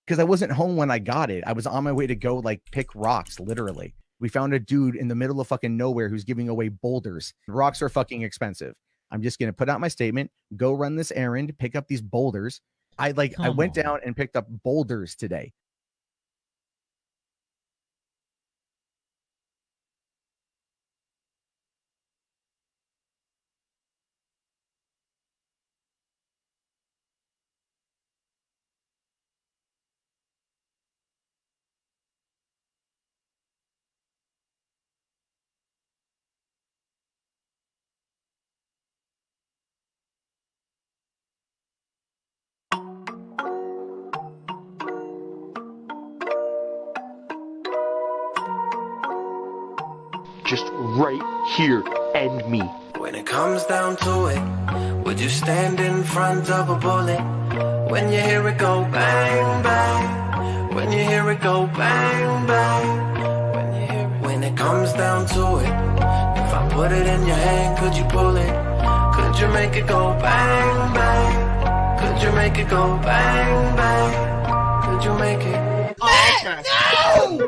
because I wasn't home when I got it. I was on my way to go like pick rocks, literally. We found a dude in the middle of fucking nowhere who's giving away boulders. Rocks are fucking expensive. I'm just gonna put out my statement, go run this errand, pick up these boulders. I went down and picked up boulders today. Just right here, end me. When it comes down to it, would you stand in front of a bullet? When you hear it go bang, bang. When you hear it go bang, bang. When it comes down to it, if I put it in your hand, could you pull it? Could you make it go bang, bang? Could you make it go bang, bang? Could you make it? Oh, no!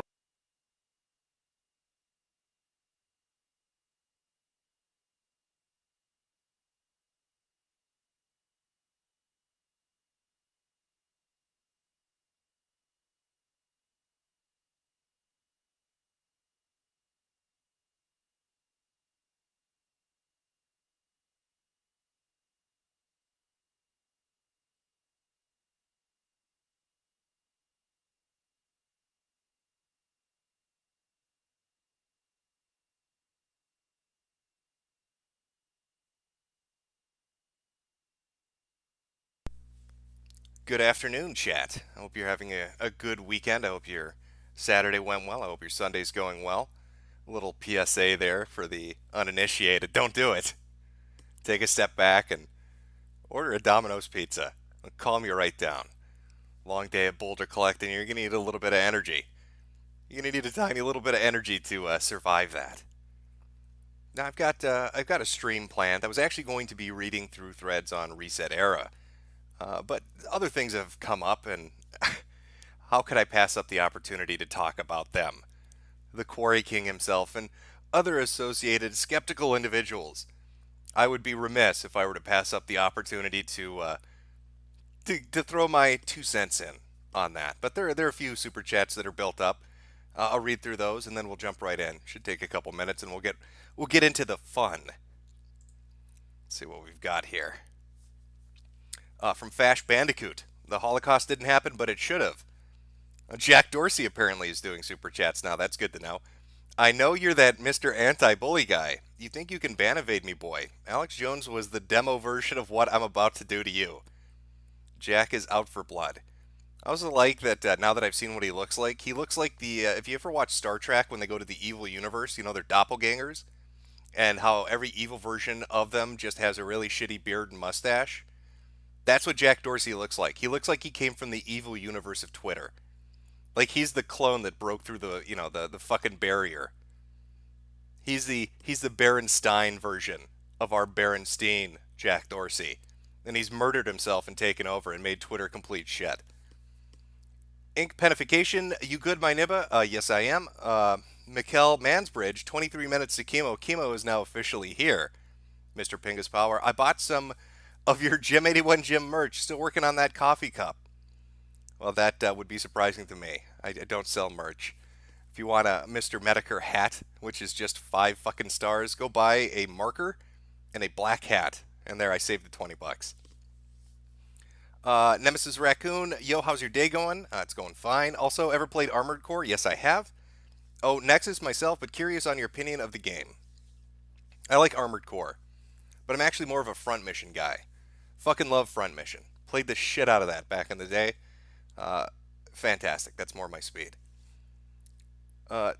Good afternoon, chat. I hope you're having a good weekend. I hope your Saturday went well. I hope your Sunday's going well. A little PSA there for the uninitiated. Don't do it. Take a step back and order a Domino's pizza. It'll calm you right down. Long day of boulder collecting. You're going to need a little bit of energy. You're going to need a tiny little bit of energy to survive that. Now I've got a stream planned. I was actually going to be reading through threads on Reset Era. But other things have come up, and how could I pass up the opportunity to talk about them? The Quarry King himself and other associated skeptical individuals. I would be remiss if I were to pass up the opportunity to throw my 2 cents in on that. But there are a few super chats that are built up. I'll read through those, and then we'll jump right in. Should take a couple minutes, and we'll get into the fun. Let's see what we've got here. From Fash Bandicoot. The Holocaust didn't happen, but it should have. Jack Dorsey apparently is doing super chats now. That's good to know. I know you're that Mr. Anti-Bully guy. You think you can ban evade me, boy. Alex Jones was the demo version of what I'm about to do to you. Jack is out for blood. I also like that now that I've seen what he looks like the, if you ever watch Star Trek when they go to the evil universe, you know, they're doppelgangers, and how every evil version of them just has a really shitty beard and mustache. That's what Jack Dorsey looks like. He looks like he came from the evil universe of Twitter. Like he's the clone that broke through the, you know, the fucking barrier. He's the Berenstein version of our Berenstein Jack Dorsey. And he's murdered himself and taken over and made Twitter complete shit. Ink Penification, you good, my nibba? Yes, I am. Mikkel Mansbridge, 23 minutes to chemo. Chemo is now officially here. Mr. Pingus Power. I bought some of your Gym 81 Gym merch. Still working on that coffee cup. Well, that would be surprising to me. I don't sell merch. If you want a Mr. Metokur hat, which is just 5 fucking stars, go buy a marker and a black hat. And there, I saved the 20 bucks. Nemesis Raccoon, yo, how's your day going? It's going fine. Also, ever played Armored Core? Yes, I have. Oh, Nexus myself, but curious on your opinion of the game. I like Armored Core, but I'm actually more of a front mission guy. Fucking love front mission. Played the shit out of that back in the day. Fantastic. That's more my speed.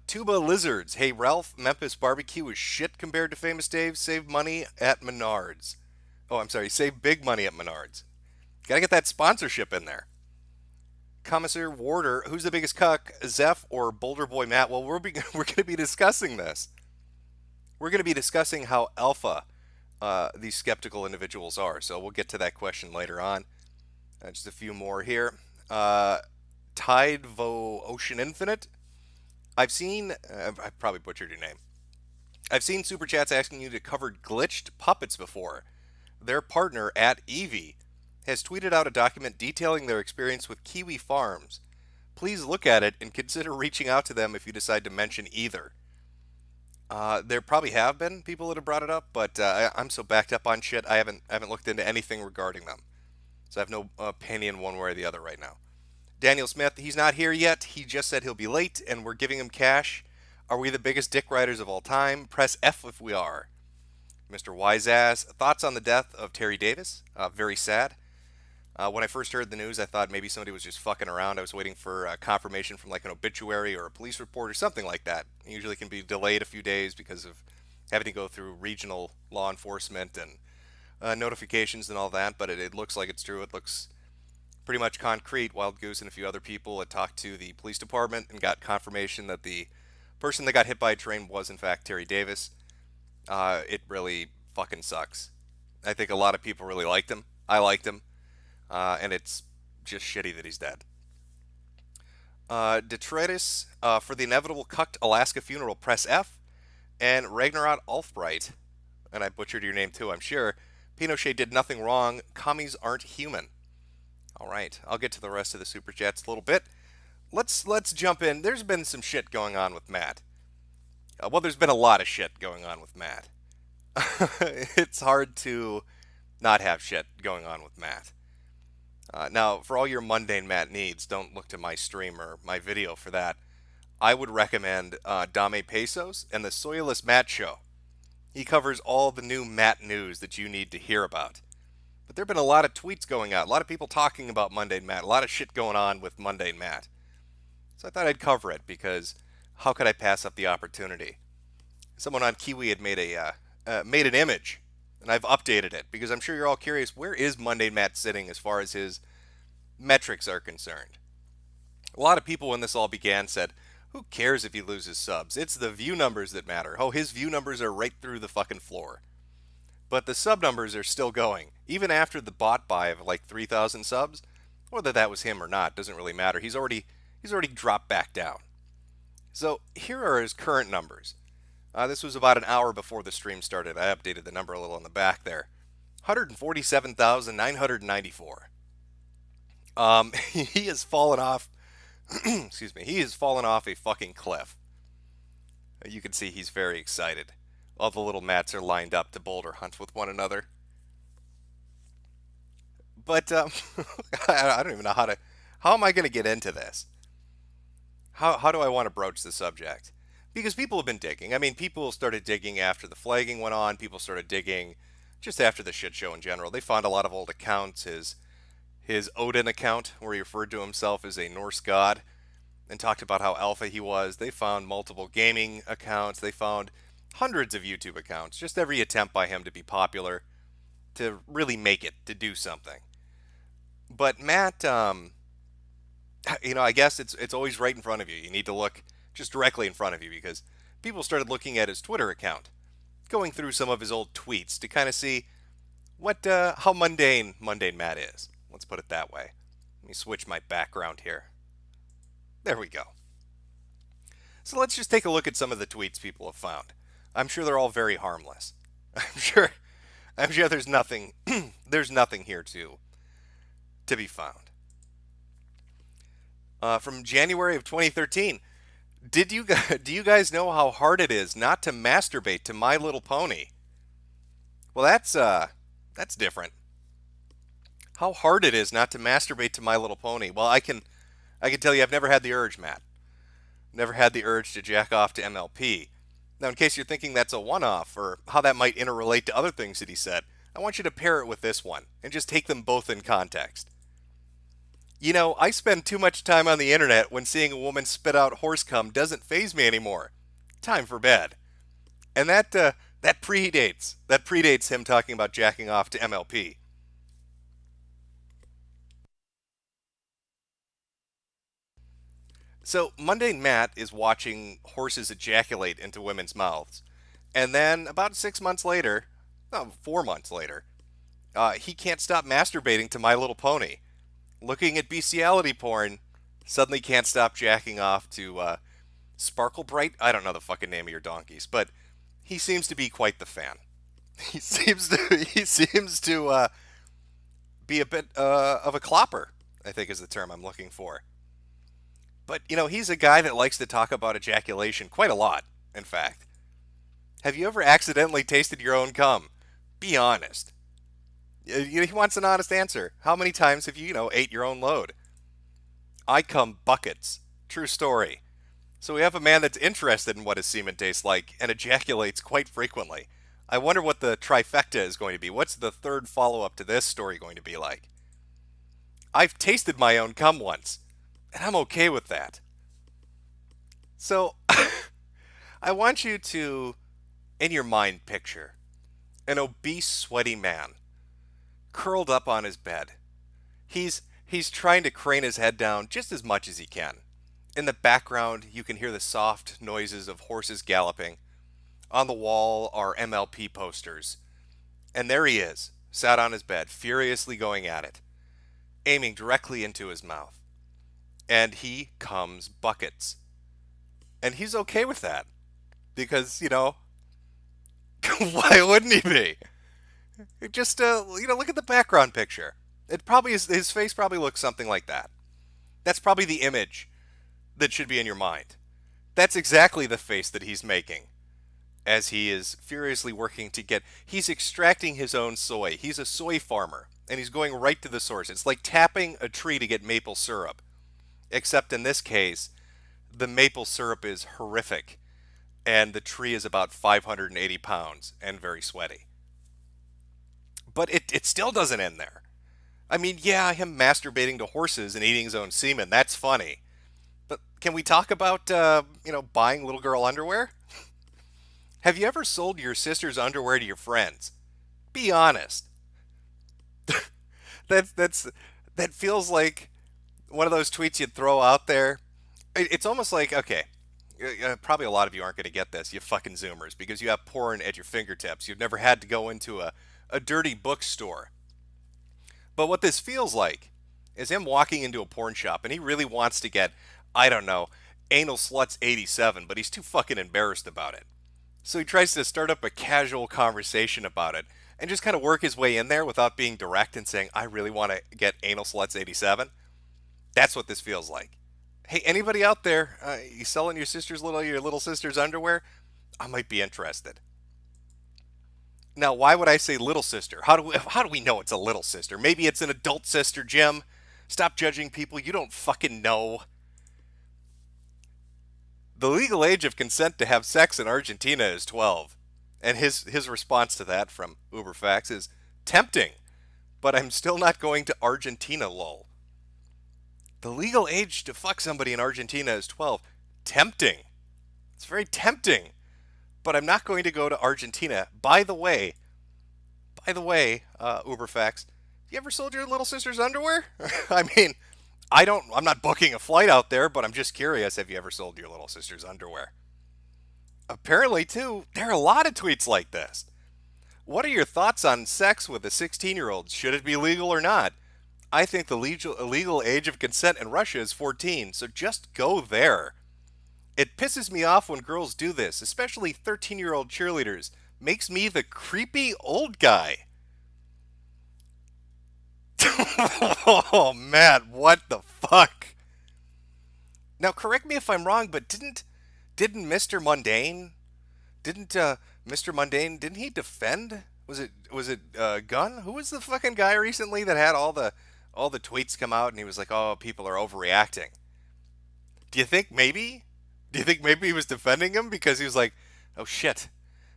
Tuba Lizards. Hey, Ralph, Memphis barbecue is shit compared to Famous Dave. Save money at Menards. Oh, I'm sorry. Save big money at Menards. Gotta get that sponsorship in there. Commissar Warder. Who's the biggest cuck? Zeph or Boulder Boy Matt? Well, we're going to be discussing this. We're going to be discussing how alpha these skeptical individuals are. So we'll get to that question later on. Just a few more here. Tidevo Ocean Infinite. I've seen, I probably butchered your name. I've seen super chats asking you to cover glitched puppets before. Their partner at Eevee has tweeted out a document detailing their experience with Kiwi Farms. Please look at it and consider reaching out to them if you decide to mention either. There probably have been people that have brought it up, but I'm so backed up on shit. I haven't looked into anything regarding them, so I have no opinion one way or the other right now. Daniel Smith, he's not here yet. He just said he'll be late, and we're giving him cash. Are we the biggest dick riders of all time? Press F if we are. Mr. Wiseass, thoughts on the death of Terry Davis? Very sad. When I first heard the news, I thought maybe somebody was just fucking around. I was waiting for confirmation from like an obituary or a police report or something like that. It usually can be delayed a few days because of having to go through regional law enforcement and notifications and all that, but it looks like it's true. It looks pretty much concrete. Wild Goose and a few other people had talked to the police department and got confirmation that the person that got hit by a train was in fact Terry Davis. It really fucking sucks. I think a lot of people really liked him. I liked him. And it's just shitty that he's dead. Detritus, for the inevitable cucked Alaska funeral, press F. And Ragnarok Alfbright, and I butchered your name too, I'm sure. Pinochet did nothing wrong. Commies aren't human. All right, I'll get to the rest of the super chats a little bit. Let's jump in. There's been some shit going on with Matt. Well, there's been a lot of shit going on with Matt. It's hard to not have shit going on with Matt. Now, for all your mundane Matt needs, don't look to my stream or my video for that. I would recommend Dame Pesos and the Soyless Matt Show. He covers all the new Matt news that you need to hear about. But there have been a lot of tweets going out, a lot of people talking about Mundane Matt, a lot of shit going on with Mundane Matt. So I thought I'd cover it because how could I pass up the opportunity? Someone on Kiwi had made an image, and I've updated it because I'm sure you're all curious, where is Mundane Matt sitting as far as his metrics are concerned? A lot of people when this all began said, who cares if he loses subs? It's the view numbers that matter. Oh, his view numbers are right through the fucking floor. But the sub numbers are still going. Even after the bot buy of like 3,000 subs, whether that was him or not, doesn't really matter. He's already dropped back down. So here are his current numbers. This was about an hour before the stream started. I updated the number a little on the back there. 147,994. He has fallen off. Excuse me. He has fallen off a fucking cliff. You can see he's very excited. All the little mats are lined up to boulder hunt with one another. But I don't even know how am I going to get into this? How do I want to broach the subject? Because people have been digging. I mean, people started digging after the flagging went on. People started digging just after the shit show in general. They found a lot of old accounts. His Odin account, where he referred to himself as a Norse god, and talked about how alpha he was. They found multiple gaming accounts. They found hundreds of YouTube accounts. Just every attempt by him to be popular, to really make it, to do something. But Matt, I guess it's always right in front of you. You need to look just directly in front of you because people started looking at his Twitter account, going through some of his old tweets to kind of see how mundane Matt is. Let's put it that way. Let me switch my background here. There we go. So let's just take a look at some of the tweets people have found. I'm sure they're all very harmless. I'm sure there's nothing here to be found. From January of 2013. Do you guys know how hard it is not to masturbate to My Little Pony? Well, that's different. How hard it is not to masturbate to My Little Pony. Well, I can tell you I've never had the urge, Matt. Never had the urge to jack off to MLP. Now, in case you're thinking that's a one-off or how that might interrelate to other things that he said, I want you to pair it with this one and just take them both in context. You know, I spend too much time on the internet when seeing a woman spit out horse cum doesn't faze me anymore. Time for bed. And that predates him talking about jacking off to MLP. So, Mundane Matt is watching horses ejaculate into women's mouths. And then, about 6 months later, no, 4 months later, he can't stop masturbating to My Little Pony. Looking at bestiality porn Suddenly can't stop jacking off to Sparkle Bright. I don't know the fucking name of your donkeys, but he seems to be quite the fan. He seems to be a bit of a clopper, I think is the term I'm looking for. But, he's a guy that likes to talk about ejaculation quite a lot, in fact. Have you ever accidentally tasted your own cum? Be honest. He wants an honest answer. How many times have you, ate your own load? I cum buckets. True story. So we have a man that's interested in what his semen tastes like and ejaculates quite frequently. I wonder what the trifecta is going to be. What's the third follow-up to this story going to be like? I've tasted my own cum once, and I'm okay with that. So, I want you to, in your mind, picture an obese, sweaty man curled up on his bed. He's trying to crane his head down just as much as he can. In the background, you can hear the soft noises of horses galloping. On the wall are MLP posters. And there he is, sat on his bed, furiously going at it, aiming directly into his mouth. And he comes buckets. And he's okay with that. Because, why wouldn't he be? Just, look at the background picture. It probably is, his face probably looks something like that. That's probably the image that should be in your mind. That's exactly the face that he's making as he is furiously working he's extracting his own soy. He's a soy farmer, and he's going right to the source. It's like tapping a tree to get maple syrup. Except in this case, the maple syrup is horrific, and the tree is about 580 pounds and very sweaty. But it still doesn't end there. I mean, yeah, him masturbating to horses and eating his own semen, that's funny. But can we talk about, buying little girl underwear? Have you ever sold your sister's underwear to your friends? Be honest. That feels like one of those tweets you'd throw out there. It's almost like, okay, probably a lot of you aren't going to get this, you fucking Zoomers, because you have porn at your fingertips. You've never had to go into a dirty bookstore. But what this feels like is him walking into a porn shop, and he really wants to get, I don't know, Anal Sluts 87, but he's too fucking embarrassed about it. So he tries to start up a casual conversation about it, and just kind of work his way in there without being direct and saying, I really want to get Anal Sluts 87. That's what this feels like. Hey, anybody out there, you selling your little sister's underwear? I might be interested. Now, why would I say little sister? How do we know it's a little sister? Maybe it's an adult sister, Jim. Stop judging people. You don't fucking know. The legal age of consent to have sex in Argentina is 12. And his response to that from Uberfax is tempting, but I'm still not going to Argentina, lol. The legal age to fuck somebody in Argentina is 12. Tempting. It's very tempting. But I'm not going to go to Argentina. By the way, Uberfax, you ever sold your little sister's underwear? I mean, I'm not booking a flight out there, but I'm just curious, have you ever sold your little sister's underwear? Apparently, too, there are a lot of tweets like this. What are your thoughts on sex with a 16-year-old? Should it be legal or not? I think the legal age of consent in Russia is 14, so just go there. It pisses me off when girls do this, especially 13-year-old cheerleaders. Makes me the creepy old guy. Oh, man, what the fuck? Now, correct me if I'm wrong, but didn't Mr. Mundane, didn't he defend? Was it Gunn? Who was the fucking guy recently that had all the tweets come out and he was like, oh, people are overreacting? Do you think maybe he was defending him because he was like, oh shit,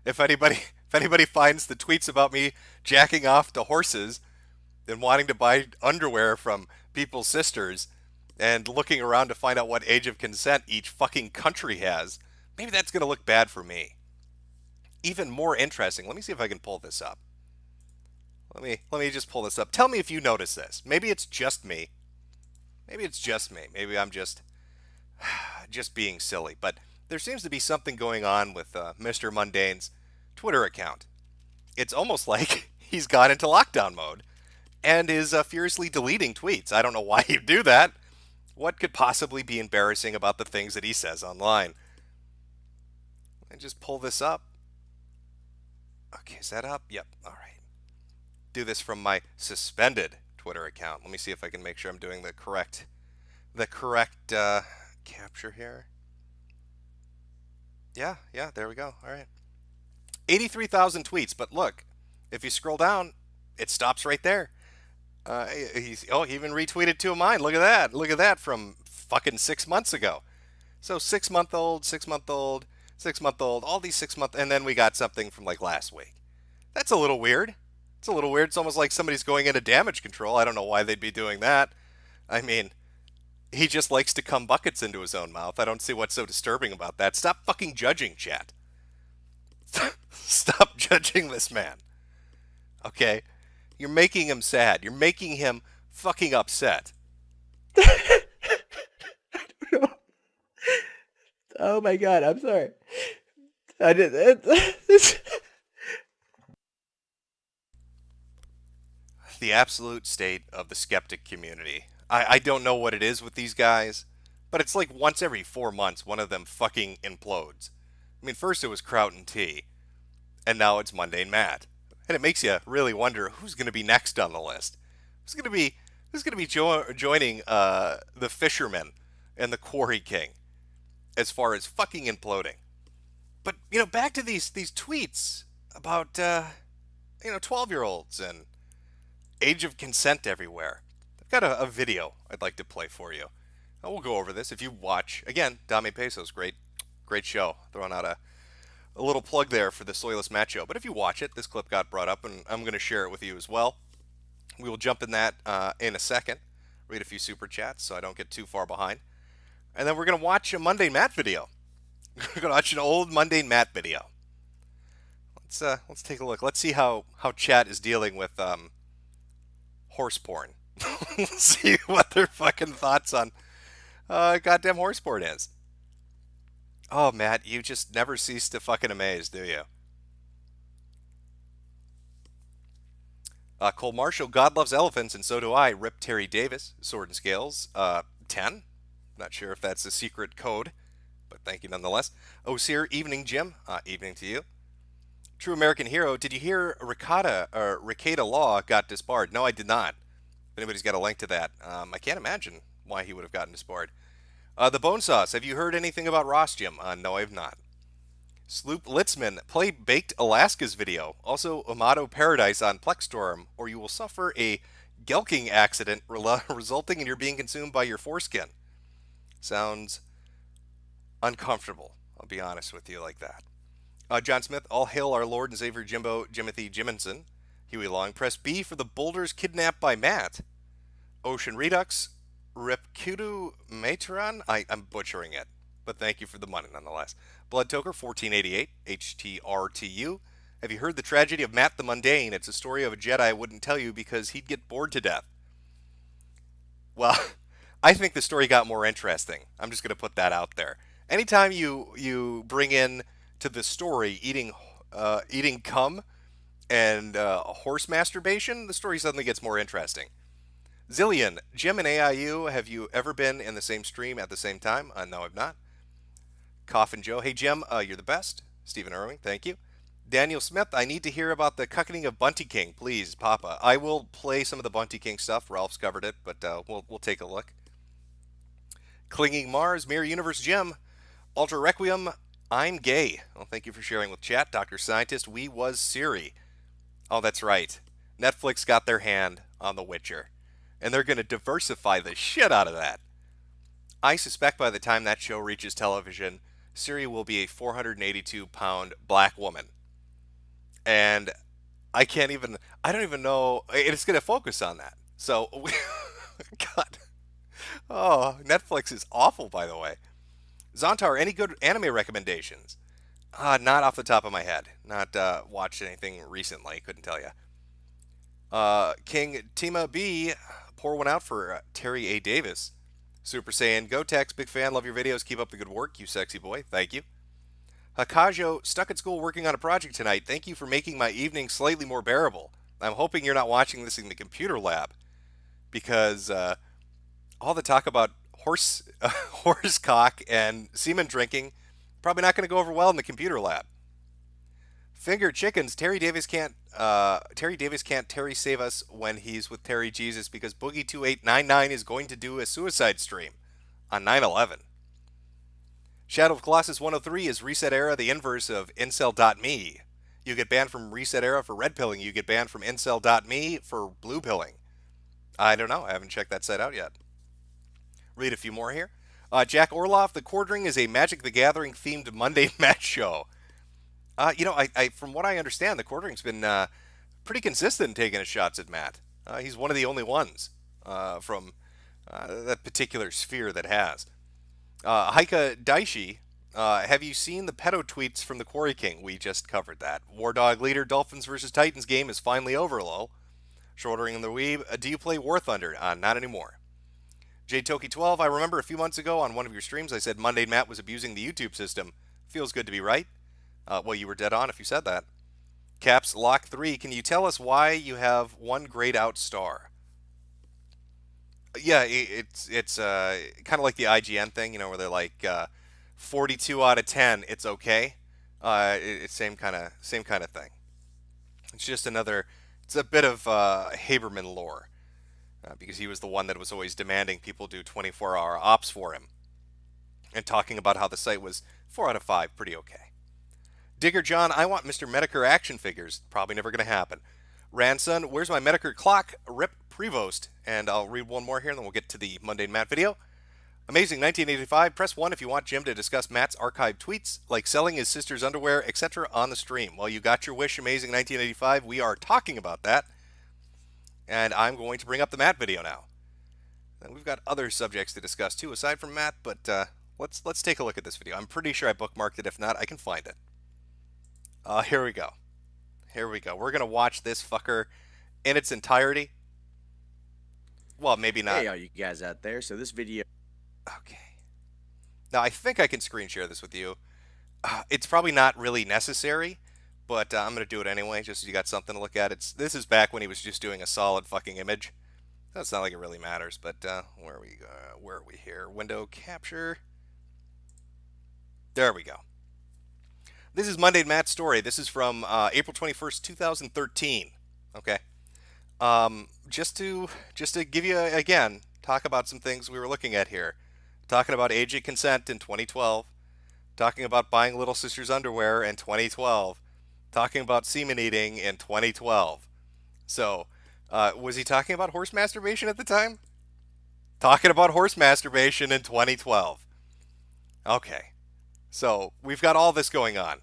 if anybody finds the tweets about me jacking off to horses and wanting to buy underwear from people's sisters and looking around to find out what age of consent each fucking country has, maybe that's going to look bad for me. Even more interesting, let me see if I can pull this up. Let me just pull this up. Tell me if you notice this. Maybe it's just me. Maybe I'm just being silly. But there seems to be something going on with Mr. Mundane's Twitter account. It's almost like he's gone into lockdown mode and is furiously deleting tweets. I don't know why you do that. What could possibly be embarrassing about the things that he says online? And just pull this up. Okay, is that up? Yep. All right. Do this from my suspended Twitter account. Let me see if I can make sure I'm doing the correct capture here. Yeah, there we go. All right. 83,000 tweets, but look, if you scroll down, it stops right there. He even retweeted two of mine. Look at that from fucking 6 months ago. So 6 month old, 6 month old, 6 month old, all these 6 month, and then we got something from like last week. That's a little weird. It's a little weird. It's almost like somebody's going into damage control. I don't know why they'd be doing that. I mean, he just likes to cum buckets into his own mouth. I don't see what's so disturbing about that. Stop fucking judging, chat. Stop judging this man. Okay? You're making him sad. You're making him fucking upset. Oh my god, I'm sorry. I did The absolute state of the skeptic community. I don't know what it is with these guys, but it's like once every 4 months one of them fucking implodes. I mean, first it was Kraut and T, and now it's Mundane Matt. And it makes you really wonder who's going to be next on the list. Who's going to be joining the Fisherman and the Quarry King as far as fucking imploding. But, back to these tweets about 12-year-olds and age of consent everywhere. I've got a video I'd like to play for you. We'll go over this. If you watch, again, Dame Pesos, great show. Throwing out a little plug there for the Soyless Matt Show. But if you watch it, this clip got brought up, and I'm going to share it with you as well. We will jump in that in a second. Read a few super chats so I don't get too far behind. And then we're going to watch a Mundane Matt video. We're going to watch an old Mundane Matt video. Let's take a look. Let's see how chat is dealing with horse porn. Let's see what their fucking thoughts on goddamn horse porn is. Oh, Matt, you just never cease to fucking amaze, do you? Cole Marshall, God loves elephants, and so do I. Rip Terry Davis, Sword and Scales, 10. Not sure if that's a secret code, but thank you nonetheless. Osir, evening, Jim. Evening to you. True American Hero, did you hear Ricada Law got disbarred? No, I did not. If anybody's got a link to that, I can't imagine why he would have gotten disbarred. The Bone Sauce, have you heard anything about Ross, Jim? No, I have not. Sloop Litzman, play Baked Alaska's video. Also, Amato Paradise on Plexstorm, or you will suffer a gelking accident resulting in your being consumed by your foreskin. Sounds uncomfortable. I'll be honest with you like that. John Smith, all hail our Lord and Savior Jimothy Jiminson. Huey Long, press B for the boulders kidnapped by Matt. Ocean Redux, Repkudu Matron, I'm butchering it, but thank you for the money nonetheless. Blood Toker, 1488, HTRTU. Have you heard the tragedy of Matt the Mundane? It's a story of a Jedi I wouldn't tell you because he'd get bored to death. Well, I think the story got more interesting. I'm just going to put that out there. Anytime you bring in to the story eating cum and horse masturbation, the story suddenly gets more interesting. Zillion, Jim and AIU, have you ever been in the same stream at the same time? No, I've not. Coffin Joe, hey Jim, you're the best. Stephen Irving, thank you. Daniel Smith, I need to hear about the cuckoning of Bunty King, please, Papa. I will play some of the Bunty King stuff. Ralph's covered it, but we'll take a look. Clinging Mars, Mirror Universe Jim, Ultra Requiem, I'm gay. Well, thank you for sharing with chat. Dr. Scientist, we was Siri. Oh, that's right. Netflix got their hand on The Witcher, and they're going to diversify the shit out of that. I suspect by the time that show reaches television, Siri will be a 482-pound black woman. And I don't even know, it's going to focus on that. So, God. Oh, Netflix is awful, by the way. Zontar, any good anime recommendations? Not off the top of my head. Not watched anything recently, couldn't tell you. King Tima B, pour one out for Terry A. Davis. Super Saiyan Gotex, big fan, love your videos, keep up the good work, you sexy boy, thank you. Hakajo, stuck at school working on a project tonight, thank you for making my evening slightly more bearable. I'm hoping you're not watching this in the computer lab, because all the talk about horse cock and semen drinking, probably not going to go over well in the computer lab. Finger chickens. Terry Davis can't. Terry save us when he's with Terry Jesus because Boogie 2899 is going to do a suicide stream on 9/11. Shadow of Colossus 103 is Reset Era, the inverse of Incel.me. You get banned from Reset Era for red pilling. You get banned from Incel.me for blue pilling. I don't know. I haven't checked that site out yet. Read a few more here. Jack Orloff, the Quartering is a Magic the Gathering themed Monday match show. I from what I understand, the Quartering's been pretty consistent in taking his shots at Matt. He's one of the only ones from that particular sphere that has. Haika Daishi, have you seen the pedo tweets from the Quarry King? We just covered that. War Dog Leader, Dolphins versus Titans game is finally over, lol. Shortering in the weeb, do you play War Thunder? Not anymore. JToki12, I remember a few months ago on one of your streams I said Monday Matt was abusing the YouTube system. Feels good to be right. Well, you were dead on if you said that. Caps Lock 3, can you tell us why you have one grayed out star? Yeah, it's kind of like the IGN thing, where they're like 42 out of 10, it's okay. It's same kind of thing. It's just it's a bit of Haberman lore. Because he was the one that was always demanding people do 24-hour ops for him. And talking about how the site was 4 out of 5, pretty okay. Digger John, I want Mr. Metokur action figures. Probably never going to happen. Ranson, where's my Metokur clock? Rip Prevost. And I'll read one more here, and then we'll get to the Mundane Matt video. Amazing 1985. Press 1 if you want Jim to discuss Matt's archived tweets, like selling his sister's underwear, etc. on the stream. Well, you got your wish, Amazing 1985. We are talking about that. And I'm going to bring up the Matt video now. And we've got other subjects to discuss too, aside from Matt, but let's take a look at this video. I'm pretty sure I bookmarked it. If not, I can find it. Here we go. We're going to watch this fucker in its entirety. Well, maybe not. Hey, all you guys out there. So this video... Okay. Now, I think I can screen share this with you. It's probably not really necessary, but I'm going to do it anyway, just so you got something to look at. This is back when he was just doing a solid fucking image. That's not like it really matters, but where are we here? Window capture. There we go. This is Monday Matt's story. This is from April 21st, 2013. Okay. Just to give you, again, talk about some things we were looking at here. Talking about age of consent in 2012. Talking about buying Little Sister's underwear in 2012. Talking about semen eating in 2012. So, was he talking about horse masturbation at the time? Talking about horse masturbation in 2012. Okay. So, we've got all this going on.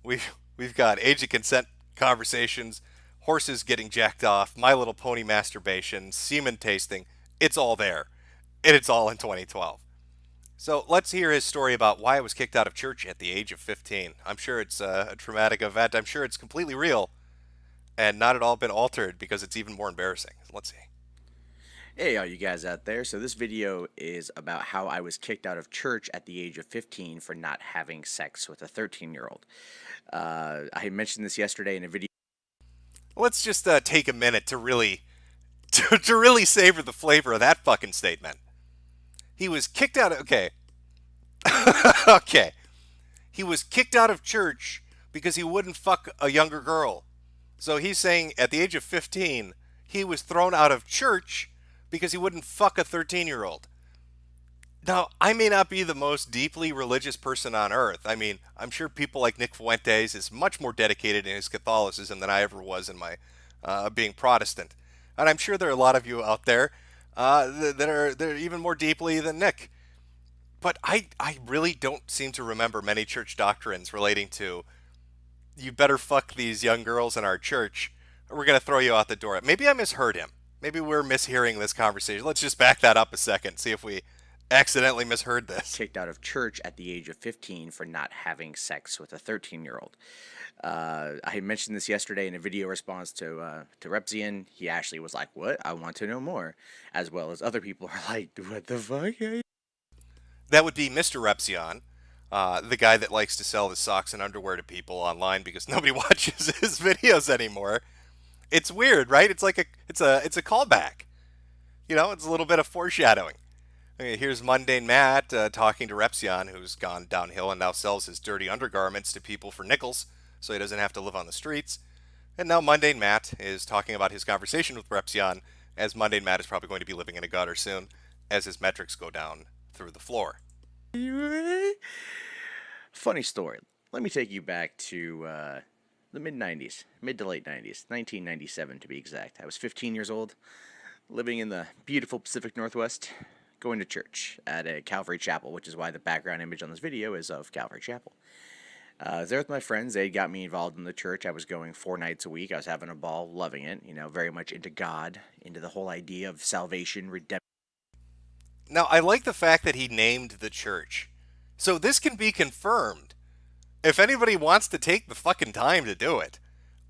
We've got age of consent conversations, horses getting jacked off, My Little Pony masturbation, semen tasting. It's all there. And it's all in 2012. So let's hear his story about why I was kicked out of church at the age of 15. I'm sure it's a traumatic event. I'm sure it's completely real and not at all been altered because it's even more embarrassing. Let's see. Hey, all you guys out there. So this video is about how I was kicked out of church at the age of 15 for not having sex with a 13-year-old. I mentioned this yesterday in a video. Let's just take a minute to really savor the flavor of that fucking statement. He was kicked out of... Okay. Okay. He was kicked out of church because he wouldn't fuck a younger girl. So he's saying at the age of 15, he was thrown out of church because he wouldn't fuck a 13-year-old. Now, I may not be the most deeply religious person on earth. I mean, I'm sure people like Nick Fuentes is much more dedicated in his Catholicism than I ever was in my being Protestant. And I'm sure there are a lot of you out there that are even more deeply than Nick. But I really don't seem to remember many church doctrines relating to you better fuck these young girls in our church or we're going to throw you out the door. Maybe I misheard him. Maybe we're mishearing this conversation. Let's just back that up a second, see if we accidentally misheard this. Kicked out of church at the age of 15 for not having sex with a 13-year-old. I mentioned this yesterday in a video response to Repzian. He actually was like, what? I want to know more. As well as other people are like, what the fuck? That would be Mr. Repzion, the guy that likes to sell his socks and underwear to people online because nobody watches his videos anymore. It's weird, right? It's like it's a callback. You know, it's a little bit of foreshadowing. Okay, here's Mundane Matt talking to Repsion, who's gone downhill and now sells his dirty undergarments to people for nickels, so he doesn't have to live on the streets. And now Mundane Matt is talking about his conversation with Repsion, as Mundane Matt is probably going to be living in a gutter soon, as his metrics go down through the floor. Funny story. Let me take you back to the mid 90s, mid to late 90s, 1997 to be exact. I was 15 years old, living in the beautiful Pacific Northwest, going to church at a Calvary Chapel, which is why the background image on this video is of Calvary Chapel. I was there with my friends. They got me involved in the church. I was going 4 nights a week. I was having a ball, loving it, very much into God, into the whole idea of salvation, redemption. Now, I like the fact that he named the church. So this can be confirmed. If anybody wants to take the fucking time to do it,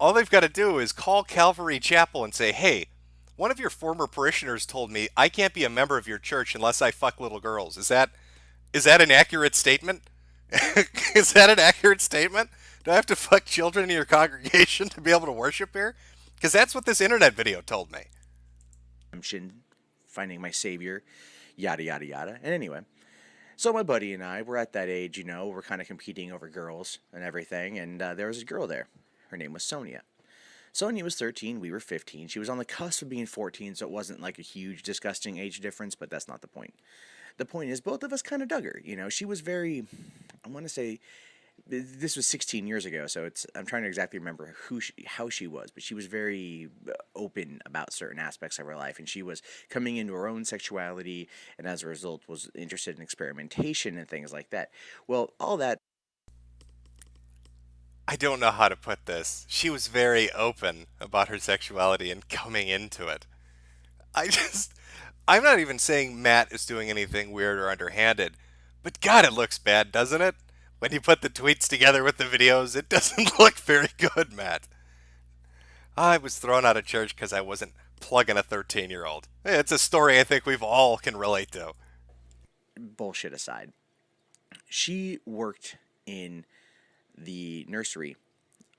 all they've got to do is call Calvary Chapel and say, hey, one of your former parishioners told me I can't be a member of your church unless I fuck little girls. Is that an accurate statement? Is that an accurate statement? Do I have to fuck children in your congregation to be able to worship here? Because that's what this internet video told me. Finding my savior, yada, yada, yada. And anyway, so my buddy and I were at that age, we're kind of competing over girls and everything. And there was a girl there. Her name was Sonia. Sonia was 13, we were 15. She was on the cusp of being 14, so it wasn't like a huge, disgusting age difference, but that's not the point. The point is, both of us kind of dug her. She was very, I want to say, this was 16 years ago, so I'm trying to exactly remember how she was, but she was very open about certain aspects of her life, and she was coming into her own sexuality, and as a result was interested in experimentation and things like that. Well, all that. I don't know how to put this. She was very open about her sexuality and coming into it. I'm not even saying Matt is doing anything weird or underhanded, but God, it looks bad, doesn't it? When you put the tweets together with the videos, it doesn't look very good, Matt. I was thrown out of church because I wasn't plugging a 13-year-old. It's a story I think we've all can relate to. Bullshit aside, she worked in the nursery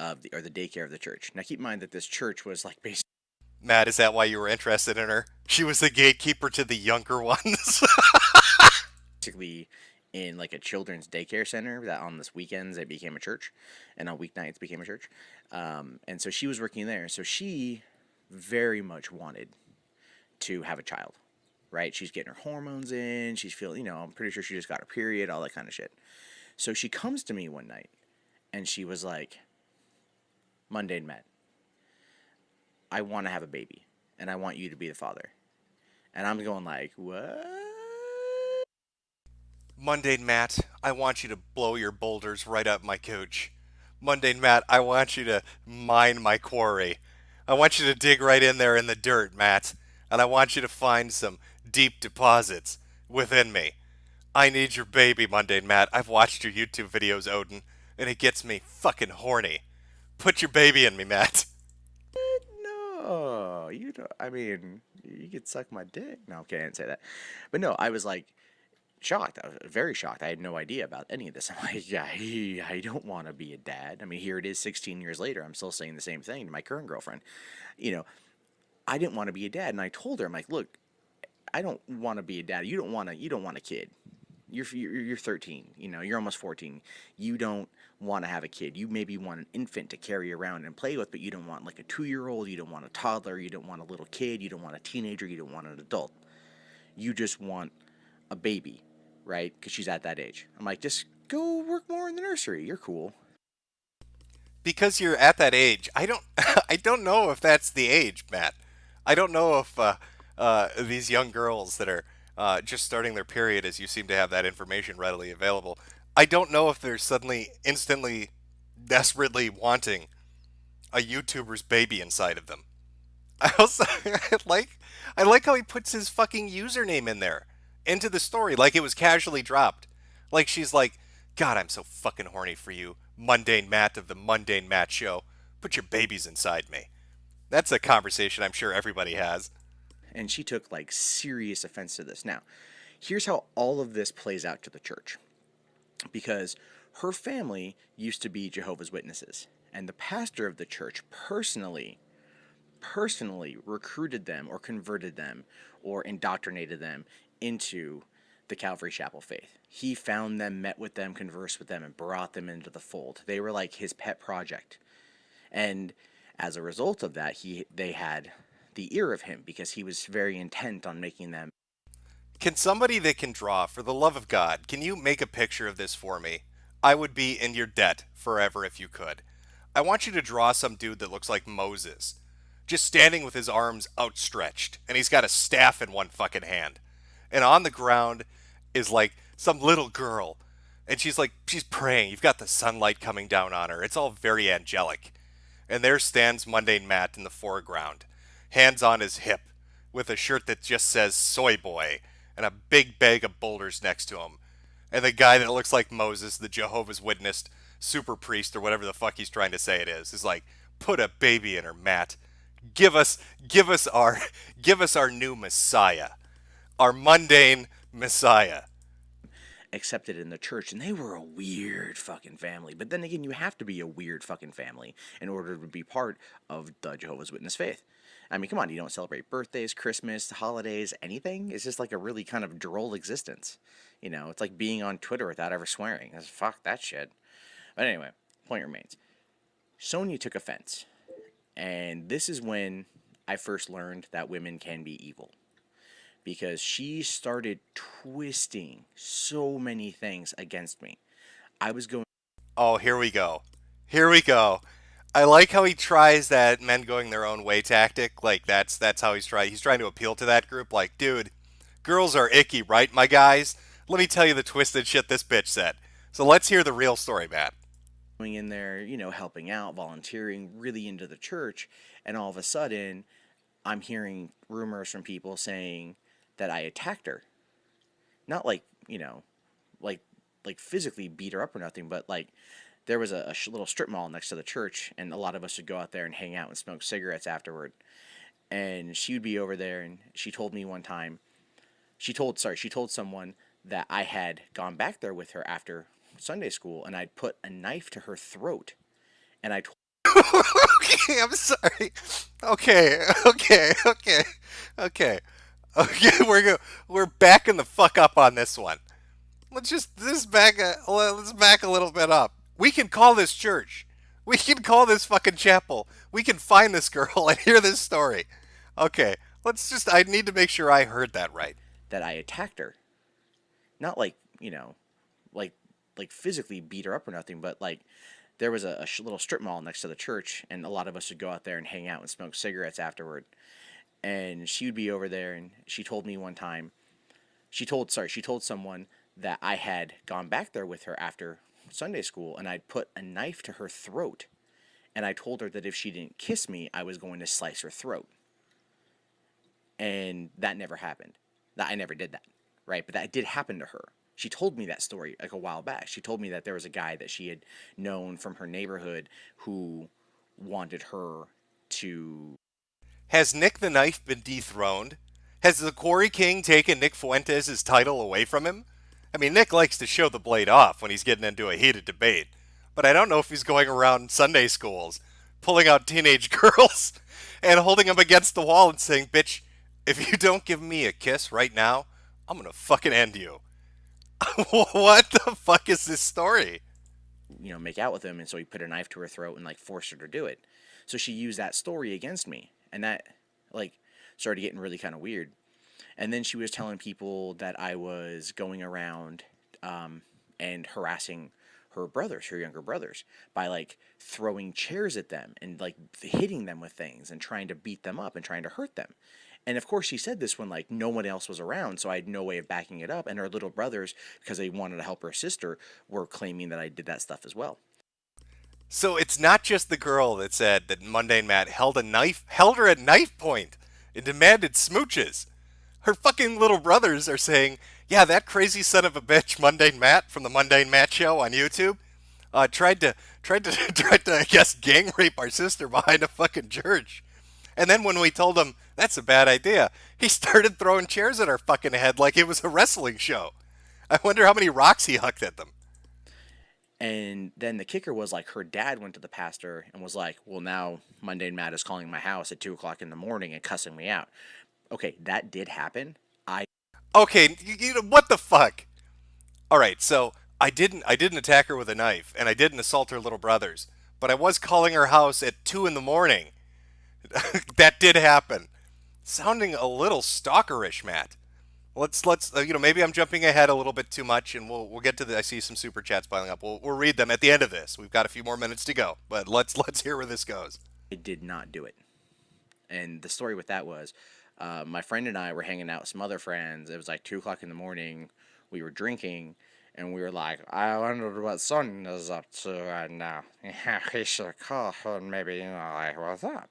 or the daycare of the church. Now keep in mind that this church was like basically. Matt, is that why you were interested in her? She was the gatekeeper to the younger ones. Basically in like a children's daycare center that on this weekends it became a church, and on weeknights became a church. And so she was working there. So she very much wanted to have a child, right? She's getting her hormones in. She's feeling, I'm pretty sure she just got her period, all that kind of shit. So she comes to me one night and she was like, Mundane Matt, I want to have a baby and I want you to be the father. And I'm going like, what? Mundane Matt, I want you to blow your boulders right up my cooch. Mundane Matt, I want you to mine my quarry. I want you to dig right in there in the dirt, Matt. And I want you to find some deep deposits within me. I need your baby, Mundane Matt. I've watched your YouTube videos, Odin, and it gets me fucking horny. Put your baby in me, Matt. No, you don't. I mean, you could suck my dick. No, okay, I didn't say that. But no, I was like shocked. I was very shocked. I had no idea about any of this. I'm like, yeah, I don't want to be a dad. I mean, here it is 16 years later. I'm still saying the same thing to my current girlfriend. I didn't want to be a dad. And I told her, I'm like, look, I don't want to be a dad. You don't want a kid. You're 13, you're almost 14. You don't want to have a kid. You maybe want an infant to carry around and play with, but you don't want like a 2-year-old. You don't want a toddler. You don't want a little kid. You don't want a teenager. You don't want an adult. You just want a baby, right? Because she's at that age. I'm like, just go work more in the nursery. You're cool. Because you're at that age, I don't know if that's the age, Matt. I don't know if these young girls that are just starting their period, as you seem to have that information readily available, I don't know if they're suddenly, instantly, desperately wanting a YouTuber's baby inside of them. I also I like how he puts his fucking username in there into the story, like it was casually dropped. Like she's like, God, I'm so fucking horny for you, Mundane Matt of the Mundane Matt Show. Put your babies inside me. That's a conversation I'm sure everybody has. And she took like serious offense to this. Now, here's how all of this plays out to the church. Because her family used to be Jehovah's Witnesses, and the pastor of the church personally recruited them or converted them or indoctrinated them into the Calvary Chapel faith. He found them, met with them, conversed with them, and brought them into the fold. They were like his pet project. And as a result of that, they had the ear of him because he was very intent on making them. Can somebody that can draw, for the love of God, can you make a picture of this for me? I would be in your debt forever if you could. I want you to draw some dude that looks like Moses, just standing with his arms outstretched, and he's got a staff in one fucking hand. And on the ground is like some little girl, and she's praying. You've got the sunlight coming down on her. It's all very angelic. And there stands Mundane Matt in the foreground, hands on his hip, with a shirt that just says Soy Boy, and a big bag of boulders next to him. And the guy that looks like Moses, the Jehovah's Witness super priest, or whatever the fuck he's trying to say it is like, put a baby in her, Matt. Give us our new Messiah. Our mundane Messiah. Accepted in the church, and they were a weird fucking family. But then again, you have to be a weird fucking family in order to be part of the Jehovah's Witness faith. I mean, come on, you don't celebrate birthdays, Christmas, holidays, anything? It's just like a really kind of droll existence. You know, it's like being on Twitter without ever swearing. Fuck that shit. But anyway, point remains. Sonia took offense. And this is when I first learned that women can be evil. Because she started twisting so many things against me. I was going... Oh, here we go. Here we go. I like how he tries that men going their own way tactic. Like, that's how he's trying to appeal to that group. Like, dude, girls are icky, right, my guys? Let me tell you the twisted shit this bitch said. So let's hear the real story, Matt. Going in there, you know, helping out, volunteering, really into the church, and all of a sudden, I'm hearing rumors from people saying that I attacked her. Not like, you know, like physically beat her up or nothing, but like, there was a little strip mall next to the church, and a lot of us would go out there and hang out and smoke cigarettes afterward. And she would be over there, and she told me one time, she told someone that I had gone back there with her after Sunday school, and I'd put a knife to her throat, and I told... Okay, I'm sorry. Okay, we're backing the fuck up on this one. Let's back a little bit up. We can call this church. We can call this fucking chapel. We can find this girl and hear this story. Okay, I need to make sure I heard that right. That I attacked her. Not like, you know, like physically beat her up or nothing, but like, there was a little strip mall next to the church, and a lot of us would go out there and hang out and smoke cigarettes afterward. And she would be over there, and she told me one time, she told someone that I had gone back there with her after Sunday school, and I'd put a knife to her throat, and I told her that if she didn't kiss me, I was going to slice her throat. And that never happened. I never did that, right? But that did happen to her. She told me that story like a while back. She told me that there was a guy that she had known from her neighborhood who wanted her to... Has Nick the Knife been dethroned? Has the Quarry King taken Nick Fuentes' title away from him? I mean, Nick likes to show the blade off when he's getting into a heated debate, but I don't know if he's going around Sunday schools, pulling out teenage girls, and holding them against the wall and saying, bitch, if you don't give me a kiss right now, I'm gonna fucking end you. What the fuck is this story? You know, make out with him, and so he put a knife to her throat and like forced her to do it. So she used that story against me, and that like started getting really kind of weird. And then she was telling people that I was going around and harassing her younger brothers, by like throwing chairs at them and like hitting them with things and trying to beat them up and trying to hurt them. And of course she said this when like no one else was around, so I had no way of backing it up. And her little brothers, because they wanted to help her sister, were claiming that I did that stuff as well. So it's not just the girl that said that Mundane Matt held her at knife point and demanded smooches. Her fucking little brothers are saying, yeah, that crazy son of a bitch, Mundane Matt from the Mundane Matt Show on YouTube, tried to, I guess, gang rape our sister behind a fucking church. And then when we told him that's a bad idea, he started throwing chairs at our fucking head like it was a wrestling show. I wonder how many rocks he hucked at them. And then the kicker was like her dad went to the pastor and was like, well, now Mundane Matt is calling my house at 2 o'clock in the morning and cussing me out. Okay, that did happen. Okay, you know, what the fuck? All right, so I didn't attack her with a knife, and I didn't assault her little brothers, but I was calling her house at 2 in the morning. That did happen. Sounding a little stalkerish, Matt. Let's you know, maybe I'm jumping ahead a little bit too much, and we'll get to the. I see some super chats piling up. We'll read them at the end of this. We've got a few more minutes to go, but let's hear where this goes. I did not do it. And the story with that was, my friend and I were hanging out with some other friends. It was like 2 o'clock in the morning. We were drinking, and we were like, "I wonder what Son is up to right now. Yeah, he should call her and maybe, like, what's up?"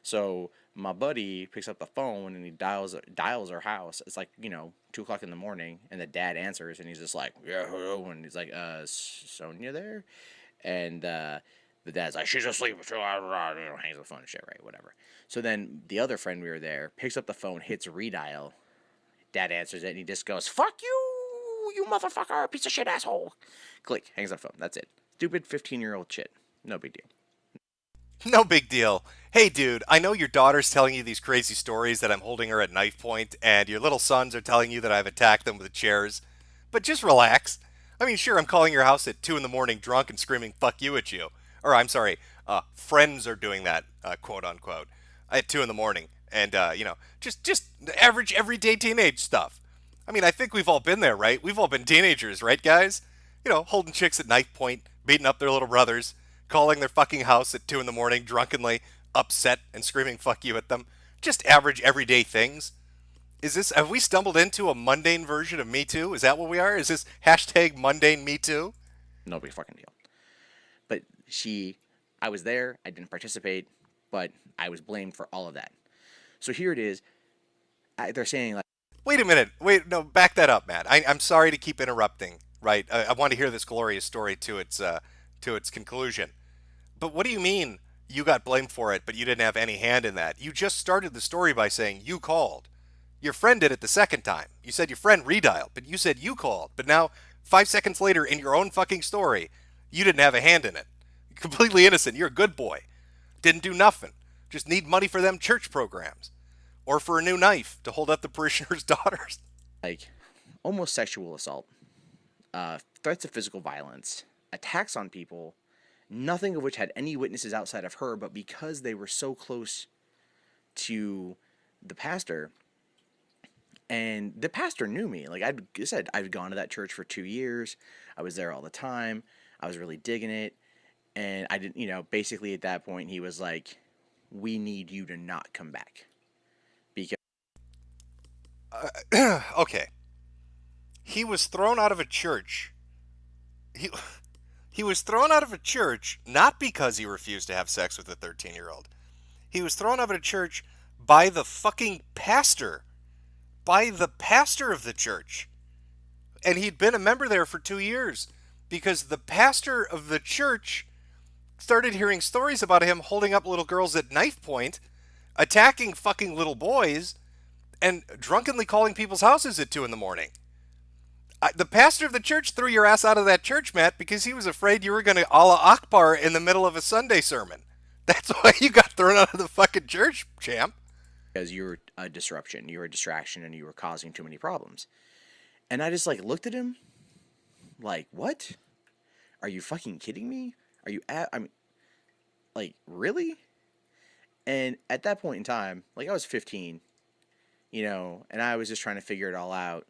So my buddy picks up the phone and he dials our house. It's like, 2 o'clock in the morning, and the dad answers, and he's just like, "Yeah, hello," and he's like, "Sonia there?" And the dad's like, "She's asleep." Hangs the phone and shit, right? Whatever. So then the other friend we were there picks up the phone, hits redial. Dad answers it, and he just goes, "Fuck you, you motherfucker, piece of shit asshole." Click, hangs up the phone. That's it. Stupid 15-year-old shit. No big deal. No big deal. Hey, dude, I know your daughter's telling you these crazy stories that I'm holding her at knife point, and your little sons are telling you that I've attacked them with chairs. But just relax. I mean, sure, I'm calling your house at 2 in the morning drunk and screaming "fuck you" at you. Or, I'm sorry, friends are doing that, quote unquote, at 2 in the morning. And, just average, everyday teenage stuff. I mean, I think we've all been there, right? We've all been teenagers, right, guys? You know, holding chicks at knife point, beating up their little brothers, calling their fucking house at 2 in the morning, drunkenly, upset, and screaming "fuck you" at them. Just average, everyday things. Have we stumbled into a mundane version of Me Too? Is that what we are? Is this hashtag mundane Me Too? No big fucking deal. But I was there, I didn't participate, but I was blamed for all of that. So here it is. They're saying, like, Wait a minute. Wait, no, back that up, Matt. I'm sorry to keep interrupting, right? I want to hear this glorious story to its conclusion. But what do you mean you got blamed for it, but you didn't have any hand in that? You just started the story by saying you called. Your friend did it the second time. You said your friend redialed, but you said you called. But now, 5 seconds later, in your own fucking story, you didn't have a hand in it. Completely innocent. You're a good boy. Didn't do nothing. Just need money for them church programs. Or for a new knife to hold up the parishioners' daughters. like almost sexual assault, threats of physical violence, attacks on people, nothing of which had any witnesses outside of her, but because they were so close to the pastor, and the pastor knew me. Like I said, I've gone to that church for 2 years. I was there all the time. I was really digging it. And I didn't, basically at that point, he was like, "We need you to not come back." Because Okay. He was thrown out of a church. He was thrown out of a church not because he refused to have sex with a 13-year-old. He was thrown out of a church by the fucking pastor. By the pastor of the church. And he'd been a member there for 2 years because the pastor of the church started hearing stories about him holding up little girls at knife point, attacking fucking little boys, and drunkenly calling people's houses at 2 in the morning. The pastor of the church threw your ass out of that church, Matt, because he was afraid you were going to Allah Akbar in the middle of a Sunday sermon. That's why you got thrown out of the fucking church, champ. you were a disruption, you were a distraction, and you were causing too many problems. And I just looked at him like, "What? Are you fucking kidding me? I mean, really?" And at that point in time, I was 15, and I was just trying to figure it all out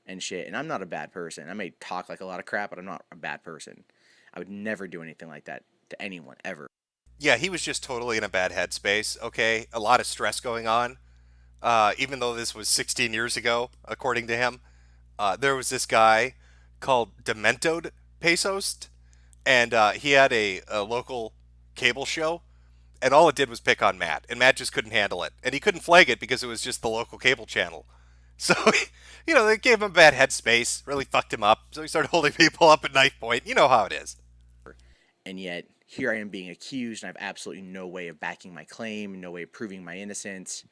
and shit. And I'm not a bad person. I may talk like a lot of crap, but I'm not a bad person. I would never do anything like that to anyone, ever. Yeah, he was just totally in a bad headspace, okay? A lot of stress going on. Even though this was 16 years ago, according to him. There was this guy called Dementoed Pesos, and he had a local cable show, and all it did was pick on Matt, and Matt just couldn't handle it. And he couldn't flag it because it was just the local cable channel. So, they gave him a bad headspace, really fucked him up, so he started holding people up at knife point. You know how it is. And yet, here I am being accused, and I have absolutely no way of backing my claim, no way of proving my innocence.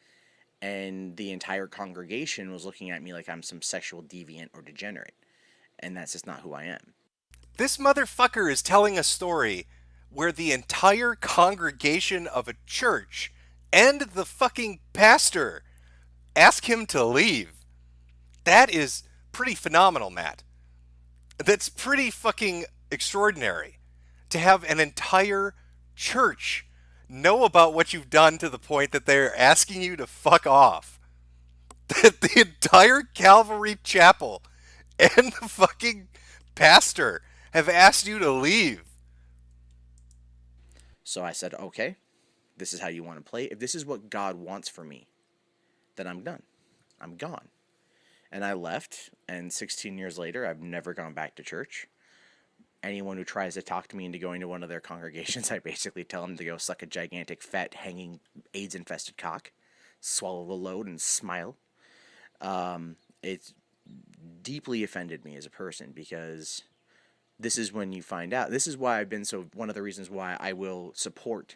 And the entire congregation was looking at me like I'm some sexual deviant or degenerate. And that's just not who I am. This motherfucker is telling a story where the entire congregation of a church and the fucking pastor ask him to leave. That is pretty phenomenal, Matt. That's pretty fucking extraordinary to have an entire church know about what you've done to the point that they're asking you to fuck off. That the entire Calvary Chapel and the fucking pastor have asked you to leave. So I said, okay, this is how you want to play. If this is what God wants for me, then I'm done. I'm gone. And I left, and 16 years later, I've never gone back to church. Anyone who tries to talk to me into going to one of their congregations, I basically tell them to go suck a gigantic, fat, hanging, AIDS-infested cock, swallow the load, and smile. It's deeply offended me as a person, because this is when you find out. This is why I've been one of the reasons why I will support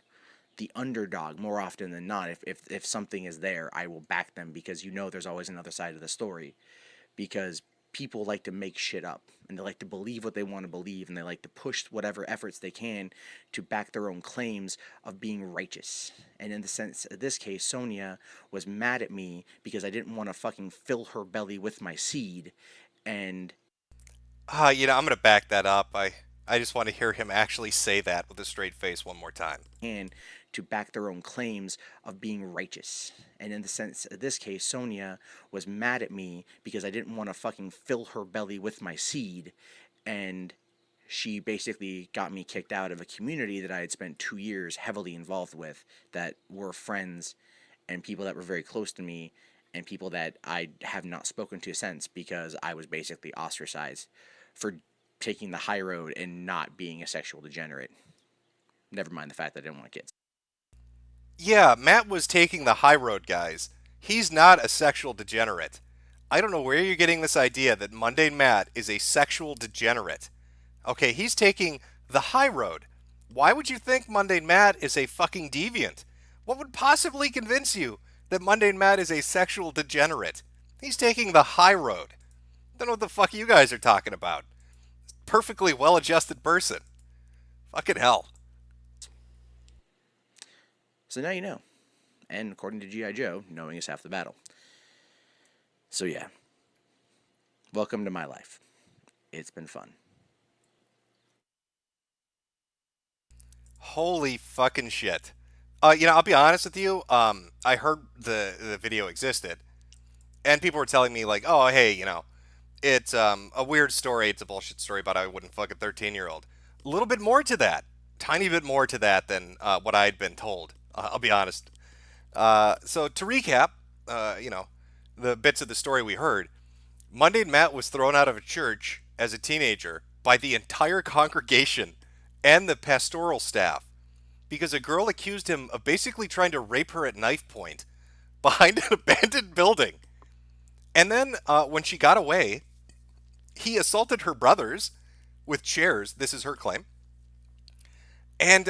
the underdog more often than not. If something is there, I will back them, because there's always another side of the story. Because people like to make shit up, and they like to believe what they want to believe, and they like to push whatever efforts they can to back their own claims of being righteous. And in this case, Sonia was mad at me because I didn't want to fucking fill her belly with my seed, and I'm going to back that up. I just want to hear him actually say that with a straight face one more time. And to back their own claims of being righteous. And in this case, Sonia was mad at me because I didn't want to fucking fill her belly with my seed, and she basically got me kicked out of a community that I had spent 2 years heavily involved with, that were friends and people that were very close to me, and people that I have not spoken to since, because I was basically ostracized for taking the high road and not being a sexual degenerate. Never mind the fact that I didn't want kids. Yeah, Matt was taking the high road, guys. He's not a sexual degenerate. I don't know where you're getting this idea that Mundane Matt is a sexual degenerate. Okay, he's taking the high road. Why would you think Mundane Matt is a fucking deviant? What would possibly convince you that Mundane Matt is a sexual degenerate? He's taking the high road. Don't know what the fuck you guys are talking about. Perfectly well-adjusted person. Fucking hell. So now you know. And according to G.I. Joe, knowing is half the battle. So yeah. Welcome to my life. It's been fun. Holy fucking shit. I'll be honest with you. I heard the video existed, and people were telling me like, oh, hey, it's a weird story. It's a bullshit story, but I wouldn't fuck a 13-year-old. A little bit more to that. Tiny bit more to that than what I'd been told. I'll be honest. So to recap, the bits of the story we heard, Mundane Matt was thrown out of a church as a teenager by the entire congregation and the pastoral staff because a girl accused him of basically trying to rape her at knife point behind an abandoned building. And then when she got away, he assaulted her brothers with chairs. This is her claim. And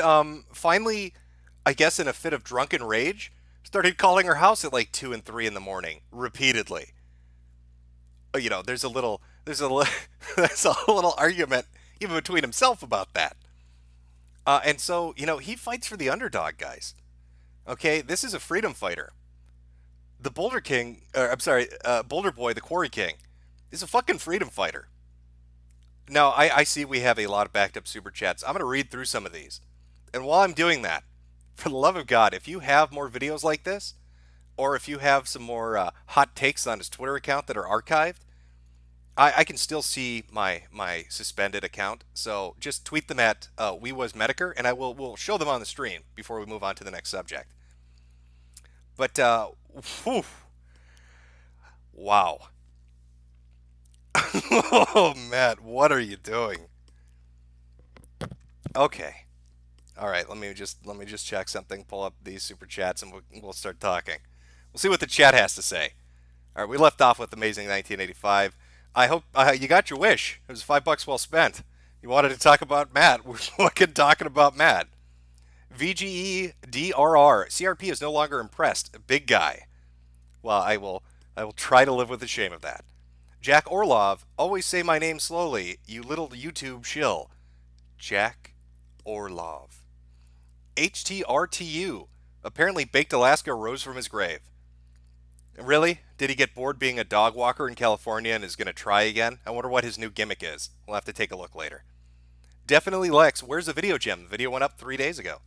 finally, I guess in a fit of drunken rage, started calling her house at like 2 and 3 in the morning repeatedly. There's a little there's a little argument even between himself about that. And so, he fights for the underdog, guys. Okay, this is a freedom fighter. The Boulder King, Boulder Boy, the Quarry King, is a fucking freedom fighter. Now, I see we have a lot of backed up super chats. I'm going to read through some of these. And while I'm doing that, for the love of God, if you have more videos like this, or if you have some more hot takes on his Twitter account that are archived, I can still see my suspended account. So just tweet them at Metokur, and we'll show them on the stream before we move on to the next subject. But, wow. Oh, Matt, what are you doing? Okay. All right, let me just check something, pull up these super chats, and we'll start talking. We'll see what the chat has to say. All right, we left off with Amazing 1985. I hope you got your wish. It was $5 well spent. You wanted to talk about Matt. We're fucking talking about Matt. VGE DRR. CRP is no longer impressed. Big guy. Well, I will try to live with the shame of that. Jack Orlov. Always say my name slowly, you little YouTube shill. Jack Orlov. HTRTU. Apparently Baked Alaska rose from his grave. Really? Did he get bored being a dog walker in California and is going to try again? I wonder what his new gimmick is. We'll have to take a look later. Definitely Lex, where's the video, Jim? The video went up 3 days ago.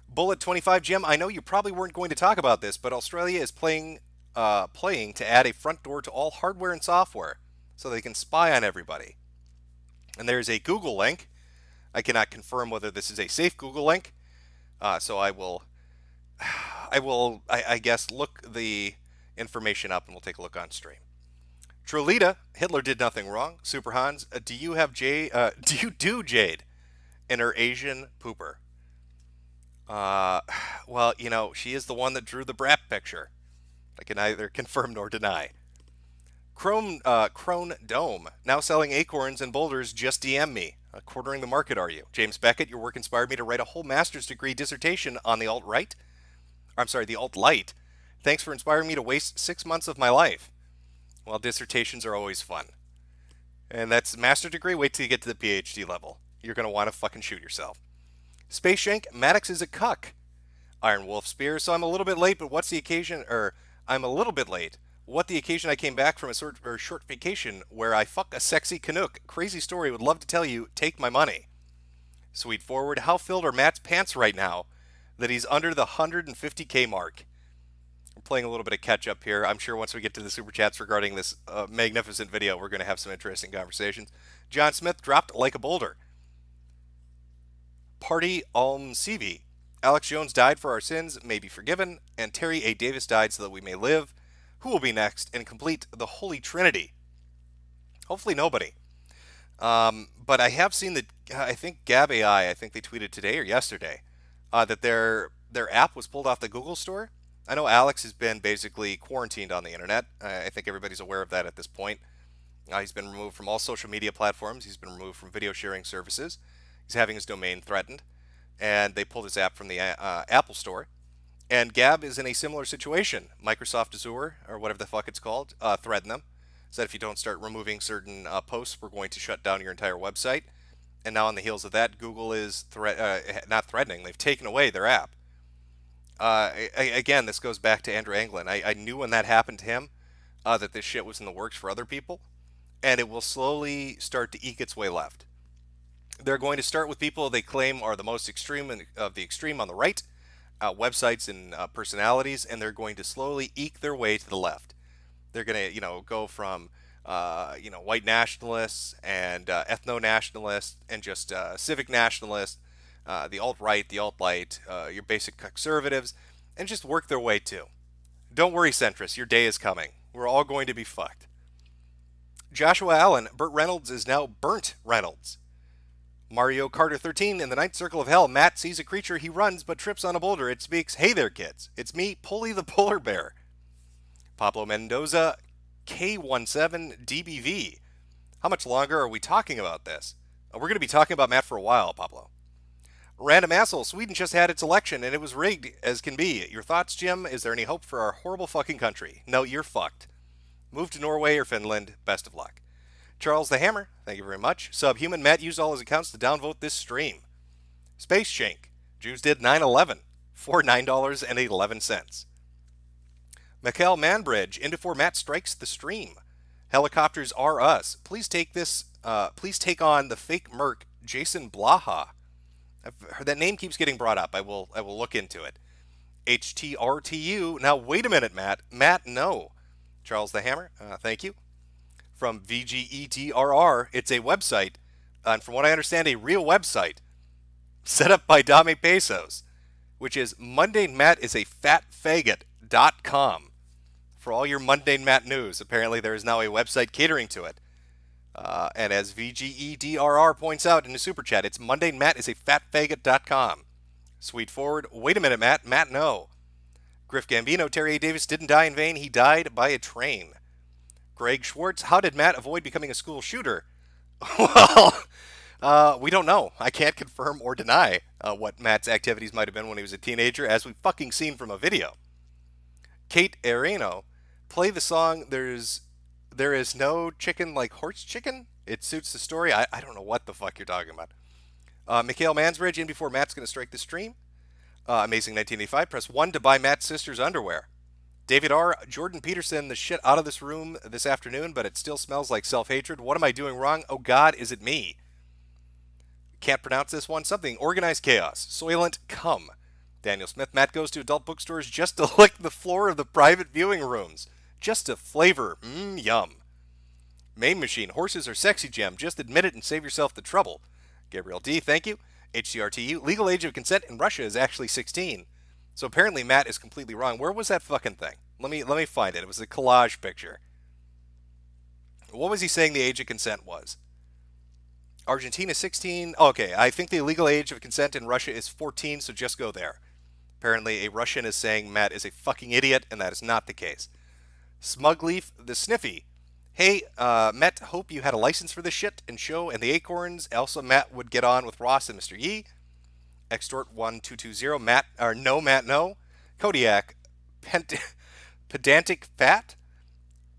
Bullet 25, Jim, I know you probably weren't going to talk about this, but Australia is playing to add a front door to all hardware and software so they can spy on everybody. And there's a Google link. I cannot confirm whether this is a safe Google link, so I guess, look the information up and we'll take a look on stream. Trolita, Hitler did nothing wrong. Super Hans, do you have Jade? Do you do Jade in her Asian pooper? Well, you know, she is the one that drew the Brap picture. I can neither confirm nor deny. Crone Dome, now selling acorns and boulders, just DM me. Quartering the market, are you? James Beckett, your work inspired me to write a whole master's degree dissertation on the alt-right. I'm sorry, the alt-light. Thanks for inspiring me to waste 6 months of my life. Well, dissertations are always fun. And that's master degree, wait till you get to the PhD level. You're going to want to fucking shoot yourself. Space Shank, Maddox is a cuck. Iron Wolf Spear, so I'm a little bit late, but what's the occasion, I'm a little bit late. What the occasion I came back from a short vacation where I fuck a sexy Canuck. Crazy story, would love to tell you, take my money. Sweet Forward, how filled are Matt's pants right now that he's under the 150K mark? We're playing a little bit of catch up here. I'm sure once we get to the super chats regarding this magnificent video, we're going to have some interesting conversations. John Smith dropped like a boulder. Party CV. Alex Jones died for our sins, may be forgiven, and Terry A. Davis died so that we may live. Who will be next and complete the Holy Trinity? Hopefully nobody. But I have seen that, I think Gab AI, I think they tweeted today or yesterday, that their app was pulled off the Google Store. I know Alex has been basically quarantined on the internet. I think everybody's aware of that at this point. He's been removed from all social media platforms. He's been removed from video sharing services. He's having his domain threatened. And they pulled his app from the Apple Store. And Gab is in a similar situation. Microsoft Azure, or whatever the fuck it's called, threatened them. Said if you don't start removing certain posts, we're going to shut down your entire website. And now on the heels of that, Google is not threatening. They've taken away their app. Again, this goes back to Andrew Anglin. I knew when that happened to him that this shit was in the works for other people. And it will slowly start to eke its way left. They're going to start with people they claim are the most extreme of the extreme on the right, websites and personalities, and they're going to slowly eke their way to the left. They're going to, go from, white nationalists and ethno-nationalists and just civic nationalists, the alt-right, the alt-light, your basic conservatives, and just work their way too. Don't worry, centrists, your day is coming. We're all going to be fucked. Joshua Allen, Burt Reynolds is now Burnt Reynolds. Mario Carter 13, in the ninth circle of hell, Matt sees a creature, he runs, but trips on a boulder. It speaks, hey there, kids. It's me, Pulley the Polar Bear. Pablo Mendoza, K17 DBV. How much longer are we talking about this? We're going to be talking about Matt for a while, Pablo. Random asshole, Sweden just had its election, and it was rigged as can be. Your thoughts, Jim? Is there any hope for our horrible fucking country? No, you're fucked. Move to Norway or Finland. Best of luck. Charles the Hammer, thank you very much. Subhuman, Matt used all his accounts to downvote this stream. Space Shank, Jews did 9/11 for $9.11. Mikhail Manbridge, into for Matt strikes the stream. Helicopters are us. Please take on the fake merc Jason Blaha. That name keeps getting brought up. I will look into it. HTRTU. Now wait a minute, Matt. Matt, no. Charles the Hammer, thank you. From VGETRR, it's a website, and from what I understand, a real website, set up by Dame Pesos, which is Mundane Matt is a fatfaggot.com. For all your Mundane Matt news, apparently there is now a website catering to it. And as VGEDRR points out in the super chat, it's Mundane Matt is a fatfaggot.com. Sweet Forward, wait a minute, Matt. Matt, no. Griff Gambino, Terry A. Davis didn't die in vain. He died by a train. Greg Schwartz, how did Matt avoid becoming a school shooter? Well, we don't know. I can't confirm or deny what Matt's activities might have been when he was a teenager, as we've fucking seen from a video. Kate Areno, play the song There is no chicken like horse chicken? It suits the story. I don't know what the fuck you're talking about. Mikhail Mansbridge, in before Matt's going to strike the stream. Amazing 1985, press 1 to buy Matt's sister's underwear. David R. Jordan Peterson, the shit out of this room this afternoon, but it still smells like self-hatred. What am I doing wrong? Oh God, is it me? Can't pronounce this one. Something. Organized chaos. Soylent cum. Daniel Smith. Matt goes to adult bookstores just to lick the floor of the private viewing rooms. Just to flavor. Yum. Main machine. Horses are sexy, Gem. Just admit it and save yourself the trouble. Gabriel D. Thank you. HCRTU. Legal age of consent in Russia is actually 16. So apparently Matt is completely wrong. Where was that fucking thing? Let me find it. It was a collage picture. What was he saying the age of consent was? Argentina 16. Okay, I think the legal age of consent in Russia is 14, so just go there. Apparently a Russian is saying Matt is a fucking idiot, and that is not the case. Smugleaf the Sniffy. Hey, Matt, hope you had a license for this shit and show and the acorns. Also, Matt would get on with Ross and Mr. Yee. Extort1220. Matt, or no, Matt, no. Kodiak. Pedantic Fat.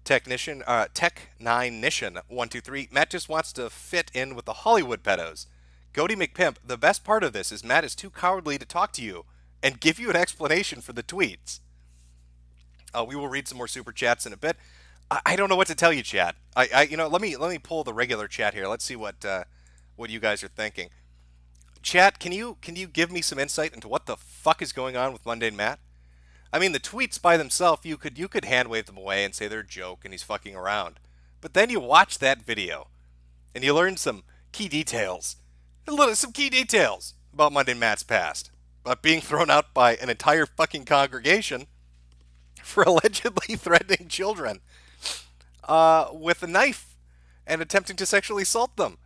Technician, Tech9nician 123. Matt just wants to fit in with the Hollywood pedos. Goaty McPimp, the best part of this is Matt is too cowardly to talk to you and give you an explanation for the tweets. We will read some more super chats in a bit. I don't know what to tell you, chat. Let me pull the regular chat here. Let's see what you guys are thinking. Chat, can you give me some insight into what the fuck is going on with Mundane Matt? I mean, the tweets by themselves, you could hand wave them away and say they're a joke and he's fucking around. But then you watch that video and you learn some key details. Some key details about Mundane Matt's past. About being thrown out by an entire fucking congregation for allegedly threatening children with a knife and attempting to sexually assault them.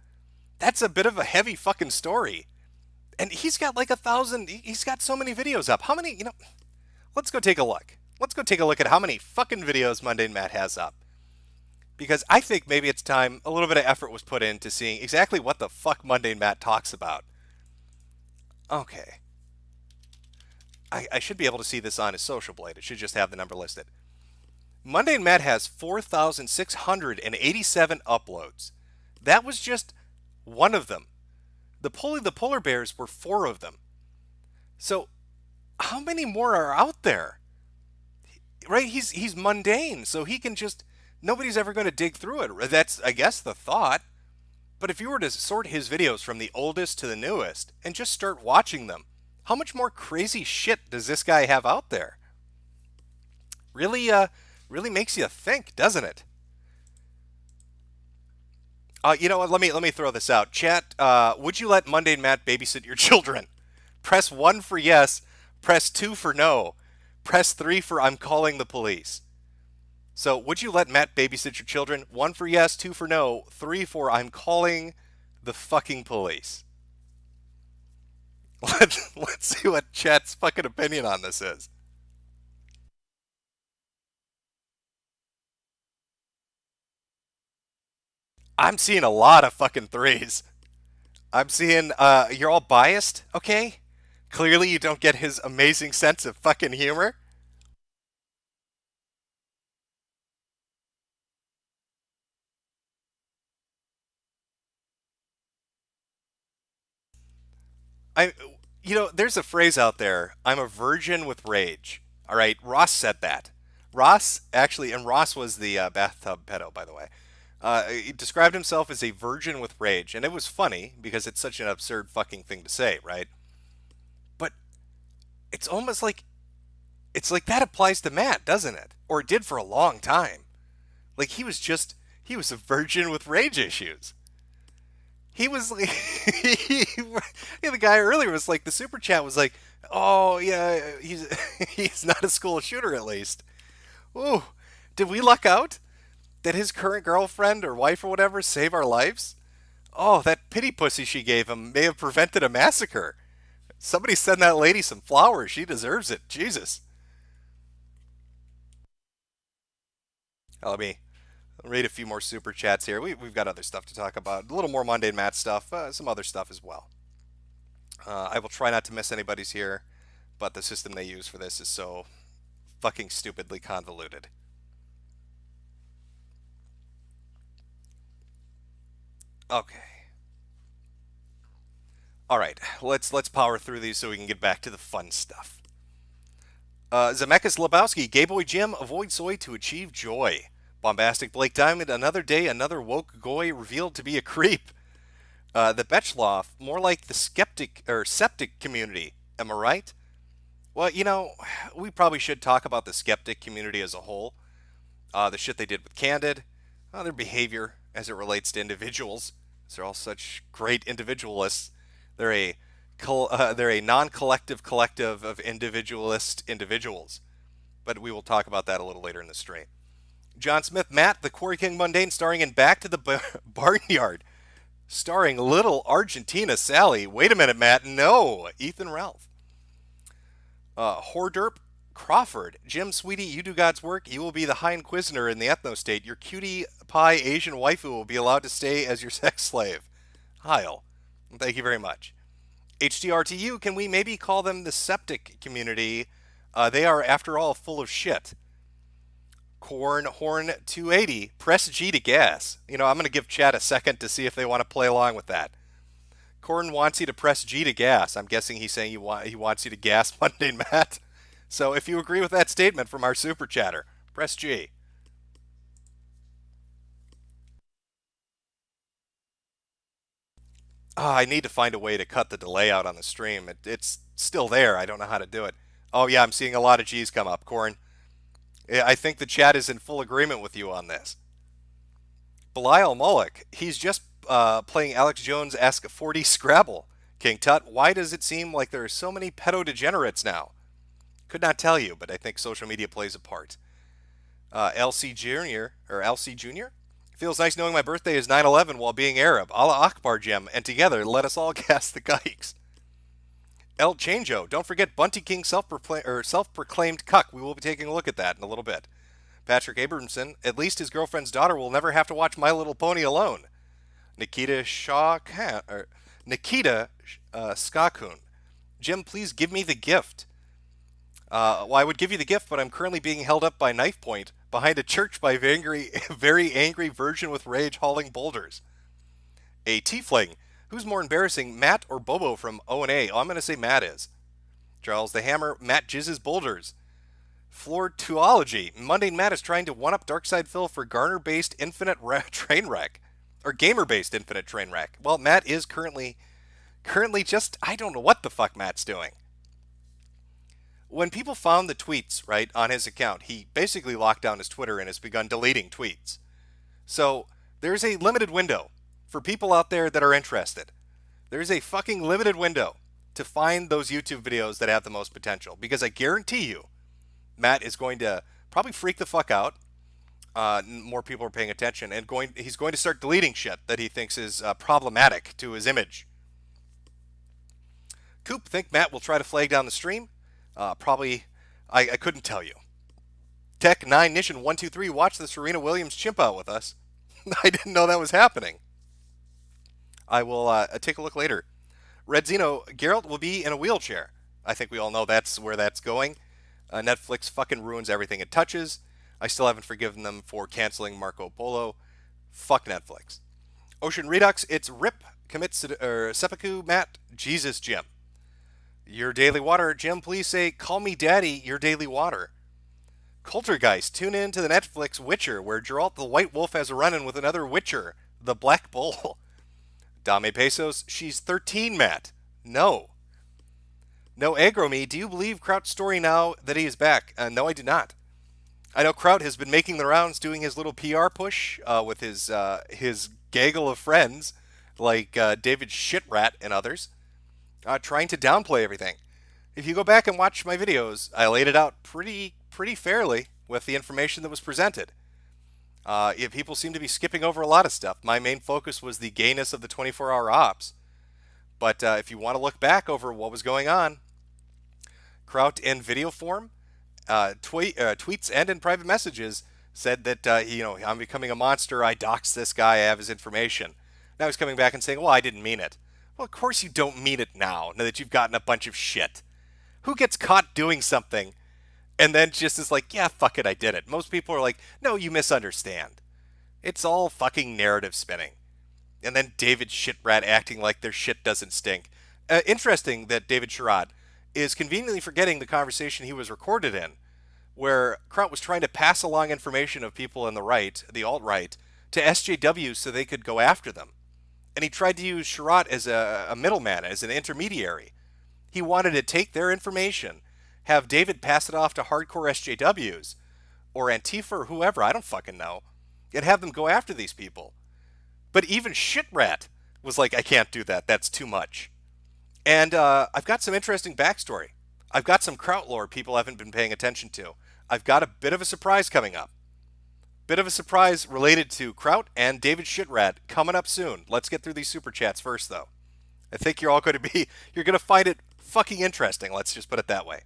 That's a bit of a heavy fucking story. And he's got like 1,000, he's got so many videos up. How many, let's go take a look. Let's go take a look at how many fucking videos Mundane Matt has up. Because I think maybe it's time a little bit of effort was put into seeing exactly what the fuck Mundane Matt talks about. Okay. I should be able to see this on his Social Blade. It should just have the number listed. Mundane Matt has 4,687 uploads. That was just one of them. The polar bears were 4 of them. So how many more are out there? Right? He's mundane, so he can just, nobody's ever going to dig through it. That's, I guess, the thought. But if you were to sort his videos from the oldest to the newest and just start watching them, how much more crazy shit does this guy have out there? Really makes you think, doesn't it? You know what? Let me throw this out. Chat, would you let Mundane Matt babysit your children? Press 1 for yes. Press 2 for no. Press 3 for I'm calling the police. So, would you let Matt babysit your children? 1 for yes, 2 for no, 3 for I'm calling the fucking police. Let's see what chat's fucking opinion on this is. I'm seeing a lot of fucking 3s. I'm seeing, you're all biased, okay? Clearly you don't get his amazing sense of fucking humor. There's a phrase out there, I'm a virgin with rage. All right, Ross said that. Ross was the bathtub pedo, by the way. He described himself as a virgin with rage, and it was funny because it's such an absurd fucking thing to say, right? But it's almost like that applies to Matt, doesn't it? Or it did for a long time. Like he was a virgin with rage issues. He was like, the guy earlier was like, the super chat was like, oh yeah, he's not a school shooter at least. Ooh, did we luck out? Did his current girlfriend or wife or whatever save our lives? Oh, that pity pussy she gave him may have prevented a massacre. Somebody send that lady some flowers. She deserves it. Jesus. Let me read a few more super chats here. We've got other stuff to talk about. A little more Mundane Matt stuff. Some other stuff as well. I will try not to miss anybody's here, but the system they use for this is so fucking stupidly convoluted. Okay. All right, let's power through these so we can get back to the fun stuff. Zemeckis Lebowski, Gay Boy Jim, avoid soy to achieve joy. Bombastic Blake Diamond, another day, another woke goy revealed to be a creep. The Betchloff, more like the skeptic or septic community. Am I right? Well, we probably should talk about the skeptic community as a whole. The shit they did with Candid, their behavior as it relates to individuals. They're all such great individualists. They're a non-collective collective of individualist individuals. But we will talk about that a little later in the stream. John Smith, Matt, the Quarry King Mundane, starring in Back to the Barnyard, starring little Argentina Sally. Wait a minute, Matt. No, Ethan Ralph. Horderp Crawford, Jim, sweetie, you do God's work. You will be the High Inquisitor in the Ethno State. Your cutie pie Asian waifu will be allowed to stay as your sex slave. Heil. Thank you very much. HDRTU, can we maybe call them the septic community? They are, after all, full of shit. Corn Horn 280, press G to gas. I'm going to give chat a second to see if they want to play along with that. Corn wants you to press G to gas. I'm guessing he's saying he wants you to gas Monday, Matt. So if you agree with that statement from our super chatter, press G. I need to find a way to cut the delay out on the stream. It's still there. I don't know how to do it. Oh, yeah, I'm seeing a lot of G's come up, Corn. I think the chat is in full agreement with you on this. Belial Moloch, he's just playing Alex Jones-esque 40 Scrabble. King Tut, why does it seem like there are so many pedo degenerates now? Could not tell you, but I think social media plays a part. LC Jr. Feels nice knowing my birthday is 9/11 while being Arab. Allah Akbar, Jim, and together let us all gas the kikes. El Changeo, don't forget Bunty King self-proclaimed cuck. We will be taking a look at that in a little bit. Patrick Abramson, at least his girlfriend's daughter will never have to watch My Little Pony alone. Nikita Skakun, Jim, please give me the gift. Well, I would give you the gift, but I'm currently being held up by knife point behind a church by a very angry virgin with rage hauling boulders. A tiefling. Who's more embarrassing, Matt or Bobo from O&A? Oh, I'm going to say Matt is. Charles the Hammer, Matt jizzes boulders. Floortuology. Mundane Matt is trying to one-up Darkside Phil for Garner-based infinite train wreck. Or gamer-based infinite train wreck. Well, Matt is currently just, I don't know what the fuck Matt's doing. When people found the tweets, right, on his account, he basically locked down his Twitter and has begun deleting tweets. So there's a limited window for people out there that are interested. There's a fucking limited window to find those YouTube videos that have the most potential. Because I guarantee you, Matt is going to probably freak the fuck out. More people are paying attention. And he's going to start deleting shit that he thinks is problematic to his image. Coop, think Matt will try to flag down the stream? Probably, I couldn't tell you. Tech 9 Nation 123, watch the Serena Williams chimp out with us. I didn't know that was happening. I will take a look later. Red Zeno, Geralt will be in a wheelchair. I think we all know that's where that's going. Netflix fucking ruins everything it touches. I still haven't forgiven them for canceling Marco Polo. Fuck Netflix. Ocean Redux, it's RIP, seppuku, Matt, Jesus, Jim. Your Daily Water, Jim, please say, call me daddy, your Daily Water. Coultergeist, tune in to the Netflix Witcher, where Geralt the White Wolf has a run-in with another Witcher, the Black Bull. Dame Pesos, she's 13, Matt. No. No aggro me, do you believe Kraut's story now that he is back? No, I do not. I know Kraut has been making the rounds doing his little PR push with his gaggle of friends, like David Shitrat and others, trying to downplay everything. If you go back and watch my videos, I laid it out pretty fairly with the information that was presented. People seem to be skipping over a lot of stuff. My main focus was the gayness of the 24-hour ops. But if you want to look back over what was going on, Kraut in video form, tweets and in private messages said that, I'm becoming a monster. I doxed this guy. I have his information. Now he's coming back and saying, well, I didn't mean it. Well, of course you don't mean it now that you've gotten a bunch of shit. Who gets caught doing something and then just is like, yeah, fuck it, I did it. Most people are like, no, you misunderstand. It's all fucking narrative spinning. And then David Shitrat acting like their shit doesn't stink. Interesting that David Sherrod is conveniently forgetting the conversation he was recorded in, where Kraut was trying to pass along information of people in the right, the alt-right, to SJWs so they could go after them. And he tried to use Sherratt as a middleman, as an intermediary. He wanted to take their information, have David pass it off to hardcore SJWs, or Antifa or whoever, I don't fucking know, and have them go after these people. But even Shitrat was like, I can't do that, that's too much. And I've got some interesting backstory. I've got some Kraut lore people haven't been paying attention to. I've got a bit of a surprise coming up. Bit of a surprise related to Kraut and David Shitrat coming up soon. Let's get through these super chats first, though. I think you're all going to you're going to find it fucking interesting, let's just put it that way.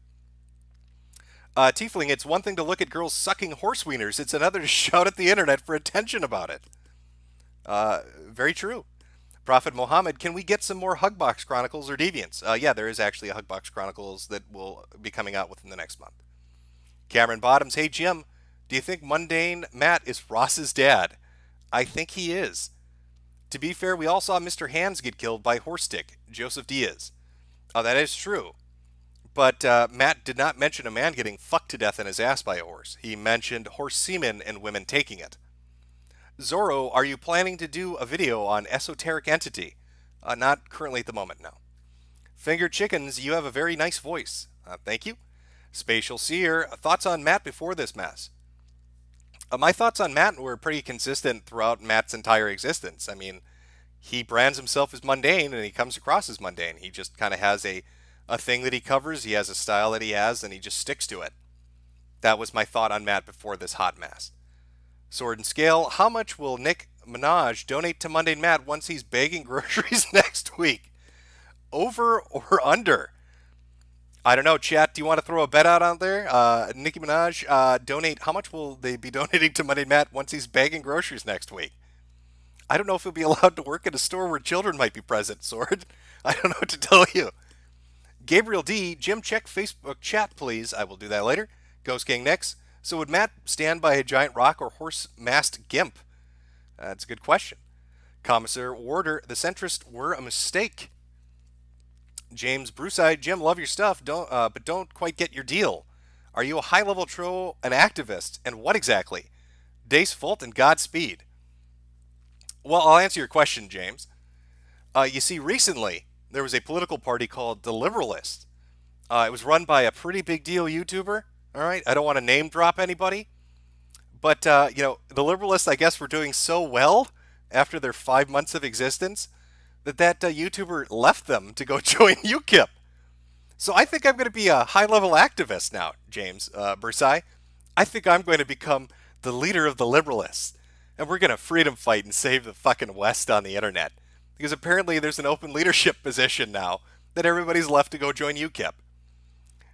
Tiefling, it's one thing to look at girls sucking horse wieners. It's another to shout at the internet for attention about it. Very true. Prophet Mohammed, can we get some more Hugbox Chronicles or Deviants? Yeah, there is actually a Hugbox Chronicles that will be coming out within the next month. Cameron Bottoms, hey Jim, do you think Mundane Matt is Ross's dad? I think he is. To be fair, we all saw Mr. Hands get killed by Horstick, Joseph Diaz. Oh, that is true. But Matt did not mention a man getting fucked to death in his ass by a horse. He mentioned horse semen and women taking it. Zorro, are you planning to do a video on Esoteric Entity? Not currently at the moment, no. Finger Chickens, you have a very nice voice. Thank you. Spatial Seer, thoughts on Matt before this mess? My thoughts on Matt were pretty consistent throughout Matt's entire existence. I mean, he brands himself as mundane, and he comes across as mundane. He just kind of has a thing that he covers, he has a style that he has, and he just sticks to it. That was my thought on Matt before this hot mess. Sword and Scale, how much will Nick Minaj donate to Mundane Matt once he's bagging groceries next week? Over or under? I don't know, chat, do you want to throw a bet out there? Nicki Minaj, donate, how much will they be donating to Mundane Matt once he's bagging groceries next week? I don't know if he'll be allowed to work at a store where children might be present, Sword. I don't know what to tell you. Gabriel D, Jim, check Facebook chat, please. I will do that later. Ghost King next. So would Matt stand by a giant rock or horse-masked gimp? That's a good question. Commissar Warder, the centrists were a mistake. James Bruceide, Jim, love your stuff, but don't quite get your deal. Are you a high-level troll, an activist, and what exactly? Dace Fulton and Godspeed. Well, I'll answer your question, James. You see, recently, there was a political party called the Liberalists. It was run by a pretty big deal YouTuber. All right, I don't want to name drop anybody, but the Liberalists, I guess, were doing so well after their 5 months of existence that YouTuber left them to go join UKIP. So I think I'm going to be a high-level activist now, James Bursai. I think I'm going to become the leader of the Liberalists, and we're going to freedom fight and save the fucking West on the internet, because apparently there's an open leadership position now that everybody's left to go join UKIP.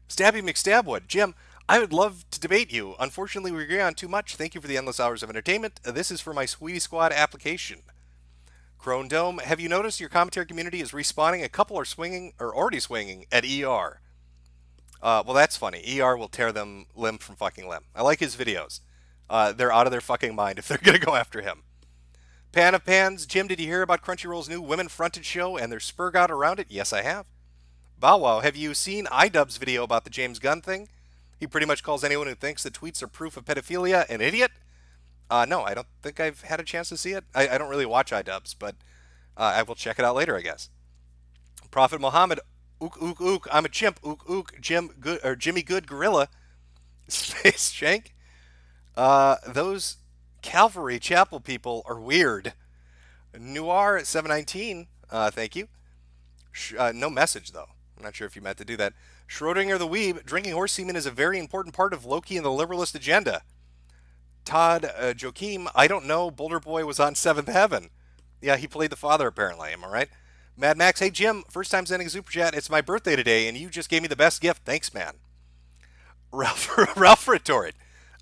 Stabby McStabwood, Jim, I would love to debate you. Unfortunately, we agree on too much. Thank you for the endless hours of entertainment. This is for my Sweetie Squad application. Crone Dome, have you noticed your commentary community is respawning? A couple are swinging, or already swinging, at ER. Well, that's funny. ER will tear them limb from fucking limb. I like his videos. They're out of their fucking mind if they're going to go after him. Pan of Pans, Jim, did you hear about Crunchyroll's new women-fronted show and their spurgout around it? Yes, I have. Bow Wow, have you seen iDubbbz's video about the James Gunn thing? He pretty much calls anyone who thinks that tweets are proof of pedophilia an idiot. No, I don't think I've had a chance to see it. I don't really watch iDubbbz, but I will check it out later, I guess. Prophet Muhammad, ook, ook, ook, I'm a chimp, ook, ook, Jimmy Good Gorilla, Space Shank. Those Calvary Chapel people are weird. Noir 719, thank you. No message, though. I'm not sure if you meant to do that. Schrodinger the Weeb, drinking horse semen is a very important part of Loki and the liberalist agenda. Todd Joachim, I don't know, Boulder Boy was on Seventh Heaven. Yeah, he played the father, apparently, am I right? Mad Max, hey Jim, first time sending a super chat. It's my birthday today, and you just gave me the best gift. Thanks, man. Ralph retorted,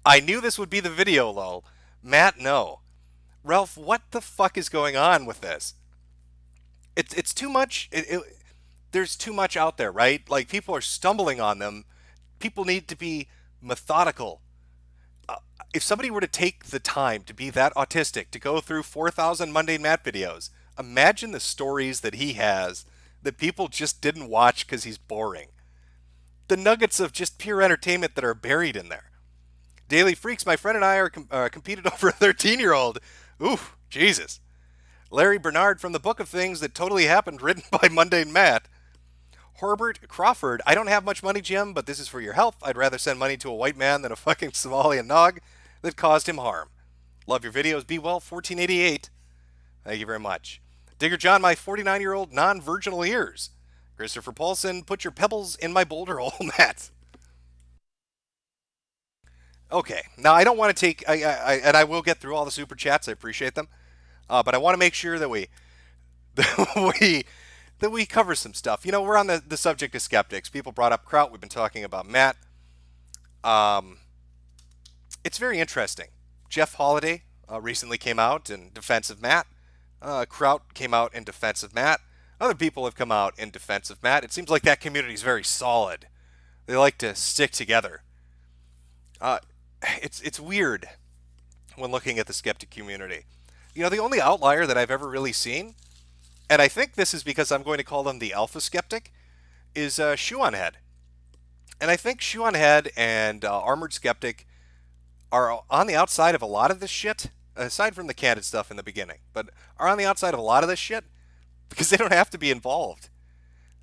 I knew this would be the video, lol. Matt, no. Ralph, what the fuck is going on with this? It's too much. There's too much out there, right? Like, people are stumbling on them. People need to be methodical. If somebody were to take the time to be that autistic, to go through 4,000 Mundane Matt videos, imagine the stories that he has that people just didn't watch because he's boring. the nuggets of just pure entertainment that are buried in there. Daily Freaks, my friend and I are competed over a 13-year-old. Oof, Jesus. Larry Bernard from the Book of Things That Totally Happened, written by Mundane Matt. Herbert Crawford, I don't have much money, Jim, but this is for your health. I'd rather send money to a white man than a fucking Somalian nog that caused him harm. Love your videos. Be well, 1488. Thank you very much. Digger John, my 49-year-old non-virginal ears. Christopher Paulson, put your pebbles in my boulder hole, Matt. Okay, now I don't want to take, and I will get through all the super chats. I appreciate them, but I want to make sure that we cover some stuff. You know, we're on the subject of skeptics. People brought up Kraut. We've been talking about Matt. It's very interesting. Jeff Holiday recently came out in defense of Matt. Kraut came out in defense of Matt. Other people have come out in defense of Matt. It seems like that community is very solid. They like to stick together. It's weird when looking at the skeptic community. You know, the only outlier that I've ever really seen, and I think this is because I'm going to call them the alpha skeptic, is Shoe on Head. And I think Shoe on Head and Armored Skeptic are on the outside of a lot of this shit, aside from the candid stuff in the beginning, but are on the outside of a lot of this shit because they don't have to be involved.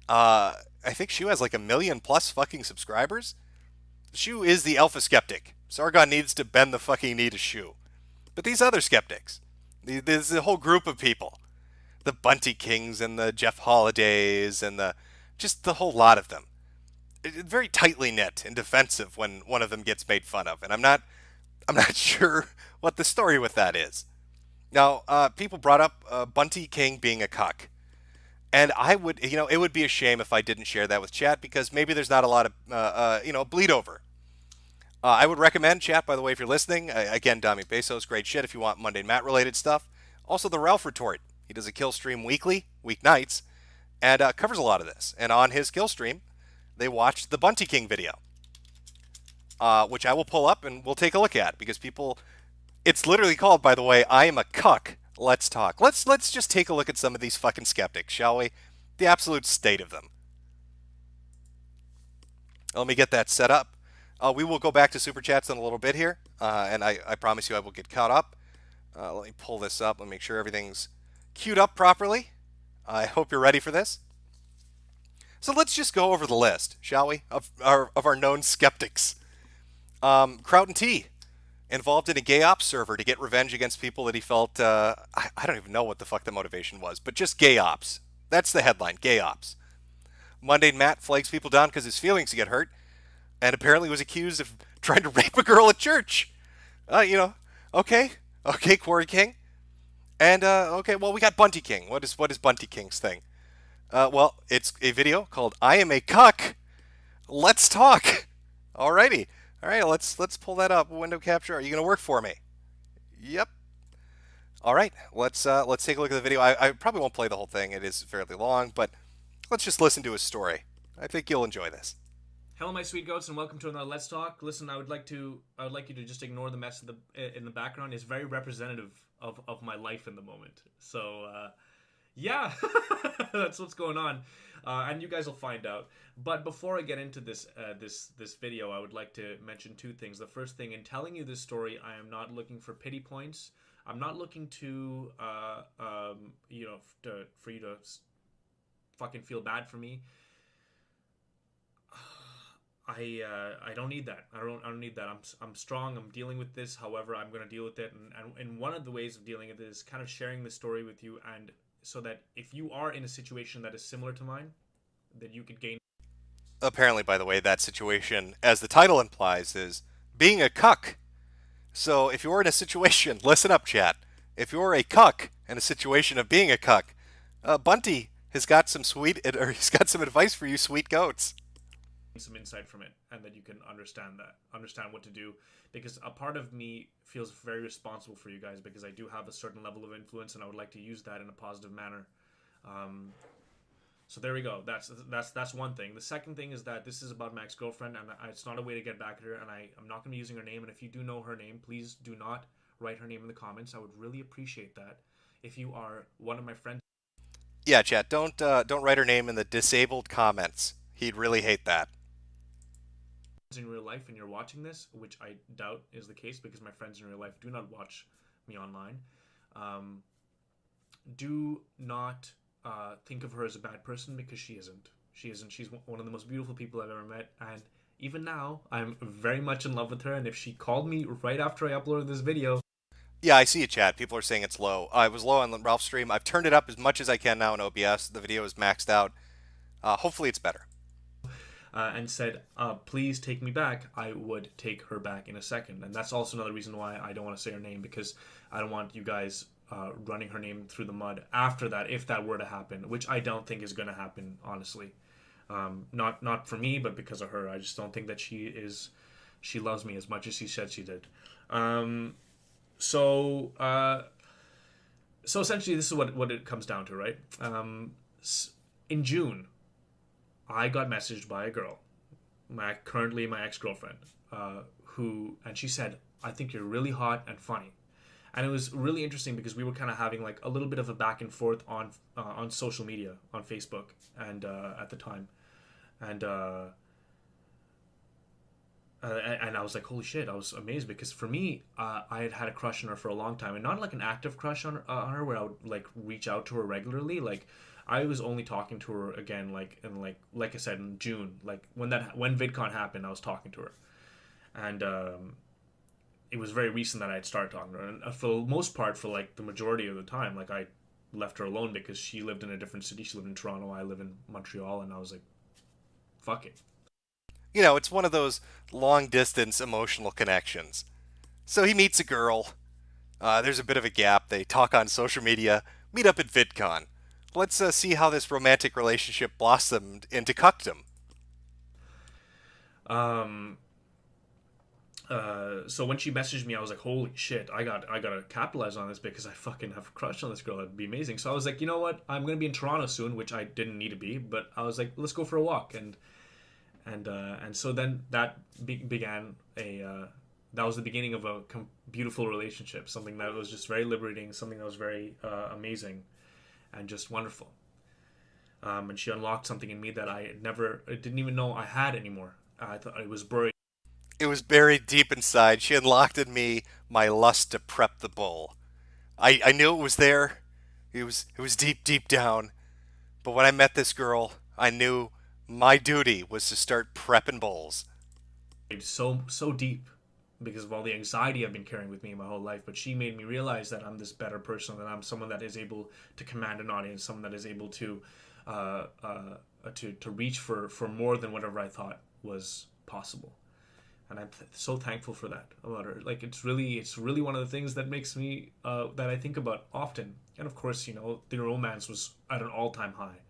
I think Shoe has like 1 million+ fucking subscribers. Shoe is the alpha skeptic. Sargon needs to bend the fucking knee to Shoe. But these other skeptics, there's a whole group of people. The Bunty Kings and the Jeff Holidays and just the whole lot of them. Very tightly knit and defensive when one of them gets made fun of. And I'm not sure what the story with that is. Now, people brought up Bunty King being a cuck. And I would, it would be a shame if I didn't share that with chat because maybe there's not a lot of, bleed over. I would recommend chat, by the way, if you're listening. Again, Dami Bezos, great shit if you want Mundane Matt related stuff. Also, the Ralph Retort. He does a kill stream weeknights, and covers a lot of this. And on his kill stream, they watched the Bunty King video, which I will pull up and we'll take a look at because people, it's literally called, by the way, I am a cuck. Let's talk. Let's just take a look at some of these fucking skeptics, shall we? The absolute state of them. Let me get that set up. We will go back to Super Chats in a little bit here, and I promise you I will get caught up. Let me pull this up and make sure everything's queued up properly. I hope you're ready for this. So let's just go over the list, shall we, of our known skeptics. Kraut and T, involved in a gay ops server to get revenge against people that he felt, I don't even know what the fuck the motivation was, but just gay ops. That's the headline, gay ops. Mundane Matt flags people down because his feelings get hurt, and apparently was accused of trying to rape a girl at church. Okay, Quarry King. And, okay, well, we got Bunty King. What is Bunty King's thing? Well, it's a video called I Am a Cuck. Let's talk. Alrighty. All right, let's pull that up. Window capture. Are you going to work for me? Yep. All right, let's take a look at the video. I probably won't play the whole thing. It is fairly long, but let's just listen to his story. I think you'll enjoy this. Hello, my sweet goats, and welcome to another Let's Talk. Listen, I would like you to just ignore the mess in the background. It's very representative of my life in the moment. So, yeah, that's what's going on, and you guys will find out. But before I get into this video, I would like to mention two things. The first thing, in telling you this story, I am not looking for pity points. I'm not looking to, for you to fucking feel bad for me. I don't need that. I don't need that. I'm strong. I'm dealing with this. However, I'm going to deal with it. And one of the ways of dealing with it is kind of sharing the story with you, and so that if you are in a situation that is similar to mine, that you could gain. Apparently, by the way, that situation, as the title implies, is being a cuck. So if you're in a situation, listen up, chat. If you're a cuck in a situation of being a cuck, Bunty has got some he's got some advice for you, sweet goats. Some insight from it, and that you can understand what to do, because a part of me feels very responsible for you guys because I do have a certain level of influence, and I would like to use that in a positive manner. So there we go. That's one thing. The second thing is that this is about my ex-girlfriend, and it's not a way to get back at her, and I'm not going to be using her name. And if you do know her name, please do not write her name in the comments. I would really appreciate that if you are one of my friends. Yeah, chat. Don't write her name in the disabled comments. He'd really hate that. in real life and you're watching this, which I doubt is the case because my friends in real life do not watch me online, do not think of her as a bad person, because she isn't. She isn't. She's one of the most beautiful people I've ever met, and even now, I'm very much in love with her. And if she called me right after I uploaded this video, Yeah, I see it, Chad. People are saying it's low. It was low on Ralph's stream. I've turned it up as much as I can now in OBS. The video is maxed out. Hopefully it's better. and said, please take me back, I would take her back in a second. And that's also another reason why I don't want to say her name, because I don't want you guys running her name through the mud after that, if that were to happen, which I don't think is going to happen, honestly. Not for me, but because of her. I just don't think that she loves me as much as she said she did. So essentially, this is what it comes down to, right? In June, I got messaged by a girl, currently my ex-girlfriend, and she said, I think you're really hot and funny. And it was really interesting because we were kind of having like a little bit of a back and forth on social media, on Facebook, and at the time, and I was like, holy shit! I was amazed because for me, I had a crush on her for a long time, and not like an active crush on her where I would like reach out to her regularly. Like I was only talking to her again, like I said, in June, like when VidCon happened, I was talking to her, and it was very recent that I had started talking to her, and for the most part, for like the majority of the time, like I left her alone because she lived in a different city. She lived in Toronto, I live in Montreal, and I was like, fuck it. You know, it's one of those long-distance emotional connections. So he meets a girl. There's a bit of a gap. They talk on social media, meet up at VidCon. Let's see how this romantic relationship blossomed into cuckdom. So when she messaged me, I was like, holy shit, I gotta capitalize on this because I fucking have a crush on this girl. It'd be amazing. So I was like, you know what? I'm gonna be in Toronto soon, which I didn't need to be, but I was like, let's go for a walk. And so then that began that was the beginning of a beautiful relationship, something that was just very liberating, something that was very amazing and just wonderful. And she unlocked something in me that I didn't even know I had anymore. I thought it was buried. It was buried deep inside. She unlocked in me my lust to prep the bull. I knew it was there. It was deep, deep down. But when I met this girl, I knew my duty was to start prepping bulls. So deep because of all the anxiety I've been carrying with me my whole life. But she made me realize that I'm this better person, that I'm someone that is able to command an audience, someone that is able to reach for more than whatever I thought was possible. And I'm so thankful for that about her. Like it's really one of the things that makes me that I think about often. And of course, you know, the romance was at an all-time high.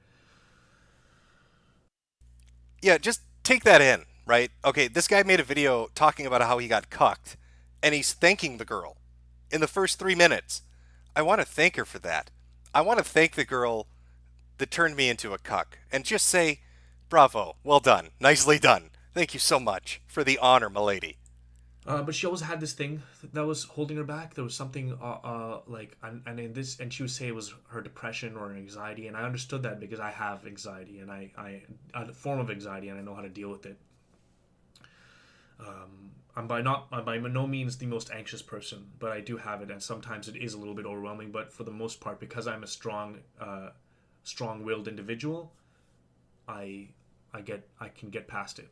Yeah, just take that in, right? Okay, this guy made a video talking about how he got cucked, and he's thanking the girl in the first 3 minutes. I want to thank her for that. I want to thank the girl that turned me into a cuck, and just say, bravo, well done, nicely done. Thank you so much for the honor, milady. But she always had this thing that was holding her back. There was something and she would say it was her depression or anxiety, and I understood that because I have anxiety, and I a form of anxiety, and I know how to deal with it. I'm by no means the most anxious person, but I do have it, and sometimes it is a little bit overwhelming. But for the most part, because I'm a strong-willed individual, I can get past it.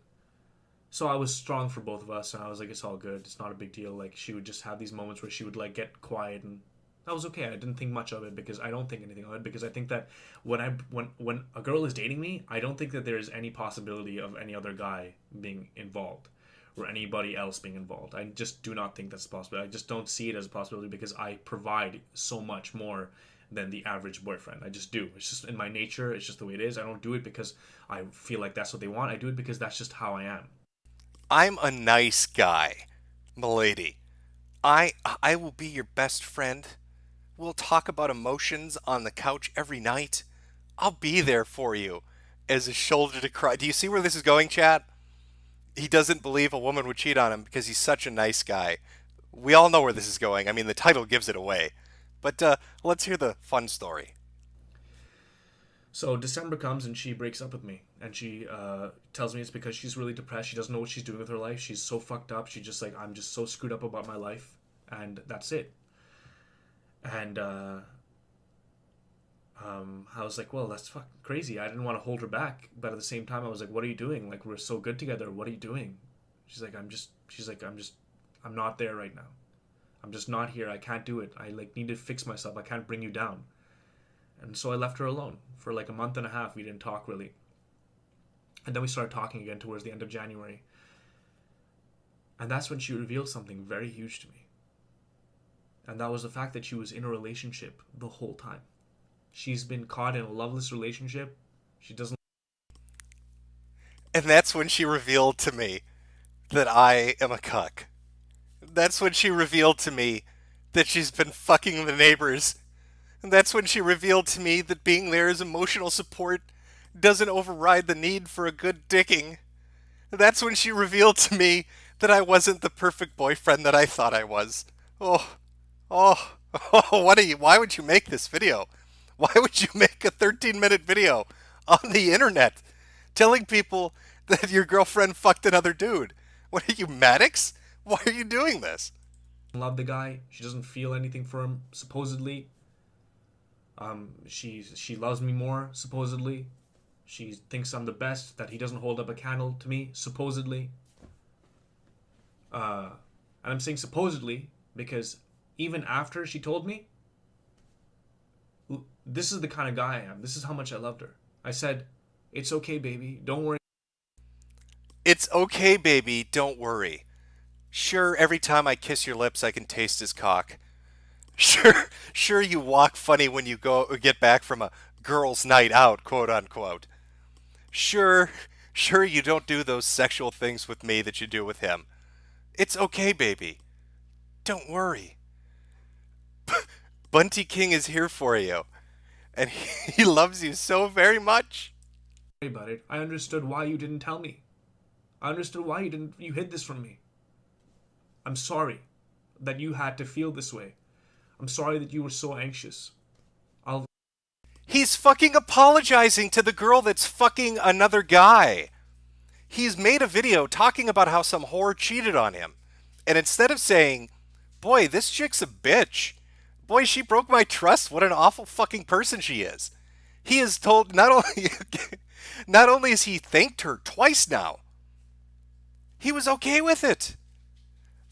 So I was strong for both of us, and I was like, it's all good. It's not a big deal. Like, she would just have these moments where she would, like, get quiet, and that was okay. I didn't think much of it because I don't think anything of it, because I think that when a girl is dating me, I don't think that there is any possibility of any other guy being involved or anybody else being involved. I just do not think that's possible. I just don't see it as a possibility because I provide so much more than the average boyfriend. I just do. It's just in my nature. It's just the way it is. I don't do it because I feel like that's what they want. I do it because that's just how I am. I'm a nice guy, milady. I will be your best friend. We'll talk about emotions on the couch every night. I'll be there for you as a shoulder to cry. Do you see where this is going, chat? He doesn't believe a woman would cheat on him because he's such a nice guy. We all know where this is going. I mean, the title gives it away. But let's hear the fun story. So December comes and she breaks up with me, and she tells me it's because she's really depressed. She doesn't know what she's doing with her life. She's so fucked up. She's just like, I'm just so screwed up about my life, and that's it. And I was like, well, that's fucking crazy. I didn't want to hold her back, but at the same time, I was like, what are you doing? Like, we're so good together. What are you doing? She's like, I'm not there right now. I'm just not here. I can't do it. I like need to fix myself. I can't bring you down. And so I left her alone for like a month and a half. We didn't talk really. And then we started talking again towards the end of January. And that's when she revealed something very huge to me. And that was the fact that she was in a relationship the whole time. She's been caught in a loveless relationship. She doesn't. And that's when she revealed to me that I am a cuck. That's when she revealed to me that she's been fucking the neighbors. And that's when she revealed to me that being there as emotional support doesn't override the need for a good dicking. That's when she revealed to me that I wasn't the perfect boyfriend that I thought I was. Oh, why would you make this video? Why would you make a 13-minute video on the internet telling people that your girlfriend fucked another dude? What are you, Maddox? Why are you doing this? Love the guy. She doesn't feel anything for him, supposedly. She loves me more, supposedly. She thinks I'm the best, that he doesn't hold up a candle to me, supposedly. And I'm saying supposedly because even after she told me, this is the kind of guy I am. This is how much I loved her. I said, it's okay, baby. Don't worry. It's okay, baby. Don't worry. Sure, every time I kiss your lips, I can taste his cock. Sure, you walk funny when you get back from a girls' night out, quote unquote. Sure, you don't do those sexual things with me that you do with him. It's okay, baby. Don't worry. Bunty King is here for you, and he loves you so very much. About it. I understood why you didn't tell me. I understood why you hid this from me. I'm sorry that you had to feel this way. I'm sorry that you were so anxious. He's fucking apologizing to the girl that's fucking another guy. He's made a video talking about how some whore cheated on him. And instead of saying, boy, this chick's a bitch. Boy, she broke my trust. What an awful fucking person she is. He is told not only has he thanked her twice now, he was okay with it.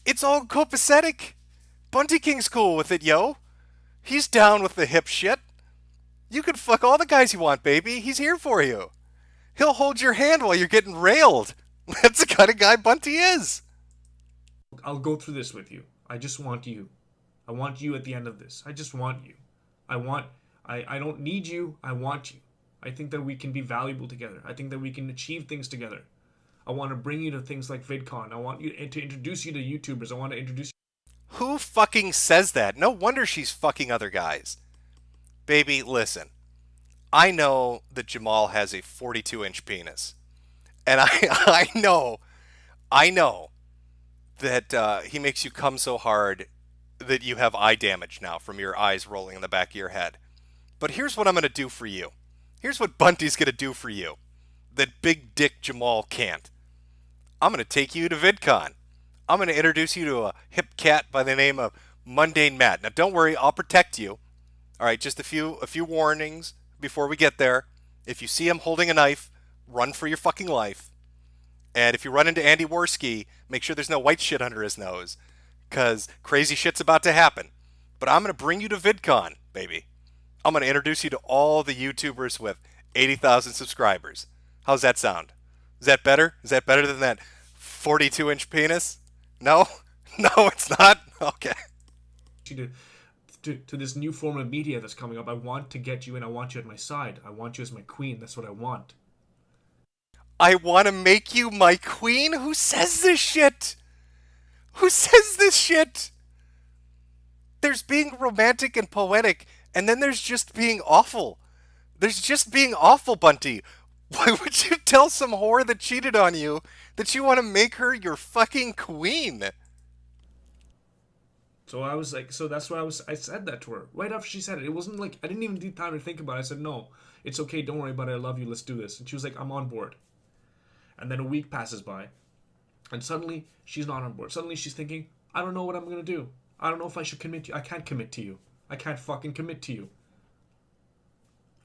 It's all copacetic. Bunty King's cool with it, yo. He's down with the hip shit. You can fuck all the guys you want, baby. He's here for you. He'll hold your hand while you're getting railed. That's the kind of guy Bunty is. I'll go through this with you. I just want you. I want you at the end of this. I just want you. I don't need you. I want you. I think that we can be valuable together. I think that we can achieve things together. I want to bring you to things like VidCon. I want you to introduce you to YouTubers. I want to introduce you. Who fucking says that? No wonder she's fucking other guys. Baby, listen. I know that Jamal has a 42-inch penis. And I know that he makes you come so hard that you have eye damage now from your eyes rolling in the back of your head. But here's what I'm going to do for you. Here's what Bunty's going to do for you that Big Dick Jamal can't. I'm going to take you to VidCon. I'm going to introduce you to a hip cat by the name of Mundane Matt. Now, don't worry, I'll protect you. All right, just a few warnings before we get there. If you see him holding a knife, run for your fucking life. And if you run into Andy Worski, make sure there's no white shit under his nose, because crazy shit's about to happen. But I'm going to bring you to VidCon, baby. I'm going to introduce you to all the YouTubers with 80,000 subscribers. How's that sound? Is that better? Is that better than that 42-inch penis? No? No, it's not? Okay. To this new form of media that's coming up. I want to get you in. I want you at my side. I want you as my queen. That's what I want. I want to make you my queen? Who says this shit? Who says this shit? There's being romantic and poetic, and then there's just being awful. There's just being awful, Bunty. Why would you tell some whore that cheated on you that you want to make her your fucking queen? So I was like, so that's why I said that to her right after she said it. It wasn't like I didn't even need time to think about it. I said, no, It's okay, don't worry about it, I love you, let's do this. And she was like, I'm on board. And then a week passes by, and suddenly she's not on board. Suddenly she's thinking, I don't know what I'm gonna do. I don't know if I should commit to you. I can't commit to you. I can't fucking commit to you.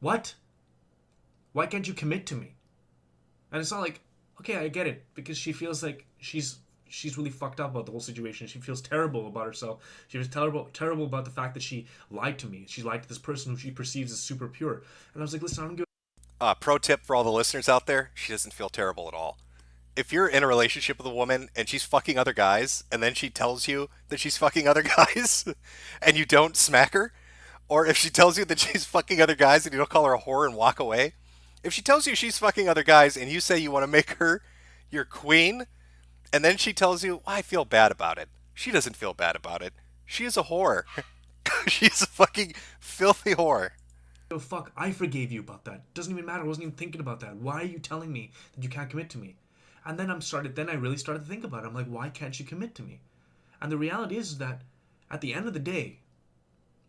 What? Why can't you commit to me? And it's not like, okay, I get it, because she feels like she's really fucked up about the whole situation. She feels terrible about herself. She feels terrible about the fact that she lied to me. She lied to this person who she perceives as super pure. And I was like, listen, I don't give Pro tip for all the listeners out there, she doesn't feel terrible at all. If you're in a relationship with a woman and she's fucking other guys, and then she tells you that she's fucking other guys, and you don't smack her, or if she tells you that she's fucking other guys and you don't call her a whore and walk away, if she tells you she's fucking other guys and you say you want to make her your queen, and then she tells you, I feel bad about it. She doesn't feel bad about it. She is a whore. She's a fucking filthy whore. a fuck. I forgave you about that. Doesn't even matter. I wasn't even thinking about that. Why are you telling me that you can't commit to me? And then I really started to think about it. I'm like, why can't you commit to me? And the reality is that at the end of the day,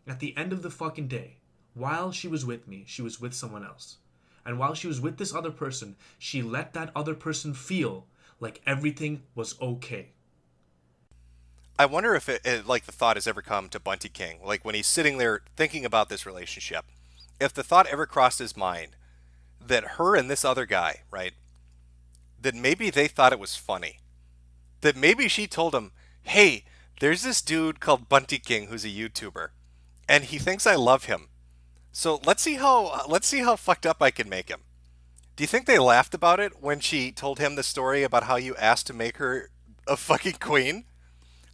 at the end of the fucking day, while she was with me, she was with someone else. And while she was with this other person, she let that other person feel like everything was okay. I wonder if like the thought has ever come to Bunty King, like when he's sitting there thinking about this relationship, if the thought ever crossed his mind that her and this other guy, right, that maybe they thought it was funny, that maybe she told him, hey, there's this dude called Bunty King who's a YouTuber, and he thinks I love him. So let's see how fucked up I can make him. Do you think they laughed about it when she told him the story about how you asked to make her a fucking queen?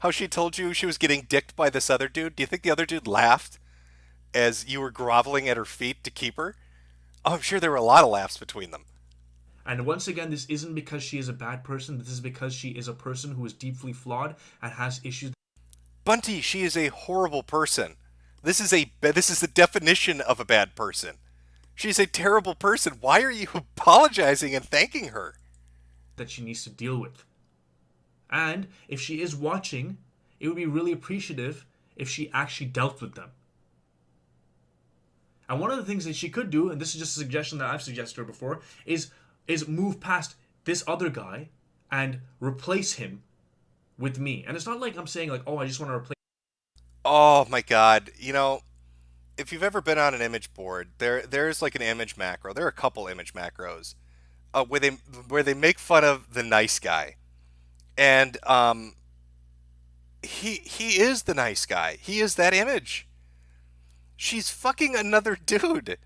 How she told you she was getting dicked by this other dude? Do you think the other dude laughed as you were groveling at her feet to keep her? Oh, I'm sure there were a lot of laughs between them. And once again, this isn't because she is a bad person. This is because she is a person who is deeply flawed and has issues. Bunty, she is a horrible person. This is the definition of a bad person. She's a terrible person. Why are you apologizing and thanking her? That she needs to deal with. And if she is watching, it would be really appreciative if she actually dealt with them. And one of the things that she could do, and this is just a suggestion that I've suggested to her before, is move past this other guy and replace him with me. And it's not like I'm saying like, oh, I just want to replace. Oh my god. You know, if you've ever been on an image board, there's like an image macro. There are a couple image macros where they make fun of the nice guy. And he is the nice guy. He is that image. She's fucking another dude.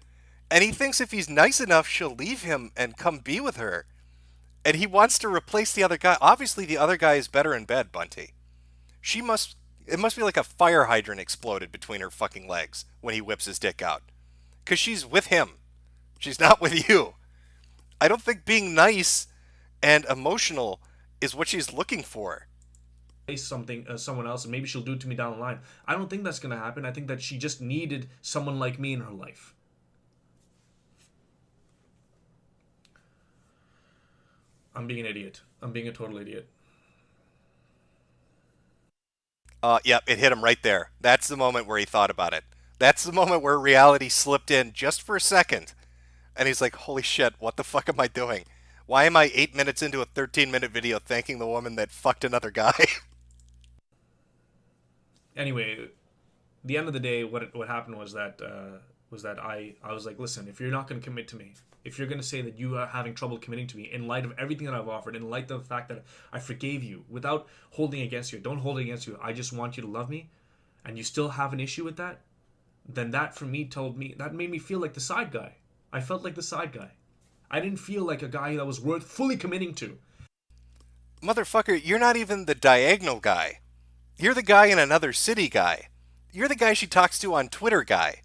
And he thinks if he's nice enough, she'll leave him and come be with her. And he wants to replace the other guy. Obviously, the other guy is better in bed, Bunty. It must be like a fire hydrant exploded between her fucking legs when he whips his dick out. Because she's with him. She's not with you. I don't think being nice and emotional is what she's looking for. Someone else, and maybe she'll do it to me down the line. I don't think that's going to happen. I think that she just needed someone like me in her life. I'm being an idiot. I'm being a total idiot. Yep, it hit him right there. That's the moment where he thought about it. That's the moment where reality slipped in just for a second. And he's like, holy shit, what the fuck am I doing? Why am I 8 minutes into a 13-minute video thanking the woman that fucked another guy? Anyway, the end of the day, what happened was that I was like, listen, if you're not going to commit to me, if you're going to say that you are having trouble committing to me in light of everything that I've offered, in light of the fact that I forgave you without holding against you, don't hold it against you, I just want you to love me, and you still have an issue with that, then that for me that made me feel like the side guy. I felt like the side guy. I didn't feel like a guy that was worth fully committing to. Motherfucker, you're not even the diagonal guy. You're the guy in another city guy. You're the guy she talks to on Twitter guy.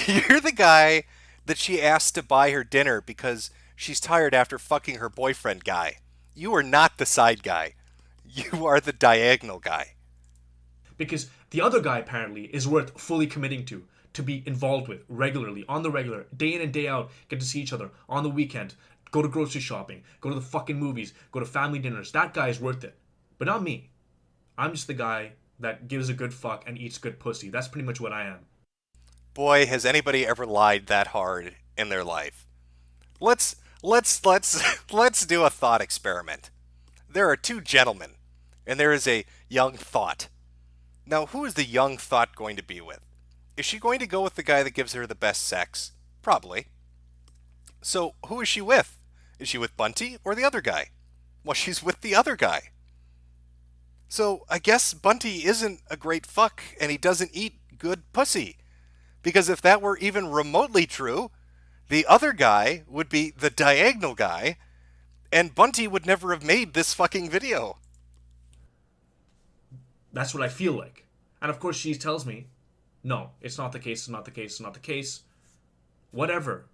You're the guy that she asked to buy her dinner because she's tired after fucking her boyfriend guy. You are not the side guy. You are the diagonal guy. Because the other guy apparently is worth fully committing to be involved with regularly, on the regular, day in and day out, get to see each other on the weekend, go to grocery shopping, go to the fucking movies, go to family dinners. That guy is worth it. But not me. I'm just the guy that gives a good fuck and eats good pussy. That's pretty much what I am. Boy, has anybody ever lied that hard in their life. Let's let's do a thought experiment. There are two gentlemen, and there is a young thought. Now, who is the young thought going to be with? Is she going to go with the guy that gives her the best sex? Probably. So, who is she with? Is she with Bunty or the other guy? Well, she's with the other guy. So, I guess Bunty isn't a great fuck, and he doesn't eat good pussy. Because if that were even remotely true, the other guy would be the diagonal guy, and Bunty would never have made this fucking video. That's what I feel like. And of course she tells me, no, it's not the case, it's not the case, it's not the case. Whatever.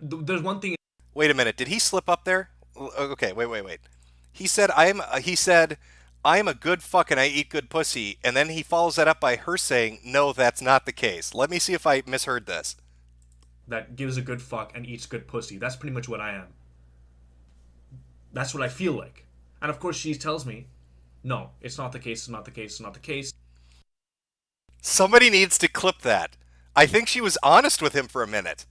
There's one thing. Wait a minute, did he slip up there? Okay, wait. He said I'm a good fuck and I eat good pussy, and then he follows that up by her saying, no, that's not the case. Let me see if I misheard this. That gives a good fuck and eats good pussy. That's pretty much what I am. That's what I feel like. And of course she tells me, no, it's not the case, it's not the case, it's not the case. Somebody needs to clip that. I think she was honest with him for a minute.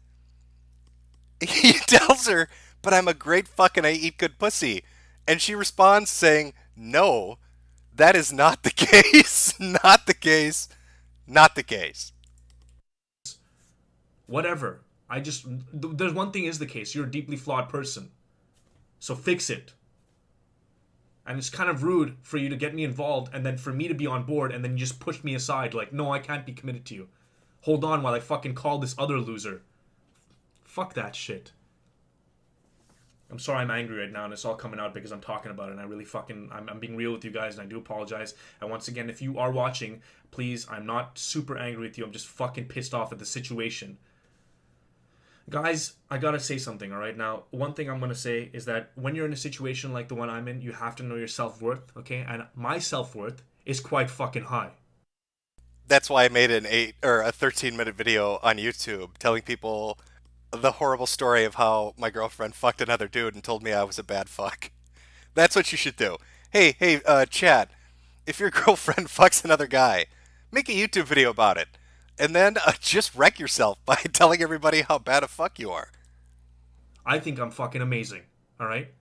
He tells her, but I'm a great fuck and I eat good pussy. And she responds saying, no, that is not the case. Not the case. Not the case. Whatever. There's one thing is the case. You're a deeply flawed person. So fix it. And it's kind of rude for you to get me involved and then for me to be on board and then you just push me aside like, no, I can't be committed to you. Hold on while I fucking call this other loser. Fuck that shit. I'm sorry I'm angry right now and it's all coming out because I'm talking about it and I really fucking, I'm being real with you guys and I do apologize. And once again, if you are watching, please, I'm not super angry with you. I'm just fucking pissed off at the situation. Guys, I gotta say something, alright? Now, one thing I'm gonna say is that when you're in a situation like the one I'm in, you have to know your self-worth, okay? And my self-worth is quite fucking high. That's why I made a 13-minute video on YouTube telling people the horrible story of how my girlfriend fucked another dude and told me I was a bad fuck. That's what you should do. Hey, chat, if your girlfriend fucks another guy, make a YouTube video about it. And then just wreck yourself by telling everybody how bad a fuck you are. I think I'm fucking amazing, alright?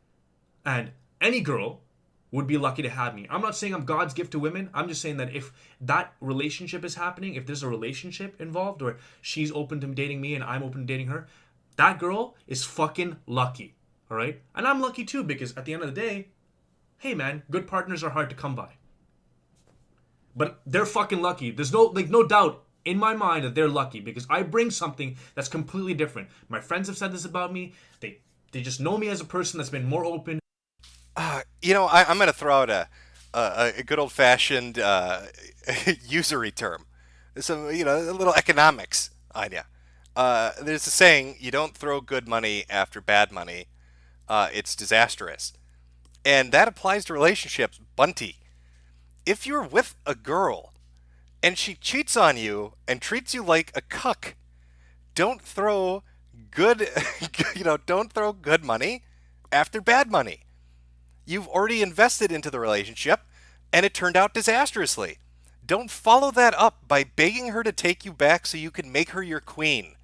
And any girl would be lucky to have me. I'm not saying I'm God's gift to women. I'm just saying that if that relationship is happening, if there's a relationship involved, or she's open to dating me and I'm open to dating her, that girl is fucking lucky, alright? And I'm lucky too, because at the end of the day, hey man, good partners are hard to come by. But they're fucking lucky. There's no doubt in my mind that they're lucky because I bring something that's completely different. My friends have said this about me. They just know me as a person that's been more open. I'm going to throw out a good old-fashioned usury term. Some, a little economics on you. There's a saying, you don't throw good money after bad money. It's disastrous. And that applies to relationships. Bunty, if you're with a girl and she cheats on you and treats you like a cuck, don't throw good, don't throw good money after bad money. You've already invested into the relationship, and it turned out disastrously. Don't follow that up by begging her to take you back so you can make her your queen.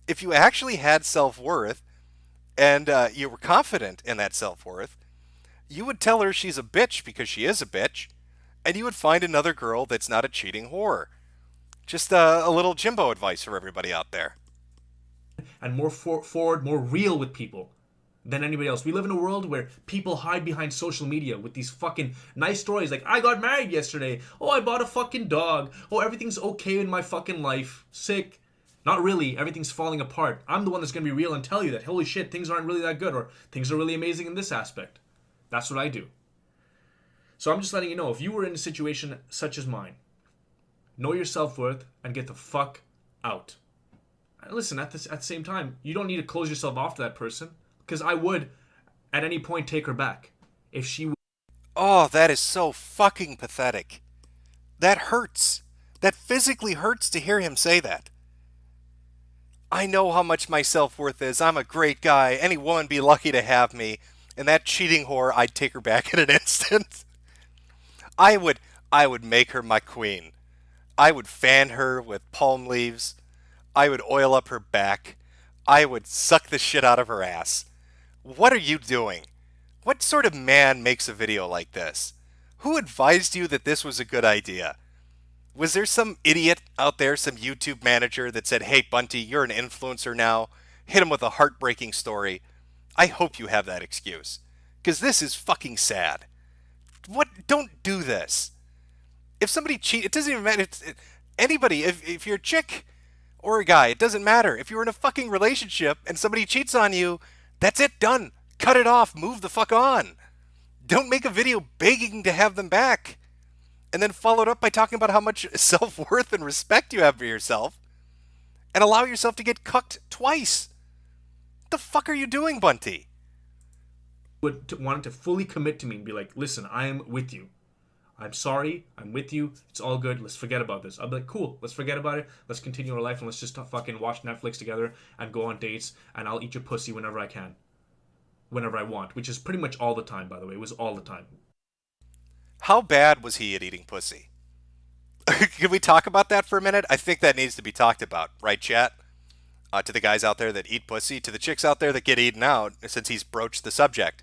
If you actually had self-worth, and you were confident in that self-worth, you would tell her she's a bitch because she is a bitch, and you would find another girl that's not a cheating whore. Just a little Jimbo advice for everybody out there. And more forward, more real with people than anybody else. We live in a world where people hide behind social media with these fucking nice stories like, I got married yesterday. Oh, I bought a fucking dog. Oh, everything's okay in my fucking life. Sick. Not really. Everything's falling apart. I'm the one that's going to be real and tell you that, holy shit, things aren't really that good or things are really amazing in this aspect. That's what I do. So I'm just letting you know, if you were in a situation such as mine, know your self-worth and get the fuck out. And listen, at the same time, you don't need to close yourself off to that person. Because I would, at any point, take her back. If she would. Oh, that is so fucking pathetic. That hurts. That physically hurts to hear him say that. I know how much my self-worth is. I'm a great guy. Any woman be lucky to have me. And that cheating whore, I'd take her back in an instant. I would make her my queen. I would fan her with palm leaves. I would oil up her back. I would suck the shit out of her ass. What are you doing? What sort of man makes a video like this? Who advised you that this was a good idea? Was there some idiot out there, some YouTube manager that said, hey, Bunty, you're an influencer now. Hit him with a heartbreaking story. I hope you have that excuse. Because this is fucking sad. Don't do this. If somebody cheat, it doesn't even matter. Anybody, if you're a chick or a guy, it doesn't matter. If you're in a fucking relationship and somebody cheats on you, that's it, done. Cut it off, move the fuck on. Don't make a video begging to have them back. And then follow it up by talking about how much self-worth and respect you have for yourself. And allow yourself to get cucked twice. What the fuck are you doing, Bunty? Wanted to fully commit to me and be like, listen, I am with you. I'm sorry, I'm with you, it's all good, let's forget about this. I'll be like, cool, let's forget about it, let's continue our life and let's just fucking watch Netflix together and go on dates and I'll eat your pussy whenever I can. Whenever I want, which is pretty much all the time, by the way. It was all the time. How bad was he at eating pussy? Can we talk about that for a minute? I think that needs to be talked about, right, chat? To the guys out there that eat pussy, to the chicks out there that get eaten out, since he's broached the subject.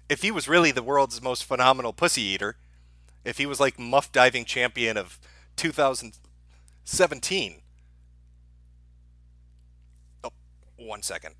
If he was really the world's most phenomenal pussy eater, if he was like muff diving champion of 2017. Oh, 1 second.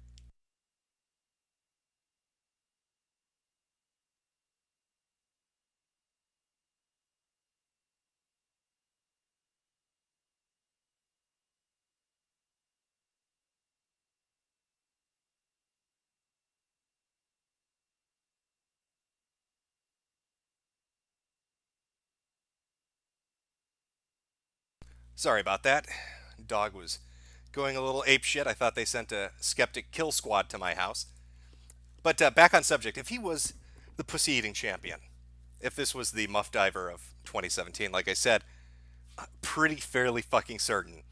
Sorry about that. Dog was going a little ape shit. I thought they sent a skeptic kill squad to my house. But back on subject, if he was the pussy eating champion, if this was the muff diver of 2017, like I said, I'm pretty fairly fucking certain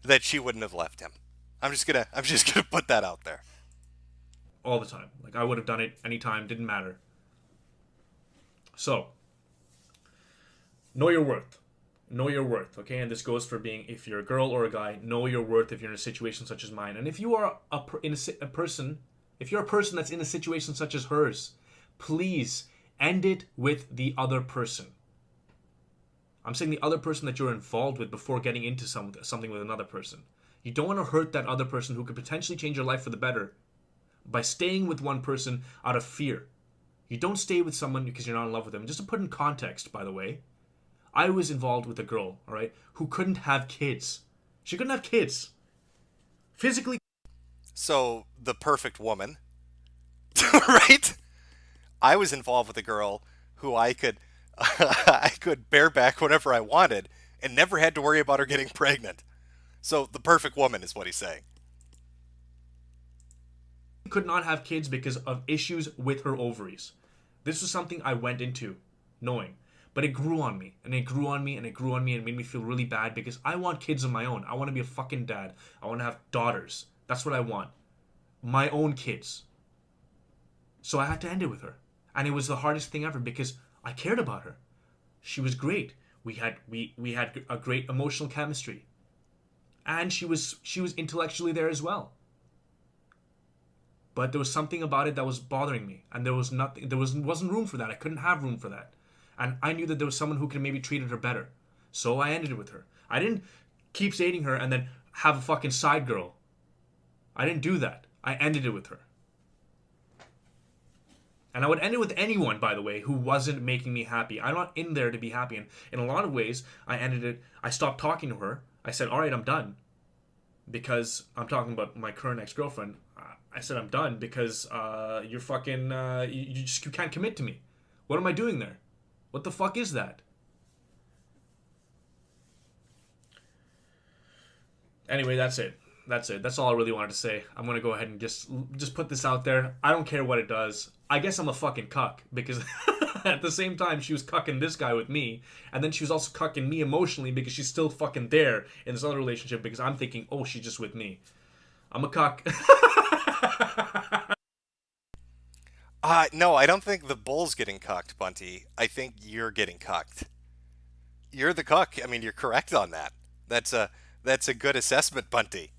that she wouldn't have left him. I'm just gonna put that out there. All the time. Like, I would have done it anytime, didn't matter. So, know your worth. Know your worth, okay? And this goes for being, if you're a girl or a guy, know your worth if you're in a situation such as mine. And if you are if you're a person that's in a situation such as hers, please end it with the other person. I'm saying the other person that you're involved with before getting into something with another person. You don't want to hurt that other person who could potentially change your life for the better by staying with one person out of fear. You don't stay with someone because you're not in love with them. Just to put in context, by the way, I was involved with a girl, all right, who couldn't have kids. She couldn't have kids. Physically. So, the perfect woman. Right? I was involved with a girl who I could bareback whenever I wanted and never had to worry about her getting pregnant. So, the perfect woman is what he's saying. Could not have kids because of issues with her ovaries. This was something I went into knowing. But it grew on me, and it grew on me, and it grew on me, and it made me feel really bad because I want kids of my own. I want to be a fucking dad. I want to have daughters. That's what I want. My own kids. So I had to end it with her. And it was the hardest thing ever because I cared about her. She was great. We had a great emotional chemistry. And she was intellectually there as well. But there was something about it that was bothering me, and wasn't room for that. I couldn't have room for that. And I knew that there was someone who could maybe treated her better. So I ended it with her. I didn't keep dating her and then have a fucking side girl. I didn't do that. I ended it with her. And I would end it with anyone, by the way, who wasn't making me happy. I'm not in there to be happy. And in a lot of ways, I ended it. I stopped talking to her. I said, all right, I'm done. Because I'm talking about my current ex-girlfriend. I said, I'm done because you're fucking, you can't commit to me. What am I doing there? What the fuck is that? Anyway, that's it. That's all I really wanted to say. I'm gonna go ahead and just put this out there. I don't care what it does. I guess I'm a fucking cuck because at the same time she was cucking this guy with me, and then she was also cucking me emotionally because she's still fucking there in this other relationship because I'm thinking, oh, she's just with me. I'm a cuck. No, I don't think the bull's getting cucked, Bunty. I think you're getting cucked. You're the cuck. I mean, you're correct on that. That's a good assessment, Bunty.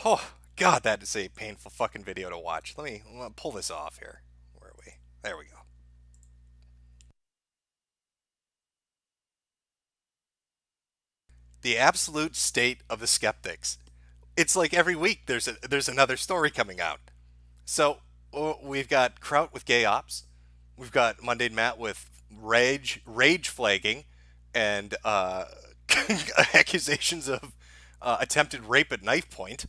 Oh, God, that is a painful fucking video to watch. Let me pull this off here. Where are we? There we go. The absolute state of the skeptics. It's like every week there's another story coming out. So we've got Kraut with gay ops. We've got Mundane Matt with rage flagging, and accusations of attempted rape at knife point.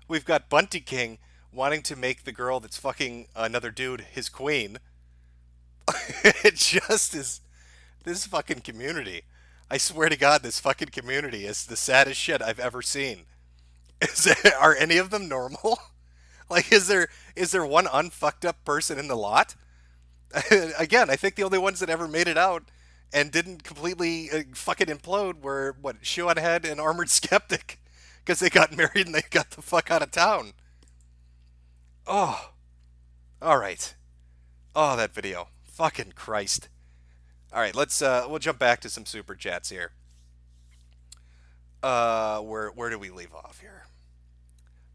We've got Bunty King wanting to make the girl that's fucking another dude his queen. It just is this fucking community. I swear to God, this fucking community is the saddest shit I've ever seen. Are any of them normal? Like, is there one unfucked up person in the lot? Again, I think the only ones that ever made it out and didn't completely fucking implode were, what, Shoe on Head and Armored Skeptic. Because they got married and they got the fuck out of town. Oh. Alright. Oh, that video. Fucking Christ. Alright, we'll jump back to some super chats here. Where do we leave off here?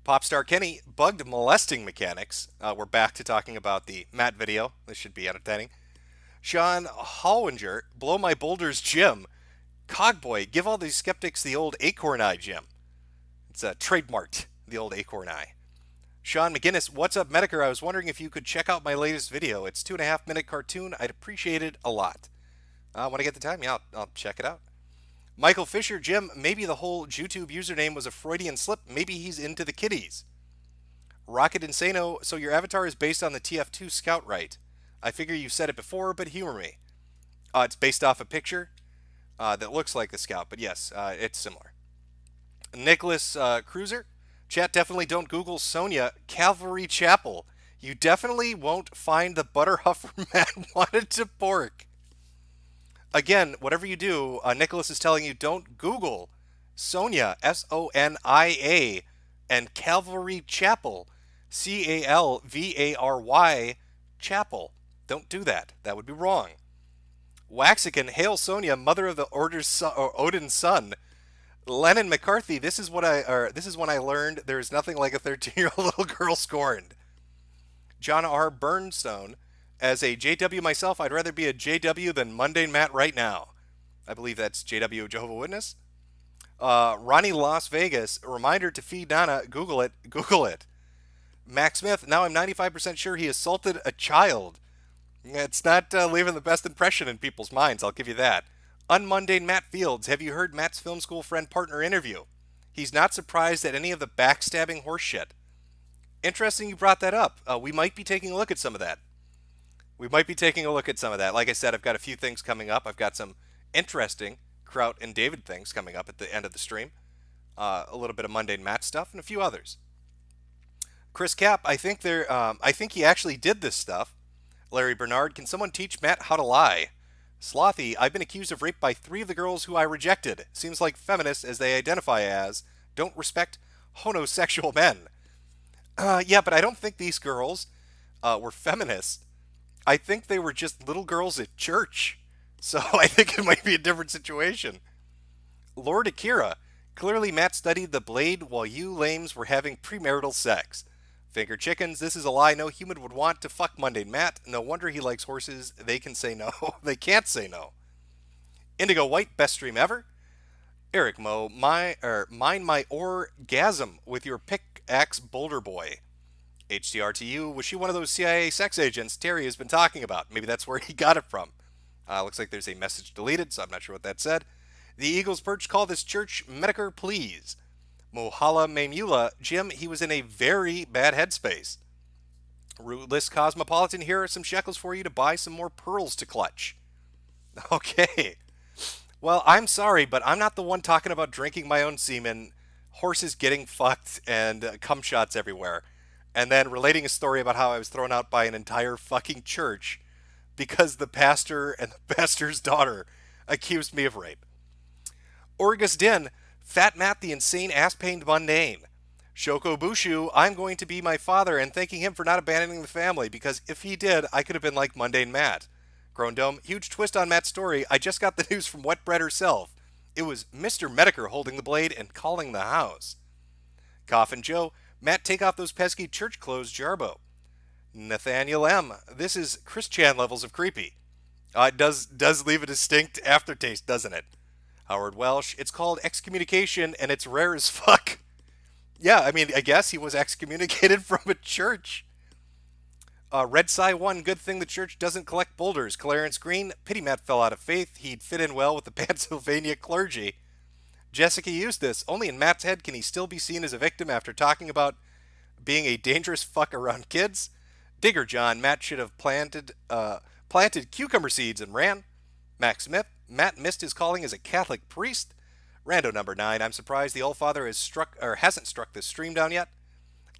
Popstar Kenny, bugged molesting mechanics. We're back to talking about the Matt video. This should be entertaining. Sean Hollinger, blow my boulders, Jim. Cogboy, give all these skeptics the old acorn eye, Jim. It's trademarked, the old acorn eye. Sean McGinnis, what's up, Metokur? I was wondering if you could check out my latest video. It's 2.5-minute cartoon. I'd appreciate it a lot. When I get the time, yeah, I'll check it out. Michael Fisher, Jim, maybe the whole YouTube username was a Freudian slip. Maybe he's into the kitties. Rocket Insano, so your avatar is based on the TF2 Scout, right? I figure you said it before, but humor me. It's based off a picture that looks like the Scout, but yes, it's similar. Nicholas Cruiser, chat, definitely don't Google Sonia Calvary Chapel. You definitely won't find the butter huffer Matt wanted to pork. Again, whatever you do, Nicholas is telling you don't Google Sonia, Sonia, and Calvary Chapel, Calvary Chapel. Don't do that. That would be wrong. Waxican, hail Sonia, mother of the Odin's son. Lennon McCarthy, this is when I learned there is nothing like a 13-year-old little girl scorned. John R. Burnstone, as a JW myself, I'd rather be a JW than Mundane Matt right now. I believe that's JW Jehovah's Witness. Ronnie Las Vegas, a reminder to feed Nana, Google it. Max Smith, now I'm 95% sure he assaulted a child. It's not leaving the best impression in people's minds, I'll give you that. Unmundane Matt Fields, have you heard Matt's film school friend partner interview? He's not surprised at any of the backstabbing horse shit. Interesting you brought that up. We might be taking a look at some of that. Like I said, I've got a few things coming up. I've got some interesting Kraut and David things coming up at the end of the stream. A little bit of Mundane Matt stuff and a few others. Chris Cap, I think he actually did this stuff. Larry Bernard, can someone teach Matt how to lie? Slothy, I've been accused of rape by 3 of the girls who I rejected. Seems like feminists, as they identify as, don't respect homosexual men. Yeah, but I don't think these girls were feminists. I think they were just little girls at church. So I think it might be a different situation. Lord Akira, clearly Matt studied the blade while you lames were having premarital sex. Finger chickens, this is a lie no human would want to fuck Mundane Matt. No wonder he likes horses. They can say no. They can't say no. Indigo White, best stream ever. Eric Mo, mind my orgasm with your pickaxe boulder boy. HTRTU, was she one of those CIA sex agents Terry has been talking about? Maybe that's where he got it from. Looks like there's a message deleted, so I'm not sure what that said. The Eagles Perch, call this church Metokur, please. Mohala Mamula, Jim, he was in a very bad headspace. Rootless Cosmopolitan, here are some shekels for you to buy some more pearls to clutch. Okay. Well, I'm sorry, but I'm not the one talking about drinking my own semen, horses getting fucked, and cum shots everywhere. And then relating a story about how I was thrown out by an entire fucking church because the pastor and the pastor's daughter accused me of rape. Orgus Din, Fat Matt the insane ass-pained mundane. Shoko Bushu, I'm going to be my father and thanking him for not abandoning the family because if he did, I could have been like Mundane Matt. Grown Dome, huge twist on Matt's story. I just got the news from Wet Bread herself. It was Mr. Metokur holding the blade and calling the house. Coffin Joe, Matt, take off those pesky church clothes, Jarbo. Nathaniel M. This is Chris Chan levels of creepy. It does leave a distinct aftertaste, doesn't it? Howard Welsh. It's called excommunication, and it's rare as fuck. Yeah, I mean, I guess he was excommunicated from a church. Red Psy 1, good thing the church doesn't collect boulders. Clarence Green, pity Matt fell out of faith. He'd fit in well with the Pennsylvania clergy. Jessica Eustace, only in Matt's head can he still be seen as a victim after talking about being a dangerous fuck around kids. Digger John, Matt should have planted cucumber seeds and ran. Max Smith, Matt missed his calling as a Catholic priest. Rando number 9, I'm surprised the Allfather hasn't struck this stream down yet.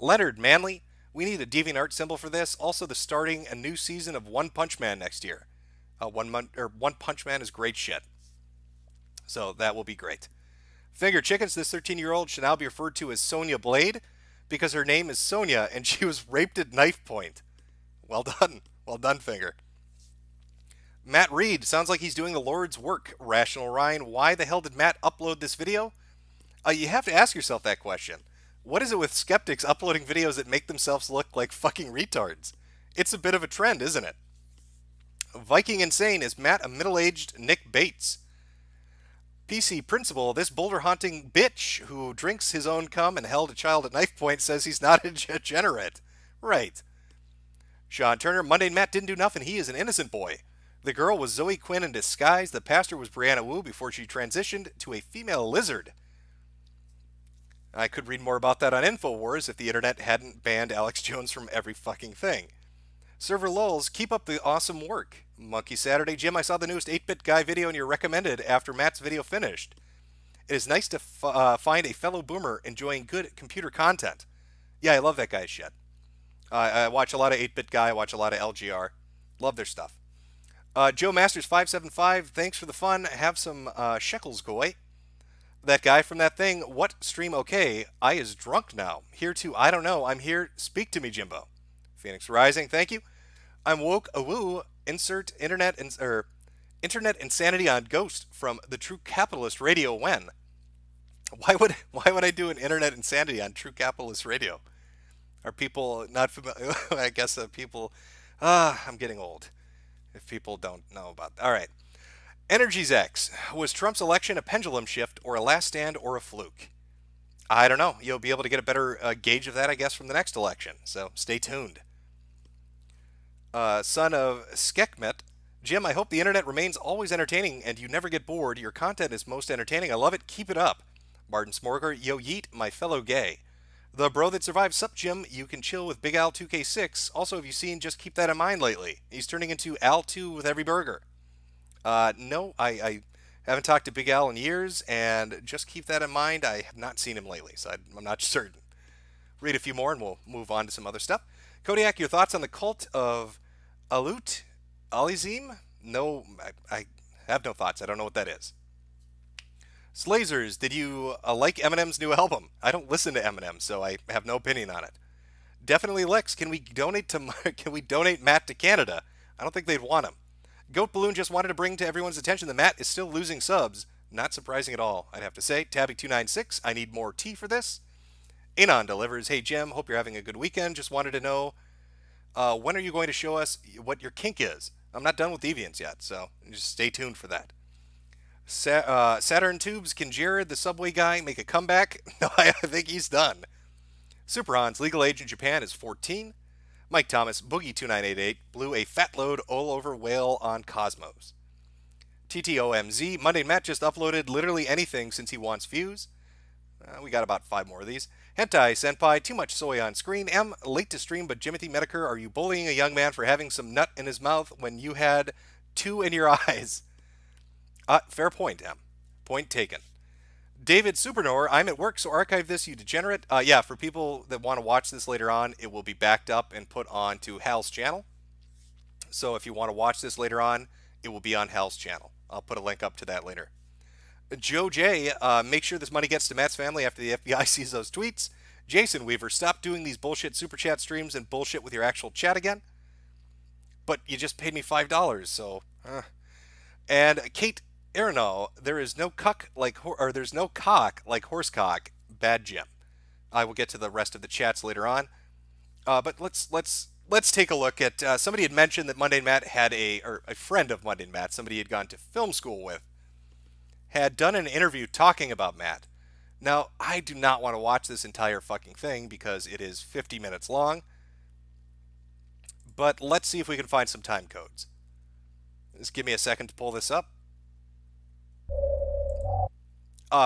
Leonard Manley, we need a DeviantArt symbol for this. Also, the starting a new season of One Punch Man next year. One Punch Man is great shit. So that will be great. Finger Chickens, this 13-year-old should now be referred to as Sonia Blade because her name is Sonia and she was raped at knife point. Well done. Well done, Finger. Matt Reed, sounds like he's doing the Lord's work. Rational Ryan, why the hell did Matt upload this video? You have to ask yourself that question. What is it with skeptics uploading videos that make themselves look like fucking retards? It's a bit of a trend, isn't it? Viking Insane, is Matt a middle-aged Nick Bates? PC Principal, this boulder-haunting bitch who drinks his own cum and held a child at knife point says he's not a degenerate. Right. Sean Turner, Monday Matt didn't do nothing. He is an innocent boy. The girl was Zoe Quinn in disguise. The pastor was Brianna Wu before she transitioned to a female lizard. I could read more about that on InfoWars if the internet hadn't banned Alex Jones from every fucking thing. Server Lulz, keep up the awesome work. Monkey Saturday, Jim, I saw the newest 8-Bit Guy video and you're recommended after Matt's video finished. It is nice to find a fellow boomer enjoying good computer content. Yeah, I love that guy's shit. I watch a lot of 8-Bit Guy, I watch a lot of LGR. Love their stuff. Joe Masters 575, thanks for the fun. Have some shekels, goy. That guy from that thing, what stream okay? I is drunk now. Here to, I don't know. I'm here. Speak to me, Jimbo. Phoenix Rising, thank you. I'm woke awoo. Insert internet insanity on Ghost from the True Capitalist Radio when? Why would I do an internet insanity on True Capitalist Radio? Are people not familiar? I guess people. I'm getting old. If people don't know about that. All right. Energy's X. Was Trump's election a pendulum shift or a last stand or a fluke? I don't know. You'll be able to get a better gauge of that, I guess, from the next election. So stay tuned. Son of Skekmet. Jim, I hope the internet remains always entertaining and you never get bored. Your content is most entertaining. I love it. Keep it up. Martin Smorger. Yo Yeet, my fellow gay. The bro that survived. Sup, Jim? You can chill with Big Al 2K6. Also, have you seen Just Keep That in Mind lately? He's turning into Al 2 with every burger. No, I haven't talked to Big Al in years, and just keep that in mind. I have not seen him lately, so I'm not certain. Read a few more, and we'll move on to some other stuff. Kodiak, your thoughts on the cult of Alizim? No, I have no thoughts. I don't know what that is. Slazers, did you like Eminem's new album? I don't listen to Eminem, so I have no opinion on it. Definitely Lex, can we donate Matt to Canada? I don't think they'd want him. Goat Balloon just wanted to bring to everyone's attention that Matt is still losing subs. Not surprising at all, I'd have to say. Tabby296, I need more tea for this. Anon delivers, hey Jim, hope you're having a good weekend. Just wanted to know, when are you going to show us what your kink is? I'm not done with Deviants yet, so just stay tuned for that. Saturn Tubes, can Jared, the Subway guy, make a comeback? No, I think he's done. Super Hans, legal age in Japan is 14. Mike Thomas, Boogie2988, blew a fat load all over whale on Cosmos. TTOMZ, Monday Matt just uploaded literally anything since he wants views. We got about 5 more of these. Hentai Senpai, too much soy on screen. M, late to stream, but Jimothy Metokur, are you bullying a young man for having some nut in his mouth when you had 2 in your eyes? Fair point, M. Point taken. David Supernor, I'm at work, so archive this, you degenerate. Yeah, for people that want to watch this later on, it will be backed up and put on to Hal's channel. So if you want to watch this later on, it will be on Hal's channel. I'll put a link up to that later. Joe J, make sure this money gets to Matt's family after the FBI sees those tweets. Jason Weaver, stop doing these bullshit super chat streams and bullshit with your actual chat again. But you just paid me $5, so... And Kate Arenal, there's no cock like horse cock. Bad Jim. I will get to the rest of the chats later on. But let's take a look at somebody had mentioned that Mundane Matt had a friend of Mundane Matt, somebody he had gone to film school with, had done an interview talking about Matt. Now, I do not want to watch this entire fucking thing because it is 50 minutes long. But let's see if we can find some time codes. Just give me a second to pull this up.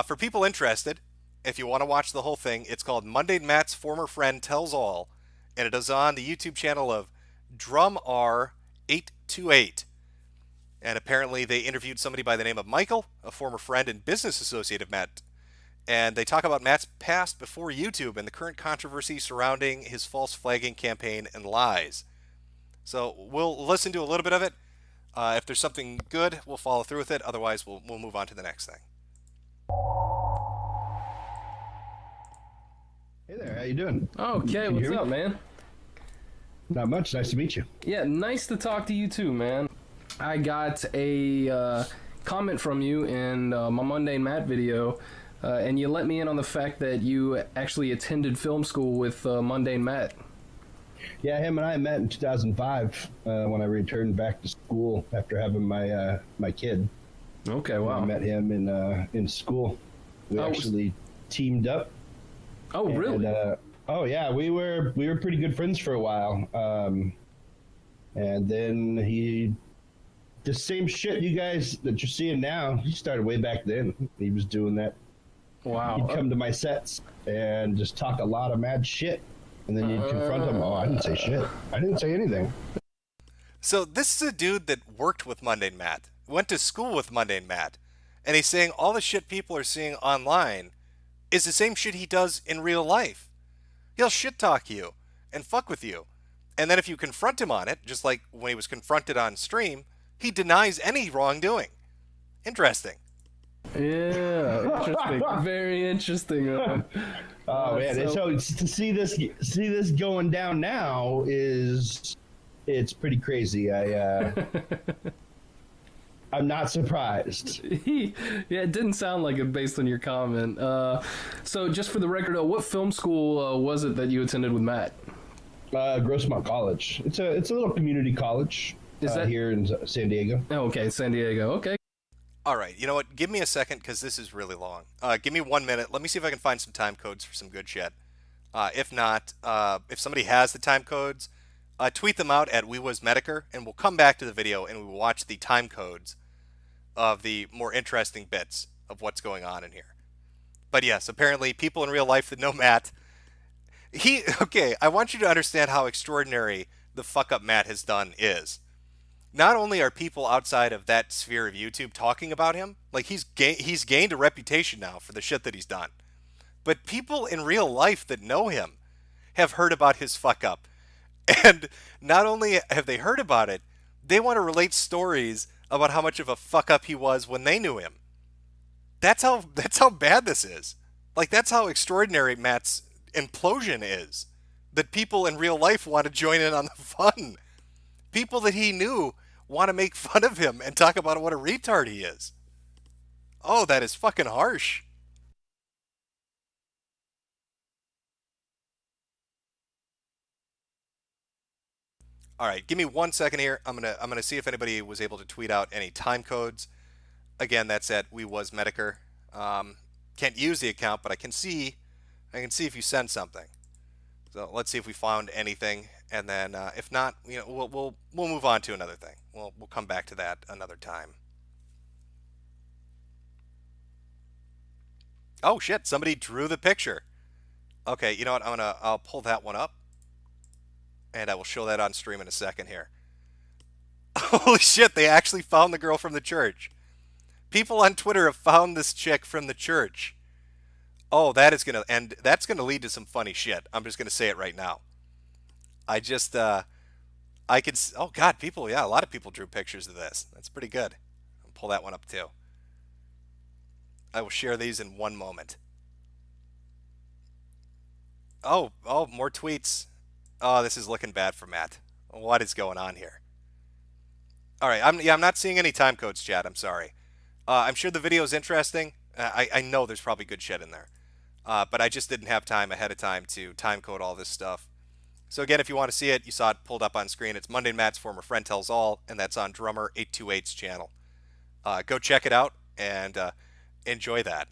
For people interested, if you want to watch the whole thing, it's called Mundane Matt's Former Friend Tells All, and it is on the YouTube channel of DrumR828. And apparently they interviewed somebody by the name of Michael, a former friend and business associate of Matt. And they talk about Matt's past before YouTube and the current controversy surrounding his false flagging campaign and lies. So we'll listen to a little bit of it. If there's something good, we'll follow through with it. Otherwise, we'll move on to the next thing. Hey there, how you doing? Okay, Can you what's hear me? up, man? Not much. Nice to meet you. Yeah, nice to talk to you too, man. I got a comment from you in my Mundane Matt video, and you let me in on the fact that you actually attended film school with Mundane Matt. Yeah, him and I met in 2005 when I returned back to school after having my kid. Okay, I wow. met him in school. We Oh, actually teamed up. Oh, really? And, oh yeah, we were pretty good friends for a while. And then the same shit you guys that you're seeing now, he started way back then. He was doing that. Wow. He'd come to my sets and just talk a lot of mad shit. And then you'd confront him. Oh, I didn't say shit. I didn't say anything. So this is a dude that worked with Mundane Matt, went to school with Mundane Matt, and he's saying all the shit people are seeing online is the same shit he does in real life. He'll shit talk you and fuck with you. And then if you confront him on it, just like when he was confronted on stream, he denies any wrongdoing. Interesting. Yeah, interesting. Very interesting. Oh man! So to see this going down now it's pretty crazy. I'm not surprised. Yeah, it didn't sound like it based on your comment. So just for the record, what film school was it that you attended with Matt? Grossmont College. It's a little community college. Is that here in San Diego? Oh, okay, San Diego. Okay. All right, you know what? Give me a second because this is really long. Give me 1 minute. Let me see if I can find some time codes for some good shit. If not, if somebody has the time codes, tweet them out at Metokur, and we'll come back to the video and we will watch the time codes of the more interesting bits of what's going on in here. But yes, apparently people in real life that know Matt, okay, I want you to understand how extraordinary the fuck up Matt has done is. Not only are people outside of that sphere of YouTube talking about him, like he's gained a reputation now for the shit that he's done, but people in real life that know him have heard about his fuck up. And not only have they heard about it, they want to relate stories about how much of a fuck up he was when they knew him. That's how bad this is. Like, that's how extraordinary Matt's implosion is. That people in real life want to join in on the fun. People that he knew want to make fun of him and talk about what a retard he is. Oh, that is fucking harsh. All right, give me 1 second here. I'm gonna see if anybody was able to tweet out any time codes. Again, that's at Metokur. Can't use the account, but I can see if you send something. So let's see if we found anything, and then if not, we'll move on to another thing. We'll come back to that another time. Oh shit! Somebody drew the picture. Okay, you know what? I'll pull that one up, and I will show that on stream in a second here. Holy shit! They actually found the girl from the church. People on Twitter have found this chick from the church. Oh, that's gonna lead to some funny shit. I'm just gonna say it right now. I could. Oh God, people. Yeah, a lot of people drew pictures of this. That's pretty good. I'll pull that one up too. I will share these in one moment. Oh, more tweets. Oh, this is looking bad for Matt. What is going on here? All right, I'm not seeing any time codes, chat. I'm sorry. I'm sure the video is interesting. I know there's probably good shit in there. but I just didn't have time ahead of time to time code all this stuff. So again, if you want to see it, you saw it pulled up on screen. It's Monday Matt's Former Friend Tells All, and that's on Drummer 828's channel. Go check it out and enjoy that.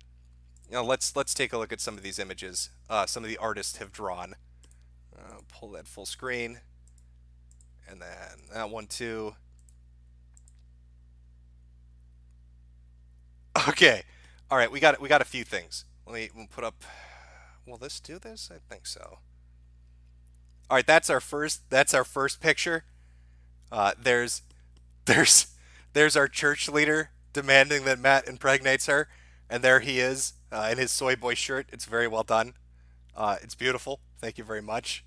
Let's take a look at some of these images some of the artists have drawn. Pull that full screen, and then that one too. Okay, all right, we got a few things. We'll put up. Will this do this? I think so. All right, that's our first picture. There's our church leader demanding that Matt impregnates her, and there he is in his soy boy shirt. It's very well done. It's beautiful. Thank you very much.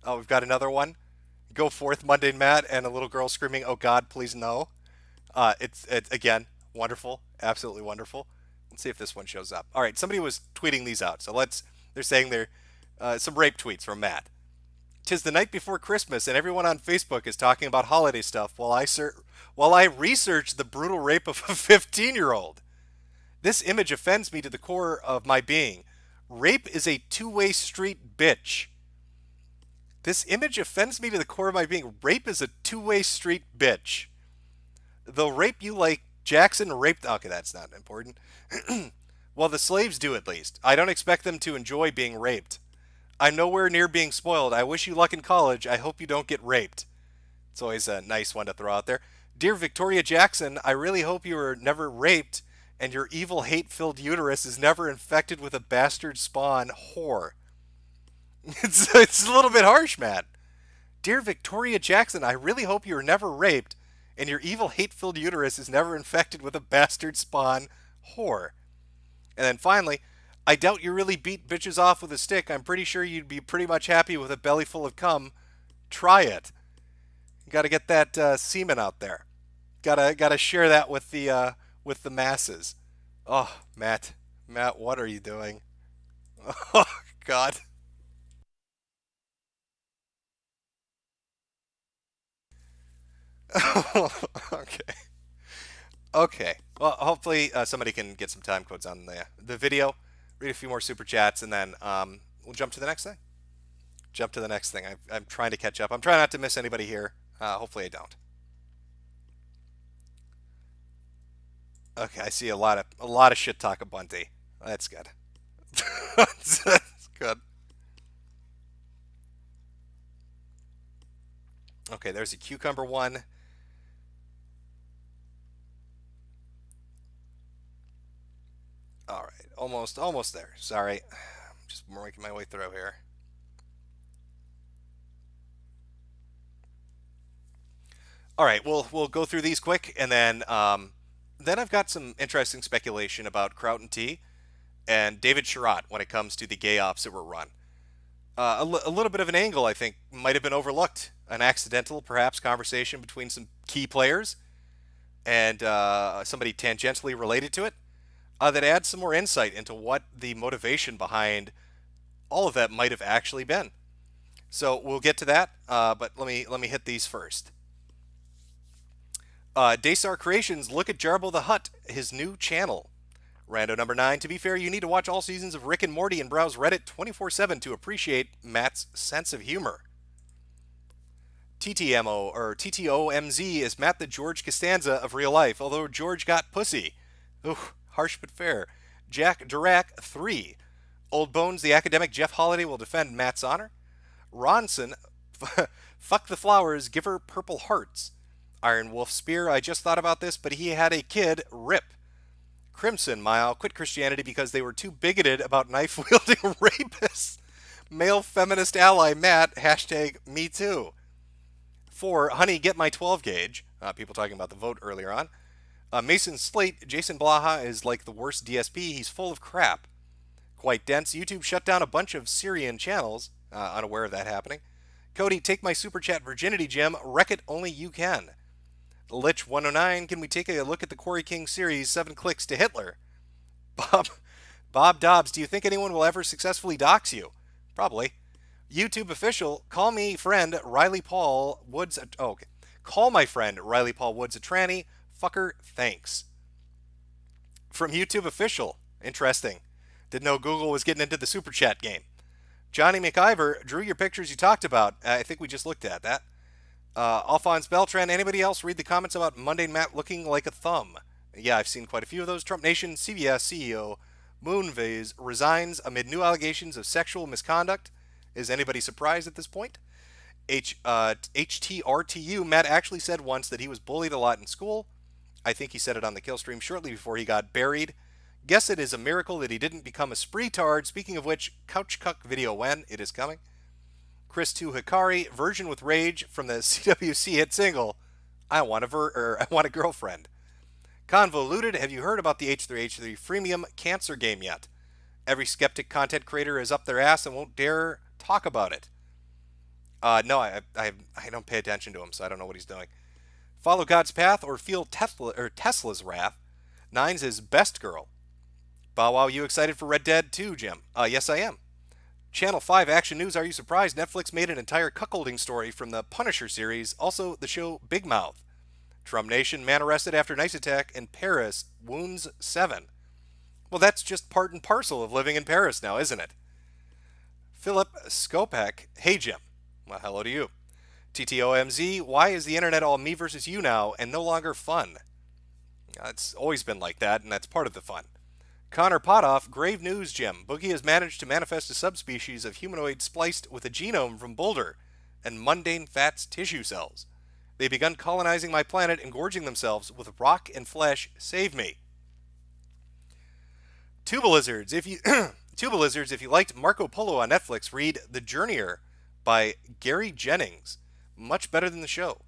We've got another one. Go forth, Monday Matt, and a little girl screaming, "Oh God, please no." It's again wonderful, absolutely wonderful. Let's see if this one shows up. All right, somebody was tweeting these out, so they're saying they're some rape tweets from Matt. "'Tis the night before Christmas, and everyone on Facebook is talking about holiday stuff while I research the brutal rape of a 15-year-old. This image offends me to the core of my being. Rape is a two-way street, bitch. This image offends me to the core of my being. Rape is a two-way street, bitch. They'll rape you like Jackson raped..." Okay, that's not important. "Well, the slaves do at least. I don't expect them to enjoy being raped. I'm nowhere near being spoiled. I wish you luck in college. I hope you don't get raped." It's always a nice one to throw out there. "Dear Victoria Jackson, I really hope you were never raped and your evil hate-filled uterus is never infected with a bastard spawn whore." It's a little bit harsh, Matt. "Dear Victoria Jackson, I really hope you were never raped and your evil hate-filled uterus is never infected with a bastard spawn whore." And then finally, "I doubt you really beat bitches off with a stick. I'm pretty sure you'd be pretty much happy with a belly full of cum. Try it." You got to get that semen out there. Gotta share that with the masses. Oh, Matt, what are you doing? Oh God. Okay. Well, hopefully somebody can get some time codes on the video, read a few more super chats, and then we'll jump to the next thing. I'm trying to catch up. I'm trying not to miss anybody here. Hopefully I don't. Okay, I see a lot of shit talk of Bunty. That's good. That's good. Okay, there's a cucumber one. All right, almost there. Sorry, I'm just making my way through here. All right, we'll go through these quick, and then I've got some interesting speculation about Kraut and T and David Sherratt when it comes to the gay ops that were run. A little bit of an angle, I think, might have been overlooked. An accidental, perhaps, conversation between some key players and somebody tangentially related to it that adds some more insight into what the motivation behind all of that might have actually been. So we'll get to that, but let me hit these first. Daystar Creations, look at Jarbo the Hutt, his new channel. Rando number 9, to be fair, you need to watch all seasons of Rick and Morty and browse Reddit 24/7 to appreciate Matt's sense of humor. TTMO, or TTOMZ, is Matt the George Costanza of real life, although George got pussy. Ooh, harsh but fair. Jack Dirac 3. Old Bones, the academic Jeff Holiday will defend Matt's honor. Ronson, fuck the flowers, give her purple hearts. Iron Wolf Spear, I just thought about this, but he had a kid, rip. Crimson Mile, quit Christianity because they were too bigoted about knife-wielding rapists. Male feminist ally Matt, hashtag me too. 4, Honey, get my 12 gauge. People talking about the vote earlier on. Mason Slate, Jason Blaha is like the worst DSP. He's full of crap. Quite dense. YouTube shut down a bunch of Syrian channels. Unaware of that happening. Cody, take my super chat virginity gem. Wreck it only you can. Lich 109, can we take a look at the Quarry King series, 7 clicks to Hitler? Bob Dobbs, do you think anyone will ever successfully dox you? Probably. YouTube official, call me friend Riley Paul Woods. Okay. Call my friend Riley Paul Woods a tranny. Fucker, thanks. From YouTube official, interesting. Didn't know Google was getting into the super chat game. Johnny McIver, drew your pictures you talked about. I think we just looked at that. Alphonse Beltran, anybody else read the comments about Mundane Matt looking like a thumb? Yeah, I've seen quite a few of those. Trump Nation CBS CEO Moonves resigns amid new allegations of sexual misconduct. Is anybody surprised at this point? HTRTU, Matt actually said once that he was bullied a lot in school. I think he said it on the kill stream shortly before he got buried. Guess it is a miracle that he didn't become a spree-tard. Speaking of which, Couch Cuck video when? It is coming. Chris 2 Hikari, Virgin with Rage from the CWC hit single, I Want a Girlfriend. Convoluted, have you heard about the H3H3 freemium cancer game yet? Every skeptic content creator is up their ass and won't dare talk about it. No, I don't pay attention to him, so I don't know what he's doing. Follow God's path or feel Tesla's wrath. Nines is best girl. Bow Wow, you excited for Red Dead 2, Jim? Yes, I am. Channel 5 Action News, are you surprised Netflix made an entire cuckolding story from the Punisher series? Also, the show Big Mouth. Trump Nation, man arrested after nice attack in Paris, wounds 7. Well, that's just part and parcel of living in Paris now, isn't it? Philip Skopek, hey Jim. Well, hello to you. TTOMZ, why is the internet all me versus you now and no longer fun? It's always been like that, and that's part of the fun. Connor Potoff, grave news, Jim. Boogie has managed to manifest a subspecies of humanoid spliced with a genome from Boulder and mundane fats tissue cells. They've begun colonizing my planet and gorging themselves with rock and flesh. Save me. Tuba Lizards, if you liked Marco Polo on Netflix, read The Journeyer by Gary Jennings. Much better than the show.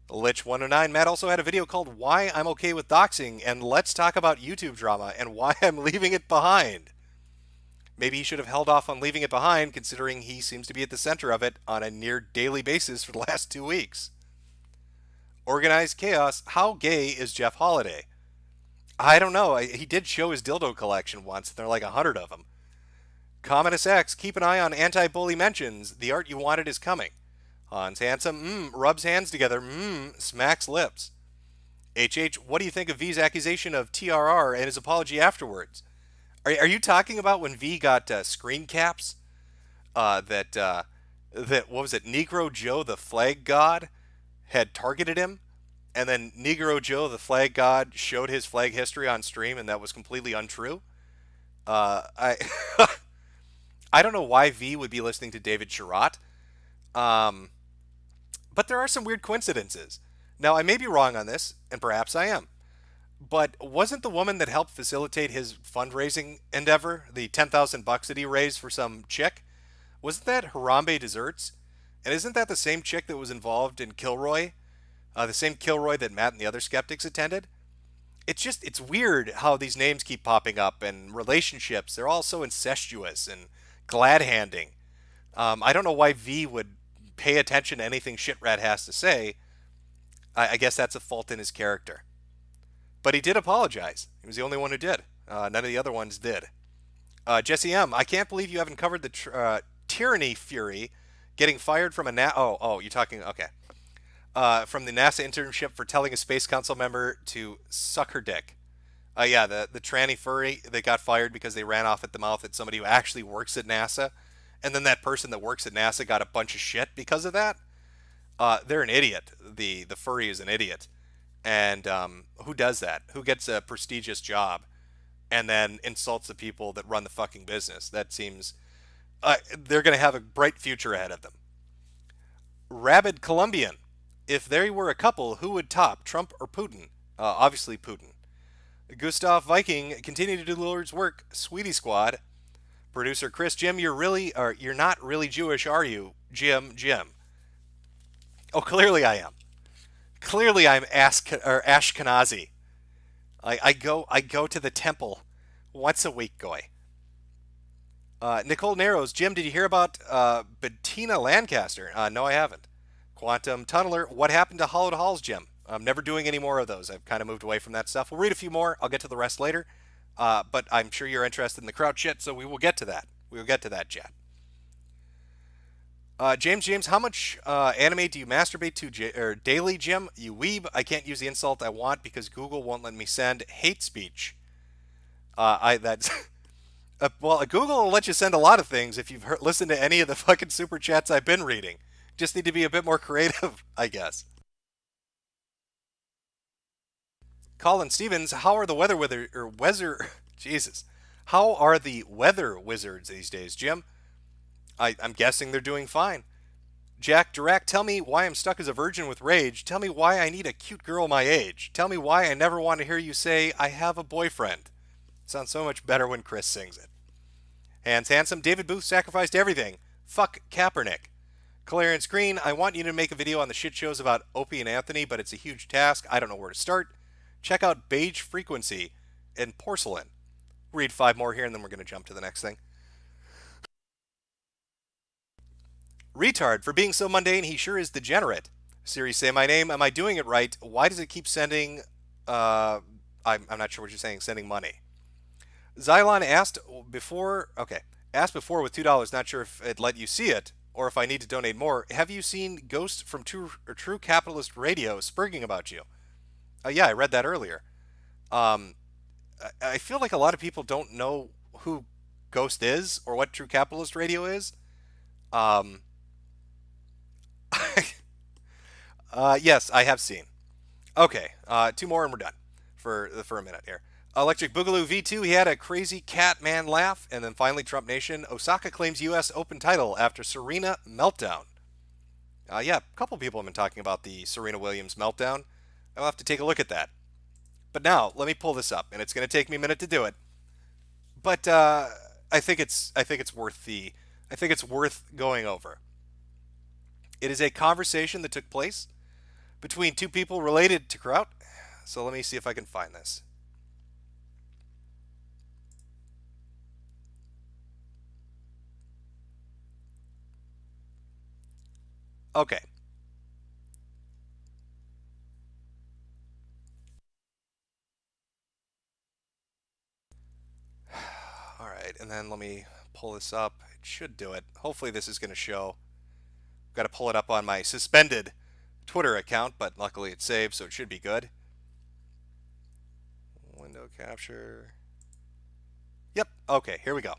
Lich109, Matt also had a video called Why I'm Okay with Doxing and Let's Talk About YouTube Drama and Why I'm Leaving It Behind. Maybe he should have held off on leaving it behind, considering he seems to be at the center of it on a near daily basis for the last 2 weeks. Organized Chaos, how gay is Jeff Holiday? I don't know. He did show his dildo collection once, and there are like 100 of them. Commodus X, keep an eye on anti-bully mentions. The art you wanted is coming. Hans Handsome, rubs hands together, smacks lips. HH, what do you think of V's accusation of TRR and his apology afterwards? Are you talking about when V got screen caps? That what was it? Negro Joe, the flag god, had targeted him, and then Negro Joe, the flag god, showed his flag history on stream, and that was completely untrue. I I don't know why V would be listening to David Sherratt. But there are some weird coincidences. Now, I may be wrong on this, and perhaps I am. But wasn't the woman that helped facilitate his fundraising endeavor, the $10,000 that he raised for some chick, wasn't that Harambe Desserts? And isn't that the same chick that was involved in Kilroy? The same Kilroy that Matt and the other skeptics attended? It's weird how these names keep popping up, and relationships, they're all so incestuous and glad-handing. I don't know why V would pay attention to anything Shitrat has to say. I guess that's a fault in his character. But he did apologize. He was the only one who did. None of the other ones did. Jesse M., I can't believe you haven't covered the Tyranny Fury getting fired from a you're talking, okay. From the NASA internship for telling a Space Council member to suck her dick. Yeah, the tranny furry, they got fired because they ran off at the mouth at somebody who actually works at NASA. And then that person that works at NASA got a bunch of shit because of that. They're an idiot. The furry is an idiot. And who does that? Who gets a prestigious job and then insults the people that run the fucking business? That seems... they're going to have a bright future ahead of them. Rabid Colombian. If they were a couple, who would top, Trump or Putin? Obviously Putin. Gustav Viking, continue to do the Lord's work. Sweetie Squad. Producer Chris, Jim, you're not really Jewish, are you? Jim. Oh, clearly I am. Clearly I'm Ashkenazi. I go to the temple once a week, goy. Nicole Narrows, Jim, did you hear about Bettina Lancaster? No, I haven't. Quantum Tunneler, what happened to Hollowed Halls, Jim? I'm never doing any more of those. I've kind of moved away from that stuff. We'll read a few more. I'll get to the rest later. But I'm sure you're interested in the crowd shit, so we will get to that. We will get to that, chat. James, how much anime do you masturbate to daily, Jim? You weeb. I can't use the insult I want because Google won't let me send hate speech. Well, Google will let you send a lot of things if you've listened to any of the fucking super chats I've been reading. Just need to be a bit more creative, I guess. Colin Stevens, how are the Jesus. How are the weather wizards these days, Jim? I'm guessing they're doing fine. Jack Direct, tell me why I'm stuck as a virgin with rage. Tell me why I need a cute girl my age. Tell me why I never want to hear you say, I have a boyfriend. Sounds so much better when Chris sings it. Hans Handsome, David Booth sacrificed everything. Fuck Kaepernick. Clarence Green, I want you to make a video on the shit shows about Opie and Anthony, but it's a huge task. I don't know where to start. Check out Beige Frequency and Porcelain. Read 5 more here and then we're going to jump to the next thing. Retard, for being so mundane, he sure is degenerate. Siri, say my name. Am I doing it right? Why does it keep sending, I'm not sure what you're saying, sending money. Xylon asked before with $2, not sure if it let you see it, or if I need to donate more. Have you seen Ghost from True Capitalist Radio spurging about you? Yeah, I read that earlier. I feel like a lot of people don't know who Ghost is, or what True Capitalist Radio is. Yes, I have seen. Okay, 2 more and we're done for a minute here. Electric Boogaloo V2, he had a crazy cat man laugh. And then finally, Trump Nation, Osaka claims U.S. Open title after Serena meltdown. Yeah, a couple people have been talking about the Serena Williams meltdown. I'll have to take a look at that. But now, let me pull this up, and it's going to take me a minute to do it. But I think it's worth going over. It is a conversation that took place between 2 people related to Kraut. So let me see if I can find this. Okay. All right, and then let me pull this up. It should do it. Hopefully this is going to show. Got to pull it up on my suspended Twitter account, but luckily it's saved, so it should be good. Window capture. Yep, okay, here we go.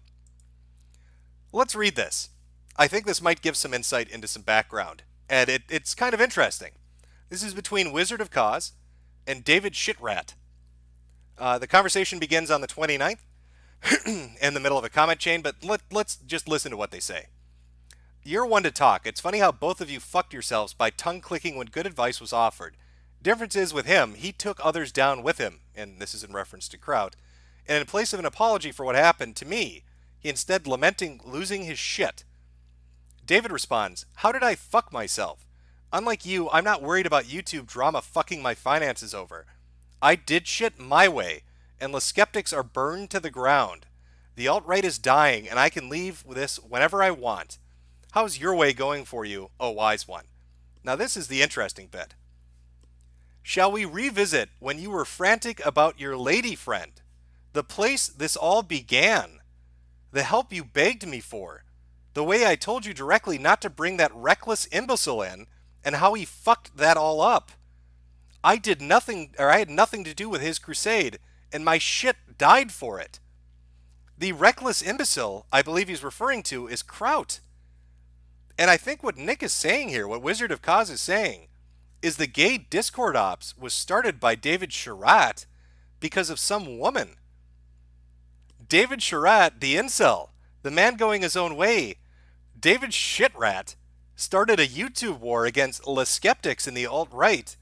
Let's read this. I think this might give some insight into some background, and it's kind of interesting. This is between Wizard of Cause and David Shitrat. The conversation begins on the 29th in the middle of a comment chain, but let's just listen to what they say. You're one to talk. It's funny how both of you fucked yourselves by tongue-clicking when good advice was offered. Difference is with him, he took others down with him, and this is in reference to Kraut, and in place of an apology for what happened to me, he instead lamenting losing his shit. David responds, how did I fuck myself? Unlike you, I'm not worried about YouTube drama fucking my finances over. I did shit my way, and the skeptics are burned to the ground. The alt-right is dying, and I can leave this whenever I want. How's your way going for you, oh wise one? Now this is the interesting bit. Shall we revisit when you were frantic about your lady friend? The place this all began. The help you begged me for. The way I told you directly not to bring that reckless imbecile in, and how he fucked that all up. I had nothing to do with his crusade, and my shit died for it. The reckless imbecile I believe he's referring to is Kraut. And I think what Nick is saying here, what Wizard of Cause is saying, is the gay Discord ops was started by David Sharat because of some woman. David Sharat, the incel, the man going his own way, David Shitrat, started a YouTube war against the skeptics in the alt-right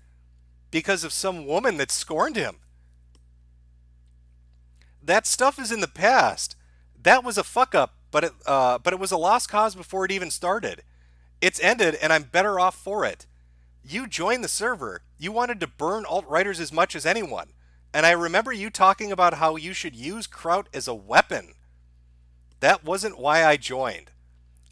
because of some woman that scorned him. That stuff is in the past. That was a fuck up, but it was a lost cause before it even started. It's ended, and I'm better off for it. You joined the server. You wanted to burn alt-righters as much as anyone. And I remember you talking about how you should use Kraut as a weapon. That wasn't why I joined.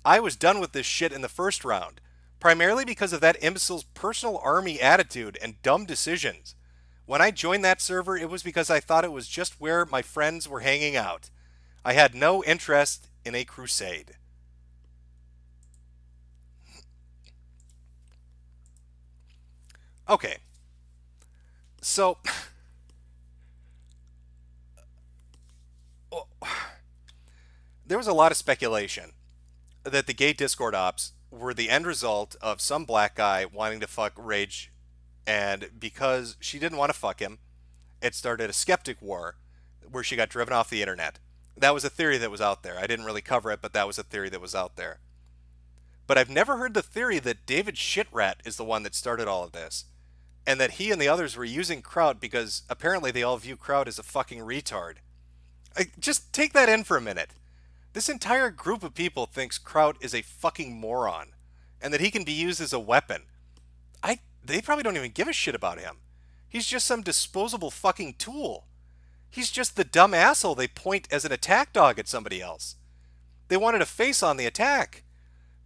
I was done with this shit in the first round, primarily because of that imbecile's personal army attitude and dumb decisions. When I joined that server, it was because I thought it was just where my friends were hanging out. I had no interest in a crusade. Okay. So there was a lot of speculation that the gay Discord ops were the end result of some black guy wanting to fuck Rage, and because she didn't want to fuck him, it started a skeptic war where she got driven off the internet. That was a theory that was out there. I didn't really cover it, but that was a theory that was out there. But I've never heard the theory that David Shitrat is the one that started all of this, and that he and the others were using Kraut because apparently they all view Kraut as a fucking retard. Just take that in for a minute. This entire group of people thinks Kraut is a fucking moron, and that he can be used as a weapon. They probably don't even give a shit about him. He's just some disposable fucking tool. He's just the dumb asshole they point as an attack dog at somebody else. They wanted a face on the attack.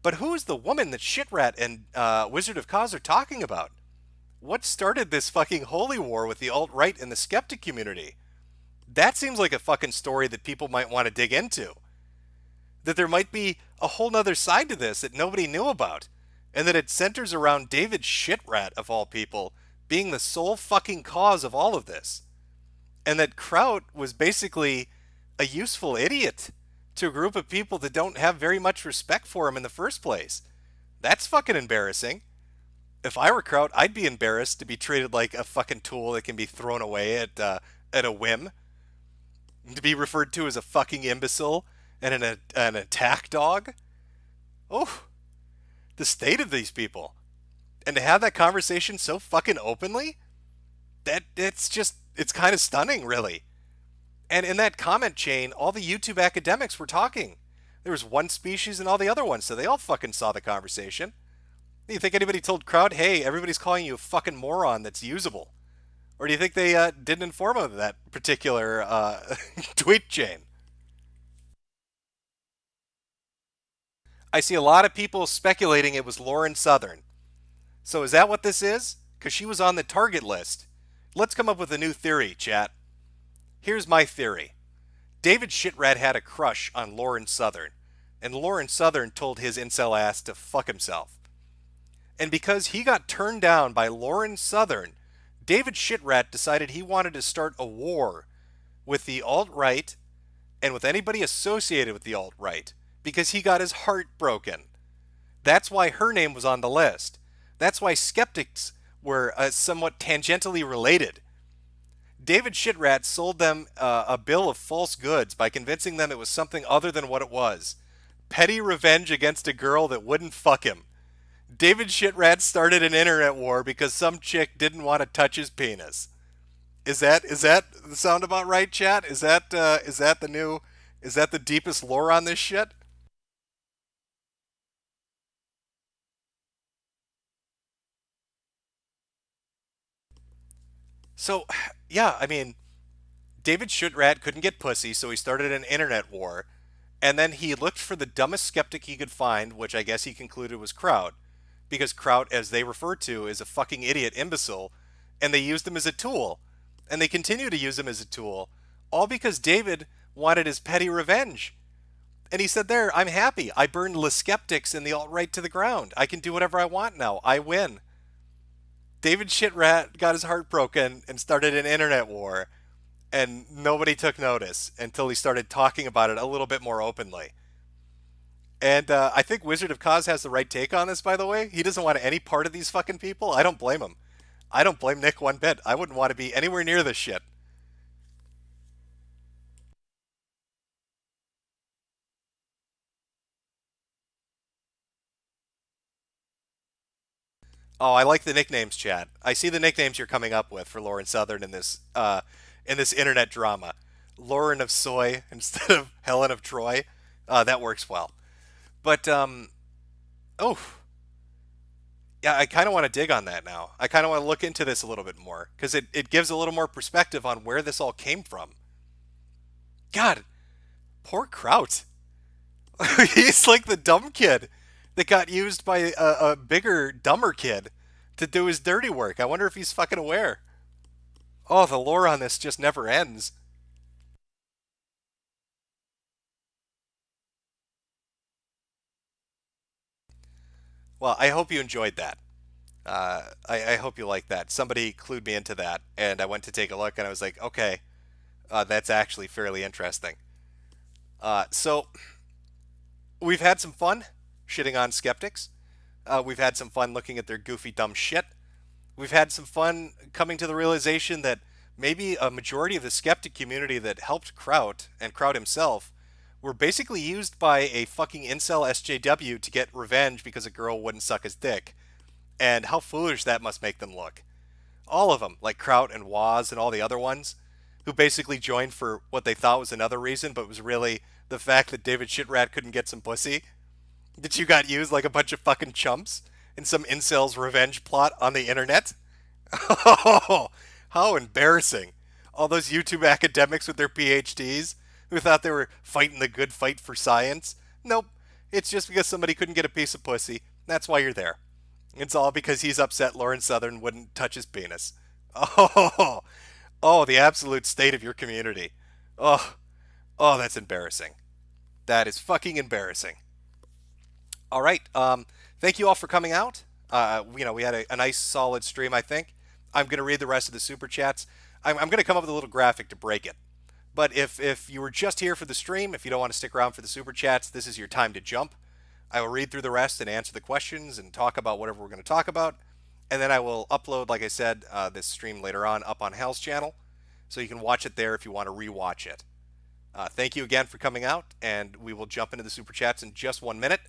But who is the woman that Shitrat and Wizard of Cause are talking about? What started this fucking holy war with the alt-right and the skeptic community? That seems like a fucking story that people might want to dig into. That there might be a whole nother side to this that nobody knew about. And that it centers around David Shitrat, of all people, being the sole fucking cause of all of this. And that Kraut was basically a useful idiot to a group of people that don't have very much respect for him in the first place. That's fucking embarrassing. If I were Kraut, I'd be embarrassed to be treated like a fucking tool that can be thrown away at a whim. To be referred to as a fucking imbecile and an attack dog. Oh, the state of these people. And to have that conversation so fucking openly, it's kind of stunning, really. And in that comment chain, all the YouTube academics were talking. There was one species and all the other ones, so they all fucking saw the conversation. Do you think anybody told Crowd, hey, everybody's calling you a fucking moron that's usable? Or do you think they didn't inform him of that particular tweet chain? I see a lot of people speculating it was Lauren Southern. So is that what this is? Because she was on the target list. Let's come up with a new theory, chat. Here's my theory. David Shitrat had a crush on Lauren Southern, and Lauren Southern told his incel ass to fuck himself. And because he got turned down by Lauren Southern, David Shitrat decided he wanted to start a war with the alt-right and with anybody associated with the alt-right, because he got his heart broken. That's why her name was on the list. That's why skeptics were somewhat tangentially related. David Shitrat sold them a bill of false goods by convincing them it was something other than what it was. Petty revenge against a girl that wouldn't fuck him. David Shitrat started an internet war because some chick didn't want to touch his penis. Is that sound about right, chat? Is that the deepest lore on this shit? So, yeah, I mean, David Shitrat couldn't get pussy, so he started an internet war, and then he looked for the dumbest skeptic he could find, which I guess he concluded was Kraut, because Kraut, as they refer to, is a fucking idiot imbecile, and they used him as a tool, and they continue to use him as a tool, all because David wanted his petty revenge. And he said there, I'm happy. I burned the skeptics and the alt-right to the ground. I can do whatever I want now. I win. David Shitrat got his heart broken and started an internet war, and nobody took notice until he started talking about it a little bit more openly. And I think Wizard of Cause has the right take on this, by the way. He doesn't want any part of these fucking people. I don't blame him. I don't blame Nick one bit. I wouldn't want to be anywhere near this shit. Oh, I like the nicknames, chat. I see the nicknames you're coming up with for Lauren Southern in this internet drama. Lauren of Soy instead of Helen of Troy. That works well. But yeah, I kind of want to dig on that now. I kind of want to look into this a little bit more because it gives a little more perspective on where this all came from. God, poor Kraut. He's like the dumb kid that got used by a bigger, dumber kid to do his dirty work. I wonder if he's fucking aware. Oh, the lore on this just never ends. Well, I hope you enjoyed that. I hope you like that. Somebody clued me into that, and I went to take a look, and I was like, okay, that's actually fairly interesting. So We've had some fun shitting on skeptics. We've had some fun looking at their goofy, dumb shit. We've had some fun coming to the realization that maybe a majority of the skeptic community that helped Kraut and Kraut himself were basically used by a fucking incel SJW to get revenge because a girl wouldn't suck his dick. And how foolish that must make them look. All of them, like Kraut and Waz and all the other ones, who basically joined for what they thought was another reason, but was really the fact that David Shitrat couldn't get some pussy. That you got used like a bunch of fucking chumps in some incel's revenge plot on the internet. Oh, how embarrassing. All those YouTube academics with their PhDs who thought they were fighting the good fight for science. Nope, it's just because somebody couldn't get a piece of pussy. That's why you're there. It's all because he's upset Lauren Southern wouldn't touch his penis. Oh, oh, the absolute state of your community. Oh, oh, that's embarrassing. That is fucking embarrassing. All right. Thank you all for coming out. We had a nice solid stream, I think. I'm going to read the rest of the super chats. I'm going to come up with a little graphic to break it. But if you were just here for the stream, if you don't want to stick around for the super chats, this is your time to jump. I will read through the rest and answer the questions and talk about whatever we're going to talk about. And then I will upload, like I said, this stream later on up on Hal's channel. So you can watch it there if you want to rewatch it. Thank you again for coming out, and we will jump into the super chats in just 1 minute.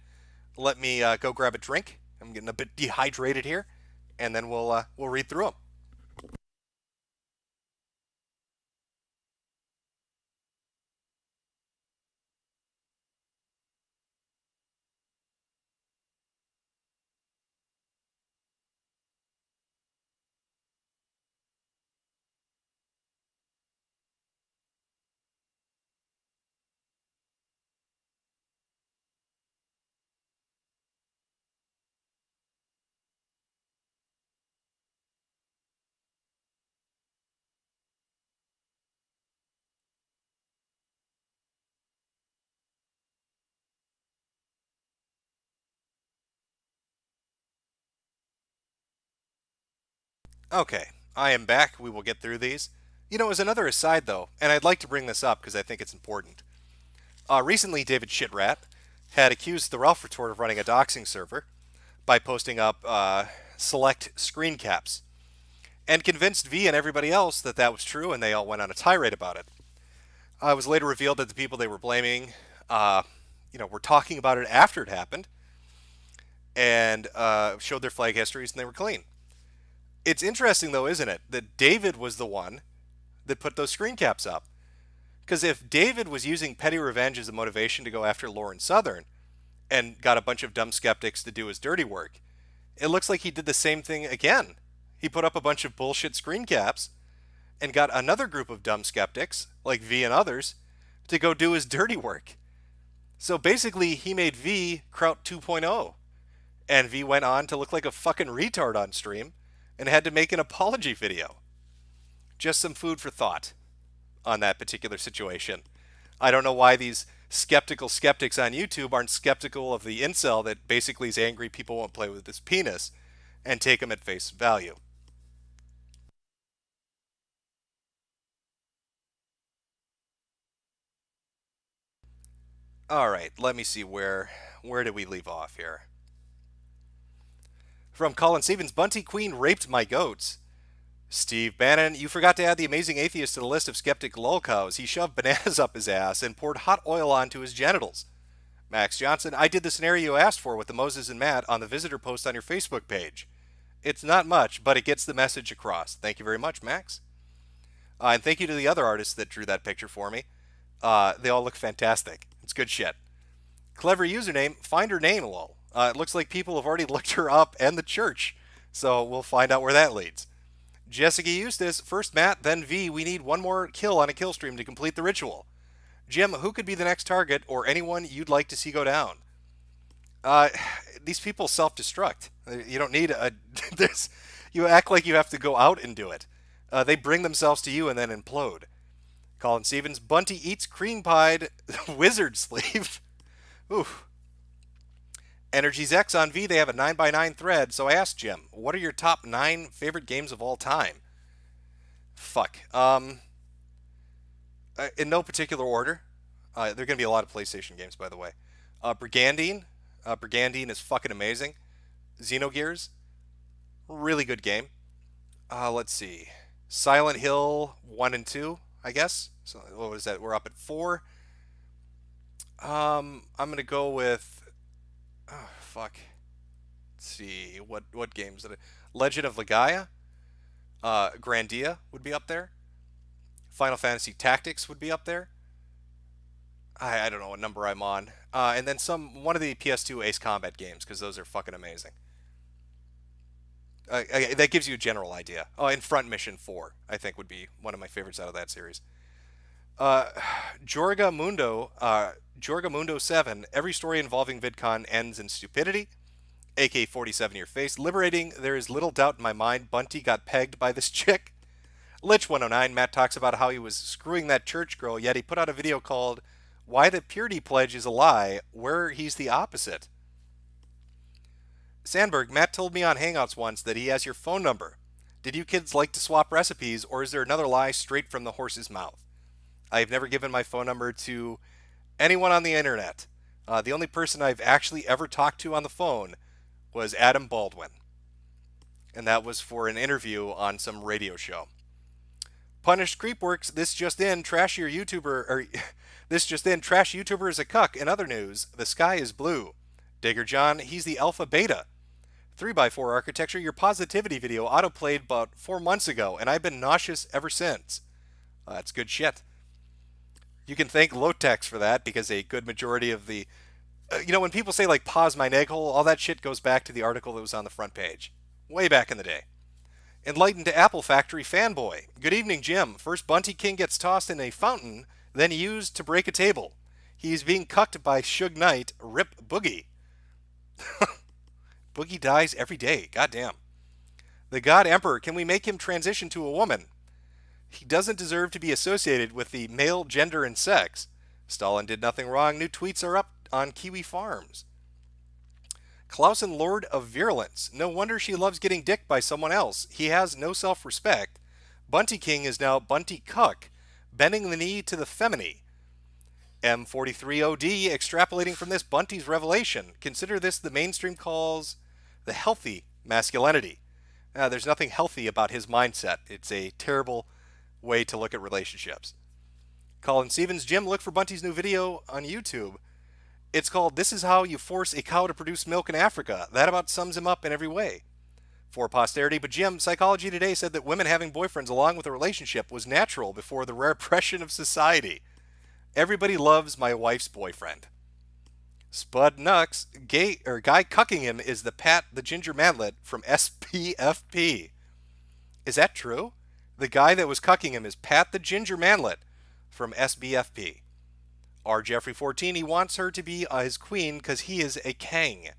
Let me go grab a drink. I'm getting a bit dehydrated here, and then we'll read through them. Okay, I am back. We will get through these. As another aside, though, and I'd like to bring this up because I think it's important. Recently, David Shitrat had accused the Ralph Retort of running a doxing server by posting up select screen caps and convinced V and everybody else that that was true, and they all went on a tirade about it. It was later revealed that the people they were blaming, were talking about it after it happened and showed their flag histories, and they were clean. It's interesting, though, isn't it, that David was the one that put those screen caps up. Because if David was using petty revenge as a motivation to go after Lauren Southern and got a bunch of dumb skeptics to do his dirty work, it looks like he did the same thing again. He put up a bunch of bullshit screen caps and got another group of dumb skeptics, like V and others, to go do his dirty work. So basically, he made V Kraut 2.0. And V went on to look like a fucking retard on stream and had to make an apology video. Just some food for thought on that particular situation. I don't know why these skeptical skeptics on YouTube aren't skeptical of the incel that basically is angry people won't play with his penis and take him at face value. All right, let me see where did we leave off here? From Colin Stevens, Bunty Queen raped my goats. Steve Bannon, you forgot to add the amazing atheist to the list of skeptic lolcows. He shoved bananas up his ass and poured hot oil onto his genitals. Max Johnson, I did the scenario you asked for with the Moses and Matt on the visitor post on your Facebook page. It's not much, but it gets the message across. Thank you very much, Max. And thank you to the other artists that drew that picture for me. They all look fantastic. It's good shit. Clever username, find her name, lol. It looks like people have already looked her up and the church. So we'll find out where that leads. Jessica Eustace, first Matt, then V. We need one more kill on a kill stream to complete the ritual. Jim, who could be the next target or anyone you'd like to see go down? These people self-destruct. You don't need you act like you have to go out and do it. They bring themselves to you and then implode. Colin Stevens, Bunty eats cream-pied wizard sleeve. Oof. Energy's X on V, they have a 9x9 thread, so I asked Jim, what are your top 9 favorite games of all time? Fuck. In no particular order. There are going to be a lot of PlayStation games, by the way. Brigandine. Brigandine is fucking amazing. Xenogears, really good game. Let's see. Silent Hill 1 and 2, I guess. So what was that? We're up at 4. I'm gonna go with. Oh, fuck. Let's see. What games did it? Legend of Legaia. Grandia would be up there. Final Fantasy Tactics would be up there. I don't know what number I'm on. And then one of the PS2 Ace Combat games, because those are fucking amazing. That gives you a general idea. Oh, and Front Mission 4, I think, would be one of my favorites out of that series. Jorga Mundo 7. Every story involving VidCon ends in stupidity. AK-47 in your face. Liberating. There is little doubt in my mind Bunty got pegged by this chick. Lich 109. Matt talks about how he was screwing that church girl, yet he put out a video called Why the Purity Pledge is a Lie, where he's the opposite. Sandberg. Matt told me on Hangouts once that he has your phone number. Did you kids like to swap recipes, or is there another lie straight from the horse's mouth? I have never given my phone number to anyone on the internet. The only person I've actually ever talked to on the phone was Adam Baldwin. And that was for an interview on some radio show. Punished Creepworks, this just in, trash YouTuber is a cuck. In other news, the sky is blue. Digger John, he's the alpha beta. 3x4 architecture, your positivity video autoplayed about 4 months ago, and I've been nauseous ever since. That's good shit. You can thank Lotex for that, because a good majority of the... when people say, like, pause my egg hole, all that shit goes back to the article that was on the front page. Way back in the day. Enlightened Apple Factory fanboy. Good evening, Jim. First, Bunty King gets tossed in a fountain, then used to break a table. He's being cucked by Suge Knight. Rip Boogie. Boogie dies every day. Goddamn. The God Emperor. Can we make him transition to a woman? He doesn't deserve to be associated with the male gender and sex. Stalin did nothing wrong. New tweets are up on Kiwi Farms. Clausen, Lord of Virulence. No wonder she loves getting dicked by someone else. He has no self-respect. Bunty King is now Bunty Cuck, bending the knee to the femini. M43OD, extrapolating from this Bunty's revelation. Consider this the mainstream calls the healthy masculinity. There's nothing healthy about his mindset. It's a terrible way to look at relationships. Colin Stevens, Jim, look for Bunty's new video on YouTube. It's called This Is How You Force a Cow to Produce Milk in Africa. That about sums him up in every way. For posterity, but Jim, Psychology Today said that women having boyfriends along with a relationship was natural before the repression of society. Everybody loves my wife's boyfriend. Spud Nux, guy cucking him is the Pat the Ginger Manlet from SPFP. Is that true? The guy that was cucking him is Pat the Ginger Manlet from SBFP. R. Jeffrey 14, he wants her to be his queen because he is a king.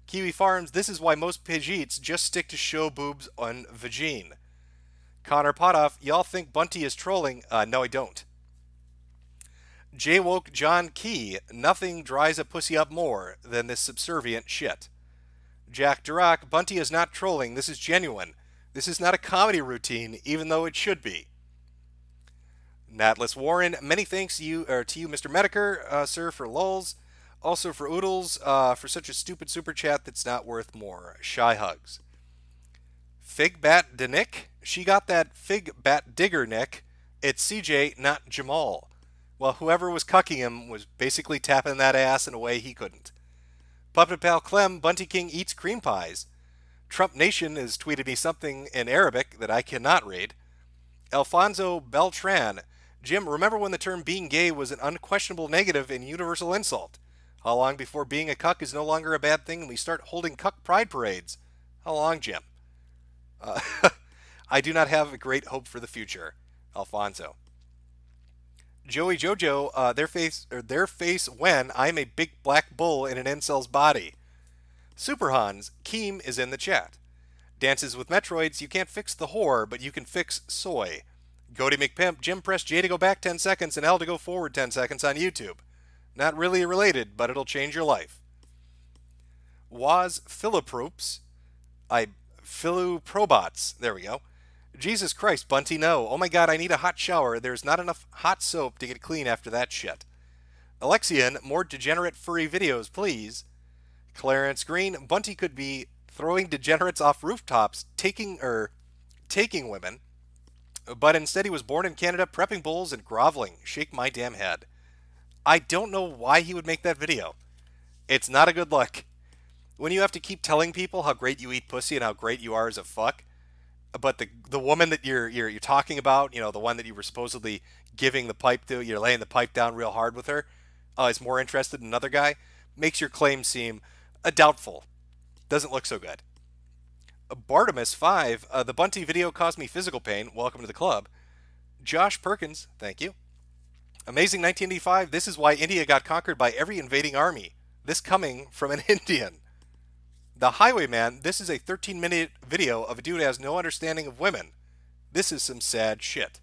Kiwi Farms, this is why most Pidgeots just stick to show boobs on vagine. Connor Potoff, y'all think Bunty is trolling? No, I don't. J-Woke John Key, nothing dries a pussy up more than this subservient shit. Jack Dirac, Bunty is not trolling, this is genuine. This is not a comedy routine, even though it should be. Natless Warren, many thanks to you, Mr. Metokur, sir, for lulz. Also for Oodles, for such a stupid super chat that's not worth more. Shy hugs. Fig Bat Denick, she got that Fig Bat Digger Nick. It's CJ, not Jamal. Well, whoever was cucking him was basically tapping that ass in a way he couldn't. Puppet Pal Clem, Bunty King eats cream pies. Trump Nation has tweeted me something in Arabic that I cannot read. Alfonso Beltran, Jim, remember when the term being gay was an unquestionable negative and universal insult? How long before being a cuck is no longer a bad thing and we start holding cuck pride parades? How long, Jim? I do not have a great hope for the future. Alfonso. Joey Jojo, their face when I'm a big black bull in an incel's body. Super Hans, Keem is in the chat. Dances with Metroids, you can't fix the whore, but you can fix soy. Goaty McPimp, Jim press J to go back 10 seconds and L to go forward 10 seconds on YouTube. Not really related, but it'll change your life. Waz Philipropes, Philuprobots, there we go. Jesus Christ, Bunty, no. Oh my god, I need a hot shower. There's not enough hot soap to get clean after that shit. Alexian, more degenerate furry videos, please. Clarence Green, Bunty could be throwing degenerates off rooftops, taking women, but instead he was born in Canada, prepping bulls and groveling. Shake my damn head. I don't know why he would make that video. It's not a good look. When you have to keep telling people how great you eat pussy and how great you are as a fuck, but the woman that you're talking about, you know, the one that you were supposedly giving the pipe to, you're laying the pipe down real hard with her, is more interested in another guy, makes your claim seem doubtful. Doesn't look so good. Bartimus 5, the Bunty video caused me physical pain. Welcome to the club. Josh Perkins, thank you. Amazing 1985, this is why India got conquered by every invading army. This coming from an Indian. The Highwayman, this is a 13-minute video of a dude who has no understanding of women. This is some sad shit.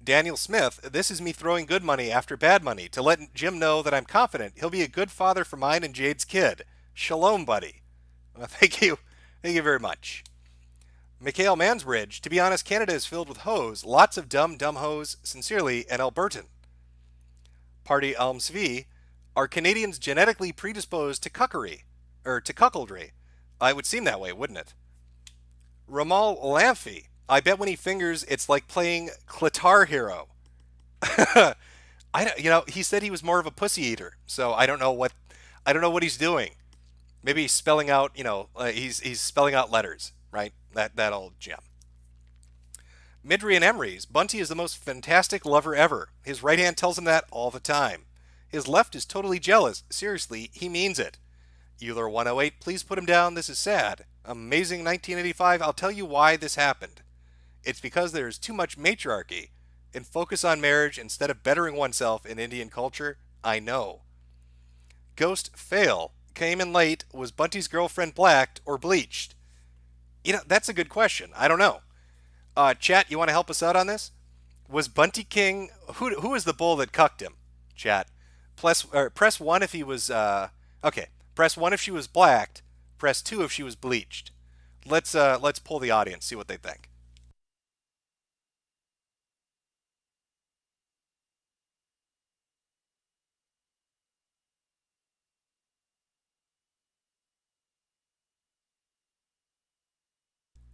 Daniel Smith, this is me throwing good money after bad money to let Jim know that I'm confident he'll be a good father for mine and Jade's kid. Shalom, buddy. Well, thank you. Thank you very much. Mikhail Mansbridge, to be honest, Canada is filled with hoes. Lots of dumb hoes. Sincerely, an Albertan. Party Elms V, are Canadians genetically predisposed to cuckery? Or to cuckoldry? It would seem that way, wouldn't it? Ramal Lamphy, I bet when he fingers, it's like playing Clitar Hero. He said he was more of a pussy eater, so I don't know what he's doing. Maybe he's spelling out, he's spelling out letters, right? That old gem. Midri and Emery's, Bunty is the most fantastic lover ever. His right hand tells him that all the time. His left is totally jealous. Seriously, he means it. Euler 108, please put him down. This is sad. Amazing 1985, I'll tell you why this happened. It's because there is too much matriarchy and focus on marriage instead of bettering oneself in Indian culture. I know. Ghost Fail came in late. Was Bunty's girlfriend blacked or bleached? That's a good question. I don't know. Chat, you want to help us out on this? Was Bunty King, who was the bull that cucked him? Chat. Press 1 if he was, okay. Press 1 if she was blacked. Press 2 if she was bleached. Let's poll the audience, see what they think.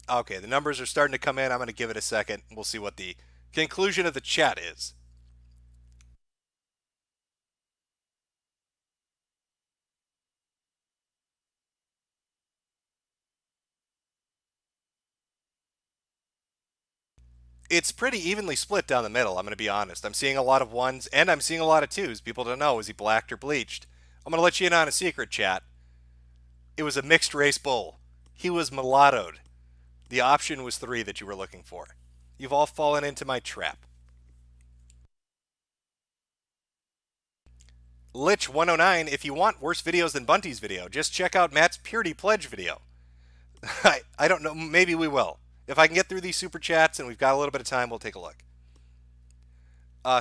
Okay, the numbers are starting to come in. I'm going to give it a second. We'll see what the conclusion of the chat is. It's pretty evenly split down the middle, I'm going to be honest. I'm seeing a lot of ones, and I'm seeing a lot of twos. People don't know, is he blacked or bleached? I'm going to let you in on a secret, chat. It was a mixed race bull. He was mulattoed. The option was 3 that you were looking for. You've all fallen into my trap. Lich 109, if you want worse videos than Bunty's video, just check out Matt's Purity Pledge video. I don't know, maybe we will. If I can get through these super chats and we've got a little bit of time, we'll take a look.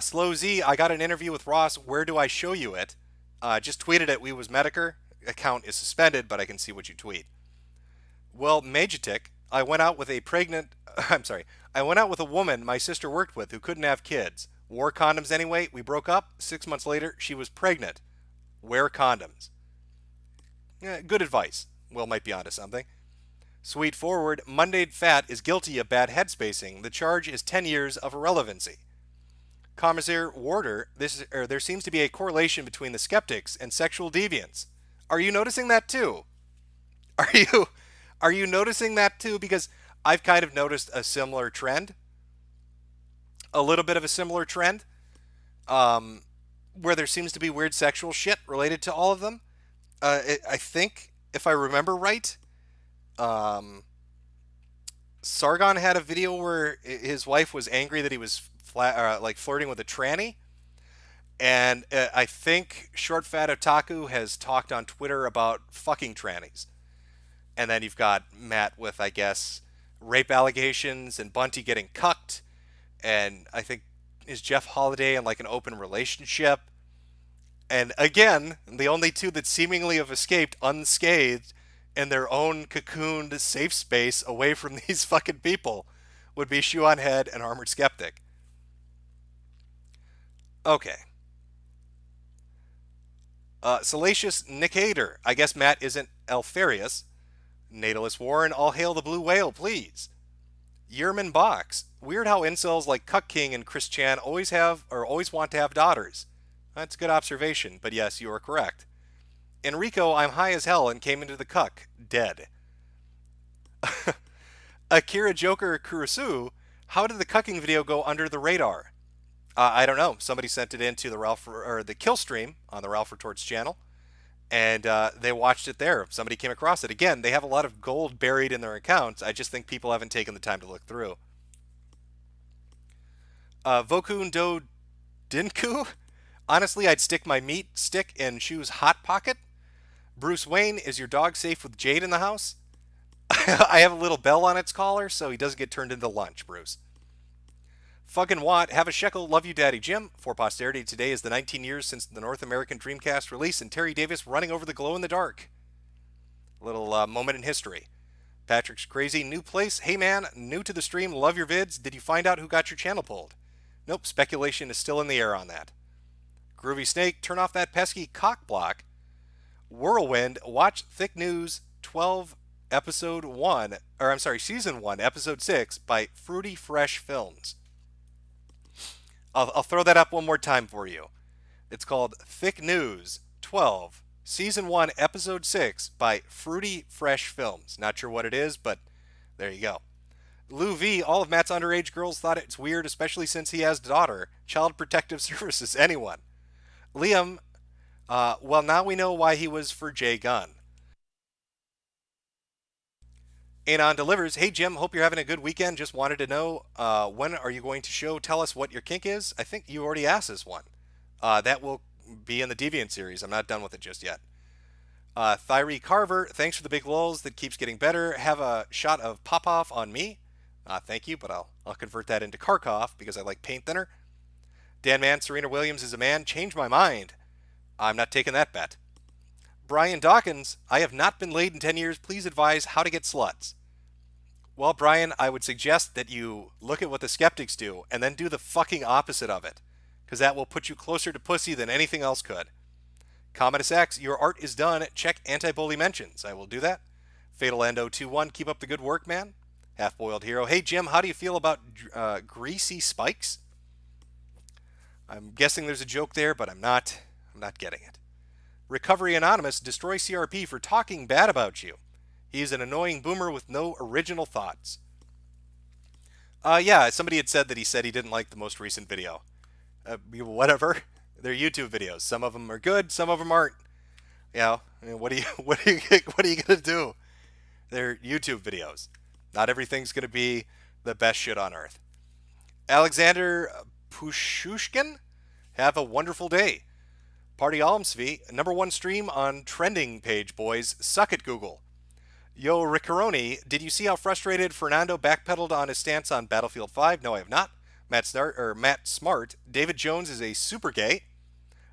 Slow Z, I got an interview with Ross. Where do I show you it? Just tweeted at We Was Metokur. Account is suspended, but I can see what you tweet. Well, Magitic, I went out with a woman my sister worked with who couldn't have kids. Wore condoms anyway. We broke up. 6 months later, she was pregnant. Wear condoms. Good advice. Will might be onto something. Sweet Forward, Monday Fat is guilty of bad headspacing. The charge is 10 years of irrelevancy. Commissar Warder, there seems to be a correlation between the skeptics and sexual deviance. Are you noticing that too? Are you noticing that too? Because I've kind of noticed a similar trend. A little bit of a similar trend. Where there seems to be weird sexual shit related to all of them. I think, if I remember right, Sargon had a video where his wife was angry that he was flirting with a tranny. And I think Short Fat Otaku has talked on Twitter about fucking trannies. And then you've got Matt with, I guess, rape allegations and Bunty getting cucked. And I think, is Jeff Holiday in like an open relationship? And again, the only two that seemingly have escaped unscathed in their own cocooned safe space away from these fucking people would be Shoe on Head and Armored Skeptic. Okay. Salacious Nicator. I guess Matt isn't Alfarius. Natalist Warren, all hail the blue whale, please. Yerman Box. Weird how incels like Cuck King and Chris Chan always have or always want to have daughters. That's a good observation, but yes, you are correct. Enrico, I'm high as hell and came into the cuck. Dead. Akira Joker Kurusu, how did the cucking video go under the radar? I don't know. Somebody sent it into the the kill stream on the Ralph Retorts channel, and they watched it there. Somebody came across it. Again, they have a lot of gold buried in their accounts. I just think people haven't taken the time to look through. Vokun Do Dinku? Honestly, I'd stick my meat stick in Shoe's hot pocket. Bruce Wayne, is your dog safe with Jade in the house? I have a little bell on its collar, so he doesn't get turned into lunch, Bruce. Fucking Watt, have a shekel, love you, Daddy Jim. For posterity, today is the 19 years since the North American Dreamcast release and Terry Davis running over the glow in the dark. Little moment in history. Patrick's crazy, new place. Hey man, new to the stream, love your vids. Did you find out who got your channel pulled? Nope, speculation is still in the air on that. Groovy Snake, turn off that pesky cock block. Whirlwind, watch Thick News 12 episode 1, or I'm sorry, season 1, episode 6 by Fruity Fresh Films. I'll throw that up one more time for you. It's called Thick News 12, season 1, episode 6 by Fruity Fresh Films. Not sure what it is, but there you go. Lou V, all of Matt's underage girls thought it's weird, especially since he has a daughter. Child Protective Services, anyone. Liam, well, now we know why he was for Jay Gunn. Anon delivers, hey Jim, hope you're having a good weekend. Just wanted to know, when are you going to tell us what your kink is? I think you already asked this one. That will be in the Deviant series. I'm not done with it just yet. Thyre Carver, thanks for the big lulls that keeps getting better. Have a shot of Popoff on me. Thank you, but I'll convert that into Karkov because I like paint thinner. Dan Man, Serena Williams is a man. Change my mind. I'm not taking that bet. Brian Dawkins, I have not been laid in 10 years. Please advise how to get sluts. Well, Brian, I would suggest that you look at what the skeptics do and then do the fucking opposite of it, because that will put you closer to pussy than anything else could. Commodus X, your art is done. Check anti-bully mentions. I will do that. Fatal Endo 21, keep up the good work, man. Half-boiled hero. Hey, Jim, how do you feel about greasy spikes? I'm guessing there's a joke there, but I'm not getting it. Recovery Anonymous, destroy CRP for talking bad about you. He's an annoying boomer with no original thoughts. Yeah, somebody had said he didn't like the most recent video. Whatever. They're YouTube videos. Some of them are good, some of them aren't. You know, I mean, what are you gonna do? They're YouTube videos. Not everything's gonna be the best shit on earth. Alexander Pushushkin, have a wonderful day. Party Almsvi, #1 stream on trending page, boys. Suck it, Google. Yo, Riccaroni, did you see how frustrated Fernando backpedaled on his stance on Battlefield 5? No, I have not. Matt Smart, David Jones is a super gay.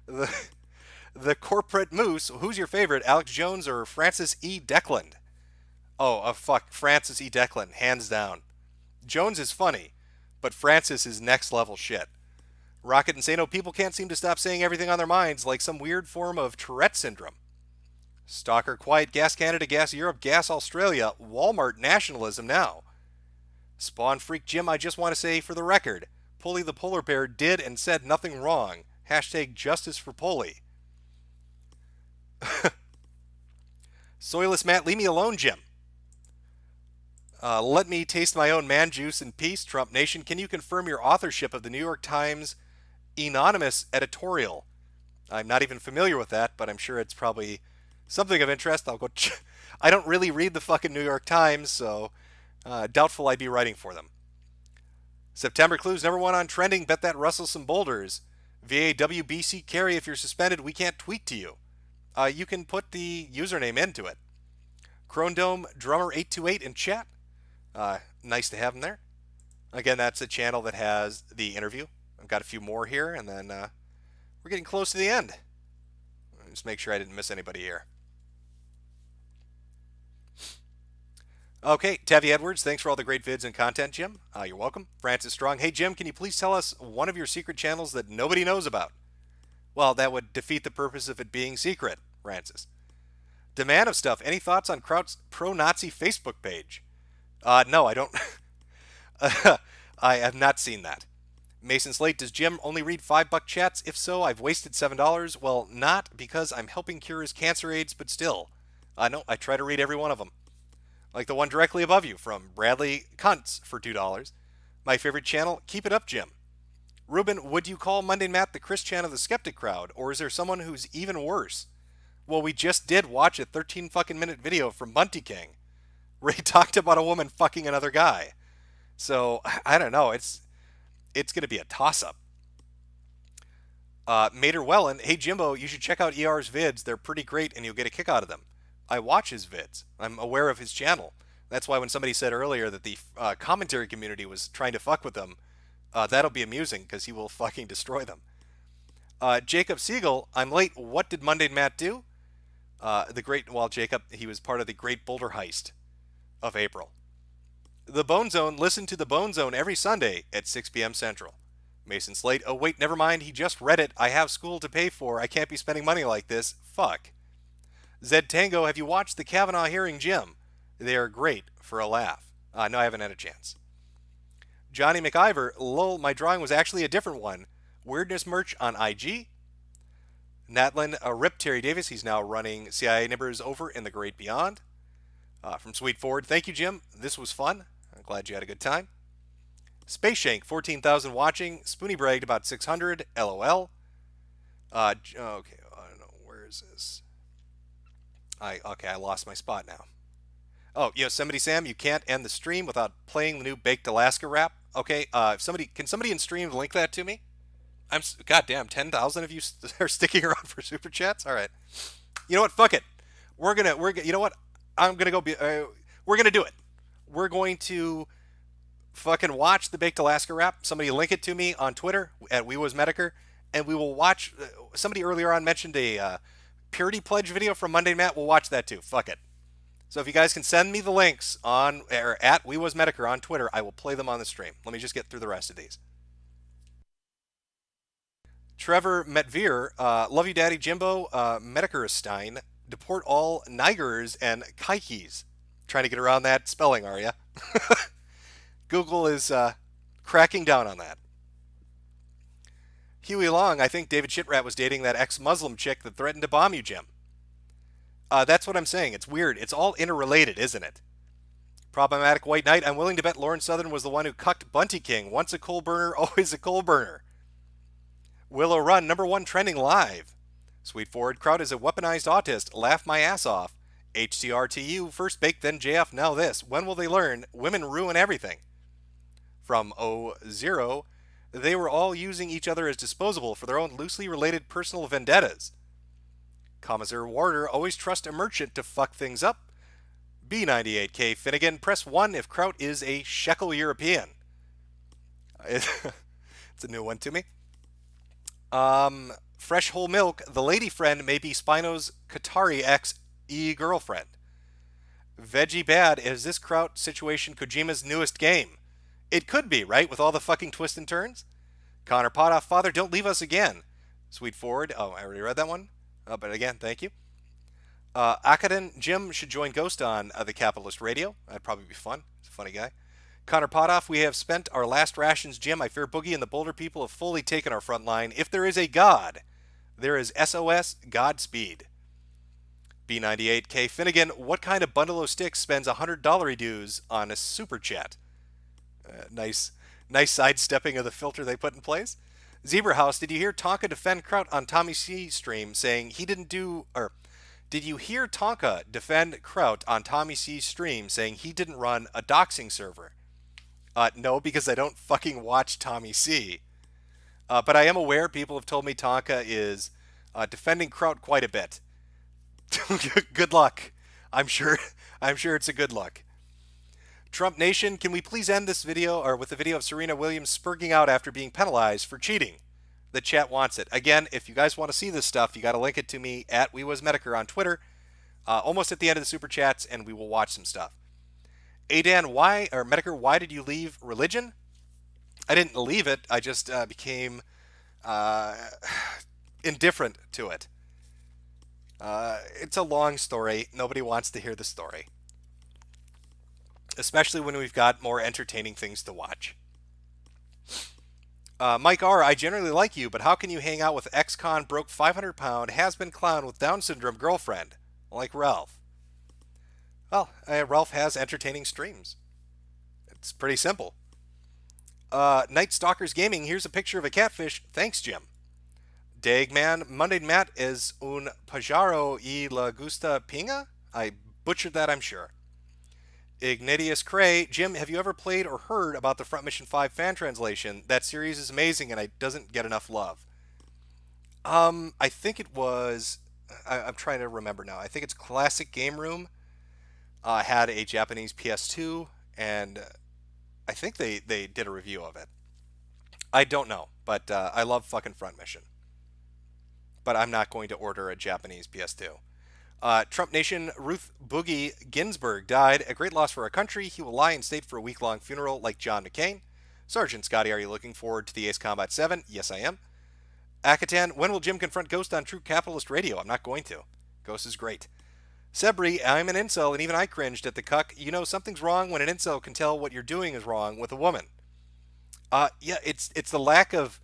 The corporate moose, who's your favorite, Alex Jones or Francis E. Declan? Oh, fuck, Francis E. Declan, hands down. Jones is funny, but Francis is next level shit. Rocket and Sano, people can't seem to stop saying everything on their minds, like some weird form of Tourette syndrome. Stalker Quiet, Gas Canada, Gas Europe, Gas Australia, Walmart nationalism now. Spawn Freak Jim, I just want to say for the record, Pulley the Polar Bear did and said nothing wrong. Hashtag justice for Pulley. Soilless Matt, leave me alone, Jim. Let me taste my own man juice in peace. Trump Nation, can you confirm your authorship of the New York Times anonymous editorial? I'm not even familiar with that, but I'm sure it's probably something of interest. I'll go. I don't really read the fucking New York Times, so doubtful I'd be writing for them. September Clues, #1 on trending. Bet that Russell some boulders. VAWBC carry, if you're suspended, we can't tweet to you. You can put the username into it. Crondome Drummer 828 in chat. Nice to have him there. Again, that's a channel that has the interview. I've got a few more here, and then we're getting close to the end. Just make sure I didn't miss anybody here. Okay, Tavi Edwards, thanks for all the great vids and content, Jim. You're welcome. Francis Strong, hey Jim, can you please tell us one of your secret channels that nobody knows about? Well, that would defeat the purpose of it being secret, Francis. Demand of stuff, any thoughts on Kraut's pro-Nazi Facebook page? No, I don't. I have not seen that. Mason Slate, does Jim only read $5 chats? If so, I've wasted $7. Well, not because I'm helping cure his cancer AIDS, but still. No, I try to read every one of them. Like the one directly above you from Bradley Kuntz for $2. My favorite channel, Keep It Up, Jim. Ruben, would you call Monday Matt the Chris Chan of the skeptic crowd, or is there someone who's even worse? Well, we just did watch a 13 fucking minute video from Bunty King where he talked about a woman fucking another guy. So, I don't know. It's going to be a toss-up. Mater Wellen, hey Jimbo, you should check out ER's vids. They're pretty great and you'll get a kick out of them. I watch his vids. I'm aware of his channel. That's why when somebody said earlier that the commentary community was trying to fuck with them, that'll be amusing because he will fucking destroy them. Jacob Siegel, I'm late. What did Monday Matt do? Jacob, he was part of the Great Boulder Heist of April. The Bone Zone, listen to the Bone Zone every Sunday at 6 p.m. Central. Mason Slate, oh wait, never mind, he just read it. I have school to pay for. I can't be spending money like this. Fuck. Zed Tango, have you watched the Kavanaugh hearing, Jim? They are great for a laugh. No, I haven't had a chance. Johnny McIver, lol, my drawing was actually a different one. Weirdness merch on IG. Natlin, Rip Terry Davis, he's now running CIA Nibbers over in the Great Beyond. From Sweet Ford, thank you, Jim. This was fun. I'm glad you had a good time. Space Shank, 14,000 watching. Spoonie bragged about 600. LOL. Okay, I don't know. Where is this? I lost my spot now. Oh, Yosemite Sam, you can't end the stream without playing the new Baked Alaska rap. Okay, can somebody in stream link that to me? Goddamn, 10,000 of you are sticking around for super chats. All right, you know what? Fuck it. You know what? I'm gonna go. We're gonna do it. We're going to fucking watch the Baked Alaska rap. Somebody link it to me on Twitter at Metokur, and we will watch. Somebody earlier on mentioned a Purity Pledge video from Monday Matt. We'll watch that too. Fuck it. So if you guys can send me the links on or at Metokur on Twitter, I will play them on the stream. Let me just get through the rest of these. Trevor Metvir, love you, Daddy Jimbo. Metokurstein, deport all Nigers and Kaikis. Trying to get around that spelling, are you? Google is cracking down on that. Huey Long, I think David Shitrat was dating that ex-Muslim chick that threatened to bomb you, Jim. That's what I'm saying. It's weird. It's all interrelated, isn't it? Problematic White Knight, I'm willing to bet Lauren Southern was the one who cucked Bunty King. Once a coal burner, always a coal burner. Willow Run, #1 trending live. Sweet Forward Crowd is a weaponized autist. Laugh my ass off. HCRTU, first baked, then JF, now this. When will they learn? Women ruin everything. From O0, they were all using each other as disposable for their own loosely related personal vendettas. Commissar Warder, always trust a merchant to fuck things up. B98K Finnegan, press 1 if Kraut is a shekel European. It's a new one to me. Fresh Whole Milk, the lady friend may be Spino's Qatari ex-girlfriend. Veggie Bad, is this Kraut situation Kojima's newest game? It could be, right? With all the fucking twists and turns? Connor Potoff, Father, don't leave us again. Sweet Forward, oh, I already read that one. But again, thank you. Akaden, Jim should join Ghost on the Capitalist Radio. That'd probably be fun. He's a funny guy. Connor Potoff, we have spent our last rations, Jim. I fear Boogie and the Boulder people have fully taken our front line. If there is a God, there is SOS Godspeed. B98K Finnegan, what kind of bundle of sticks spends $100 dues on a super chat? Nice sidestepping of the filter they put in place. Zebra House, did you hear Tonka defend Kraut on Tommy C's stream saying he didn't do, or did you hear Tonka defend Kraut on Tommy C's stream saying he didn't run a doxing server? No, because I don't fucking watch Tommy C. But I am aware people have told me Tonka is defending Kraut quite a bit. Good luck. I'm sure it's a good luck. Trump Nation, can we please end this video or with the video of Serena Williams spurging out after being penalized for cheating? The chat wants it. Again, if you guys want to see this stuff, you got to link it to me at Metokur on Twitter. Almost at the end of the super chats, and we will watch some stuff. Adan, why, or Metokur, why did you leave religion? I didn't leave it. I just became uh, indifferent to it. It's a long story. Nobody wants to hear the story. Especially when we've got more entertaining things to watch. Mike R., I generally like you, but how can you hang out with ex-con broke 500-pound has-been clown with Down syndrome girlfriend like Ralph? Well, Ralph has entertaining streams. It's pretty simple. Night Stalkers Gaming, here's a picture of a catfish. Thanks, Jim. Dagman, Monday Matt is un pajaro y la gusta pinga? I butchered that, I'm sure. Ignatius Cray, Jim, have you ever played or heard about the Front Mission 5 fan translation? That series is amazing and it doesn't get enough love. I think it was, I'm trying to remember now. I think it's Classic Game Room had a Japanese PS2, and I think they did a review of it. I don't know, but I love fucking Front Mission. But I'm not going to order a Japanese PS2. Trump Nation, Ruth Boogie Ginsburg died. A great loss for our country. He will lie in state for a week-long funeral like John McCain. Sergeant Scotty, are you looking forward to the Ace Combat 7? Yes, I am. Akatan, when will Jim confront Ghost on True Capitalist Radio? I'm not going to. Ghost is great. Sebri, I'm an incel, and even I cringed at the cuck. You know, something's wrong when an incel can tell what you're doing is wrong with a woman. Yeah, it's the lack of...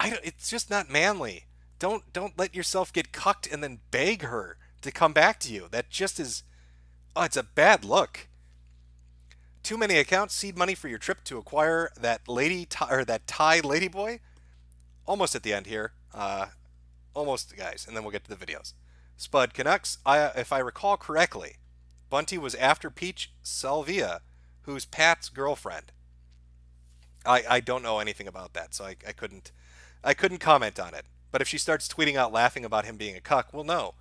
it's just not manly. Don't let yourself get cucked and then beg her to come back to you. That just is... Oh, it's a bad look. Too many accounts. Seed money for your trip to acquire that that Thai ladyboy. Almost at the end here. Almost, guys, and then we'll get to the videos. Spud Canucks. If I recall correctly, Bunty was after Peach Salvia, who's Pat's girlfriend. I don't know anything about that, so I couldn't comment on it. But if she starts tweeting out laughing about him being a cuck, well, no.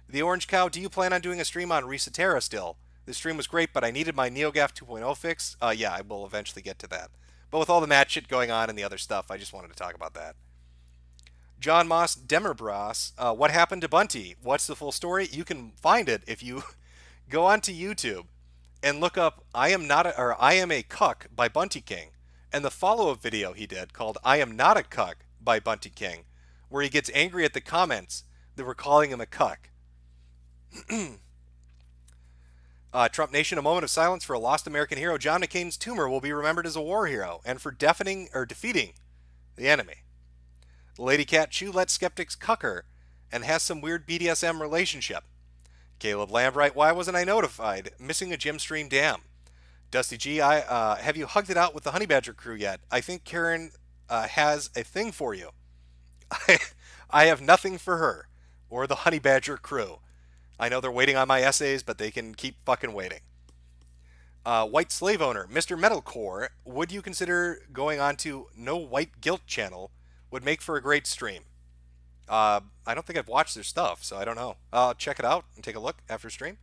The Orange Cow, do you plan on doing a stream on Resetera still? The stream was great, but I needed my NeoGAF 2.0 fix. Yeah, I will eventually get to that. But with all the match shit going on and the other stuff, I just wanted to talk about that. John Moss Demerbras, what happened to Bunty? What's the full story? You can find it if you go onto YouTube and look up I Am a Cuck by Bunty King, and the follow-up video he did called I Am Not a Cuck by Bunty King, where he gets angry at the comments that were calling him a cuck. Trump Nation, a moment of silence for a lost American hero. John McCain's tumor will be remembered as a war hero and for defeating the enemy. Lady Cat Chew lets skeptics cuck her and has some weird BDSM relationship. Caleb Lambright, why wasn't I notified? Missing a gym stream, damn. Dusty G, have you hugged it out with the Honey Badger crew yet? I think Karen has a thing for you. I have nothing for her or the Honey Badger crew. I know they're waiting on my essays, but they can keep fucking waiting. White Slave Owner, Mr. Metalcore, would you consider going on to No White Guilt channel? Would make for a great stream. I don't think I've watched their stuff, so I don't know. I'll check it out and take a look after stream.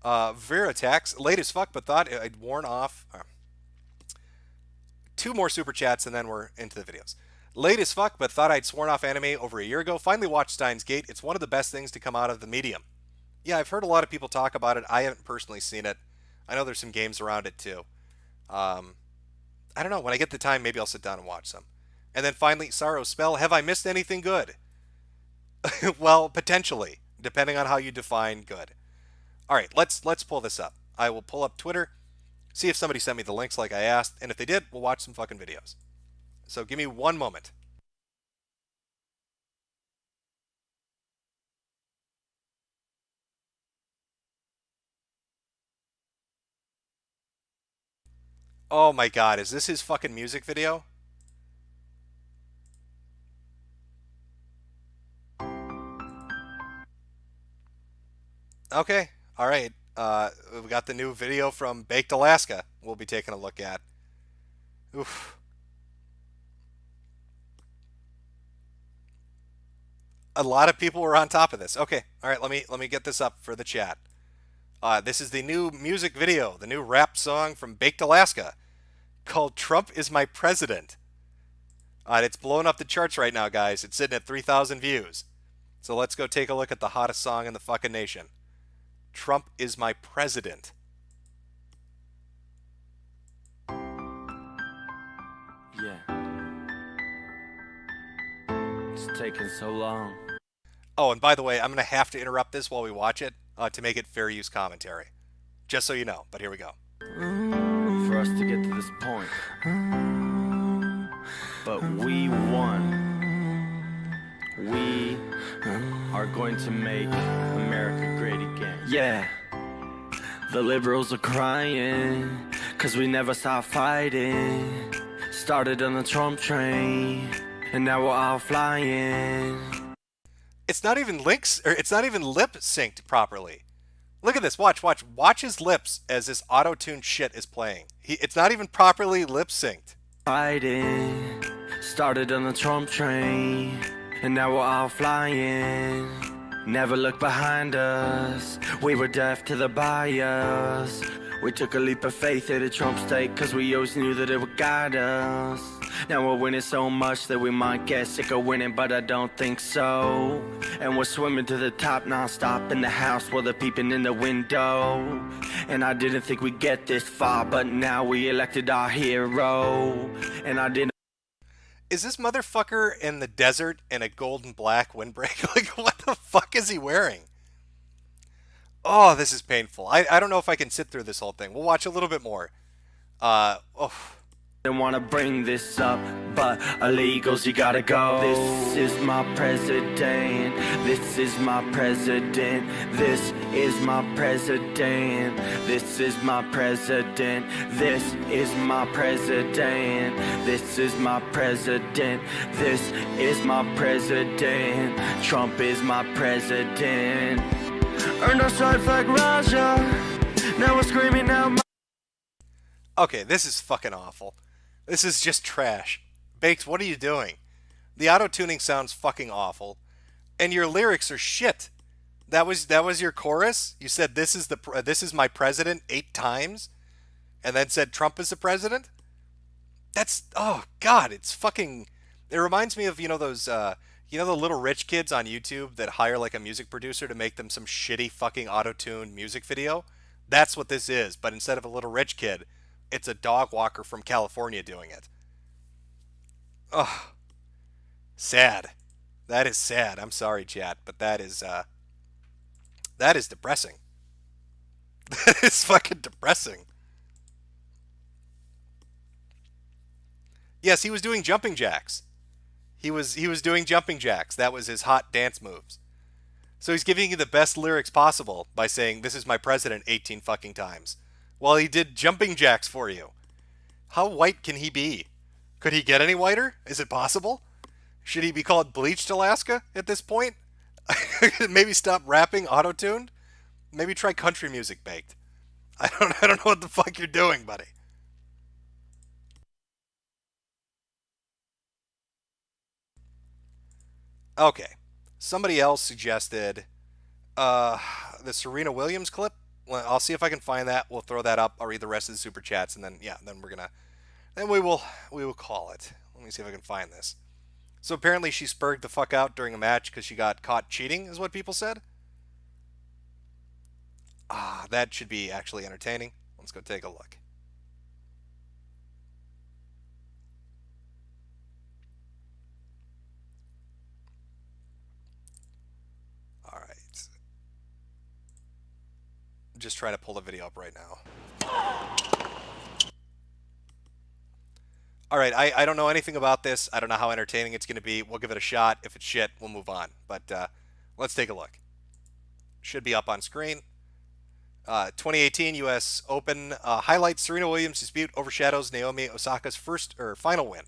Veritax, late as fuck, but thought I'd worn off. Two more super chats and then we're into the videos. Late as fuck, but thought I'd sworn off anime over a year ago. Finally watched Steins Gate. It's one of the best things to come out of the medium. Yeah, I've heard a lot of people talk about it. I haven't personally seen it. I know there's some games around it too. I don't know. When I get the time, maybe I'll sit down and watch some. And then finally, Sorrow Spell. Have I missed anything good? Well, potentially, depending on how you define good. All right, let's pull this up. I will pull up Twitter, see if somebody sent me the links like I asked, and if they did, we'll watch some fucking videos. So give me one moment. Oh my god, is this his fucking music video? Okay, alright. We got the new video from Baked Alaska we'll be taking a look at. Oof. A lot of people were on top of this. Okay, alright, let me get this up for the chat. This is the new music video, the new rap song from Baked Alaska called Trump is My President. It's blowing up the charts right now, guys. It's sitting at 3,000 views. So let's go take a look at the hottest song in the fucking nation. Trump is My President. It's taking so long. Oh, and by the way, I'm going to have to interrupt this while we watch it to make it fair use commentary. Just so you know, but here we go. For us to get to this point. But we won. We are going to make America great again. Yeah. The liberals are crying, cause we never stopped fighting. Started on the Trump train, and now we're all flying. It's not even lip synced properly. Look at this. Watch his lips as this auto-tuned shit is playing. It's not even properly lip synced. Fighting, started on the Trump train, and now we're all flying. Never look behind us, we were deaf to the bias. We took a leap of faith at a Trump state, cause we always knew that it would guide us. Now we're winning so much that we might get sick of winning, but I don't think so. And we're swimming to the top non-stop in the house while they're peeping in the window. And I didn't think we'd get this far, but now we elected our hero. And I didn't. Is this motherfucker in the desert in a gold and black windbreaker? Like, what the fuck is he wearing? Oh, this is painful. I don't know if I can sit through this whole thing. We'll watch a little bit more. Didn't want to bring this up, but illegals, you gotta go. This is my president. This is my president. This is my president. This is my president. This is my president. This is my president. This is my president. Trump is my president. Earned our stripes like Raja. Now we're screaming out. Okay, this is fucking awful. This is just trash. Bakes, what are you doing? The auto-tuning sounds fucking awful. And your lyrics are shit. That was your chorus? You said this is my president 8 times? And then said Trump is the president? That's, oh god, it's fucking, it reminds me of, those, the little rich kids on YouTube that hire like a music producer to make them some shitty fucking auto-tuned music video? That's what this is, but instead of a little rich kid, it's a dog walker from California doing it. Ugh. Sad. That is sad. I'm sorry, chat, but that is depressing. That is fucking depressing. Yes, he was doing jumping jacks. He was doing jumping jacks. That was his hot dance moves. So he's giving you the best lyrics possible by saying, "This is my president" 18 fucking times. While he did jumping jacks for you. How white can he be? Could he get any whiter? Is it possible? Should he be called Bleached Alaska at this point? Maybe stop rapping auto-tuned? Maybe try country music, Baked. I don't know what the fuck you're doing, buddy. Okay. Somebody else suggested the Serena Williams clip. Well, I'll see if I can find that. We'll throw that up. I'll read the rest of the super chats, and then we will call it. Let me see if I can find this. So apparently she spurred the fuck out during a match because she got caught cheating, is what people said. That should be actually entertaining. Let's go take a look. All right. Just trying to pull the video up right now. Alright, I don't know anything about this. I don't know how entertaining it's going to be. We'll give it a shot. If it's shit, we'll move on. But let's take a look. Should be up on screen. 2018 U.S. Open highlights Serena Williams' dispute overshadows Naomi Osaka's final win.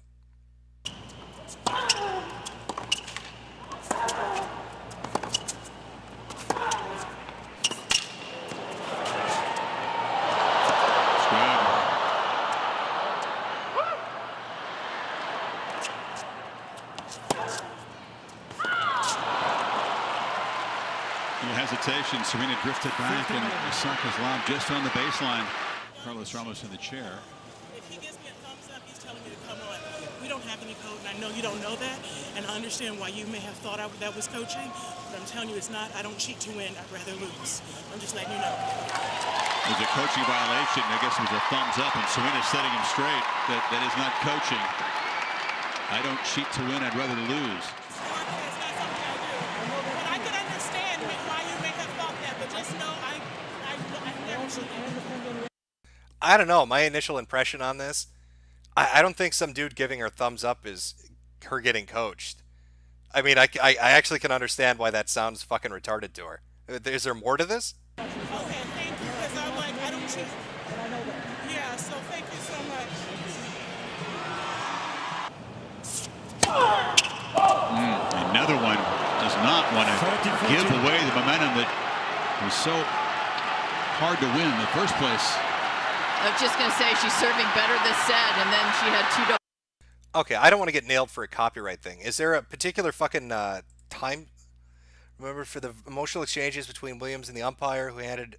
Hesitation. Serena drifted back, and Osaka's lob just on the baseline. Carlos Ramos in the chair. If he gives me a thumbs up, he's telling me to come on. We don't have any code, and I know you don't know that, and I understand why you may have thought that was coaching, but I'm telling you it's not. I don't cheat to win. I'd rather lose. I'm just letting you know. It was a coaching violation. I guess it was a thumbs up, and Serena's setting him straight. That is not coaching. I don't cheat to win, I'd rather lose. But I could understand why you may have thought that, but just know I've never cheated. I don't know. My initial impression on this, I don't think some dude giving her thumbs up is her getting coached. I mean, I actually can understand why that sounds fucking retarded to her. Is there more to this? Okay, thank you, because I'm like, I don't cheat. Yeah, so thank you so much. Another one does not want to give away the momentum that was so hard to win in the first place. I was just going to say she's serving better this set, and then she had two. Okay, I don't want to get nailed for a copyright thing. Is there a particular fucking time? Remember, for the emotional exchanges between Williams and the umpire, who handed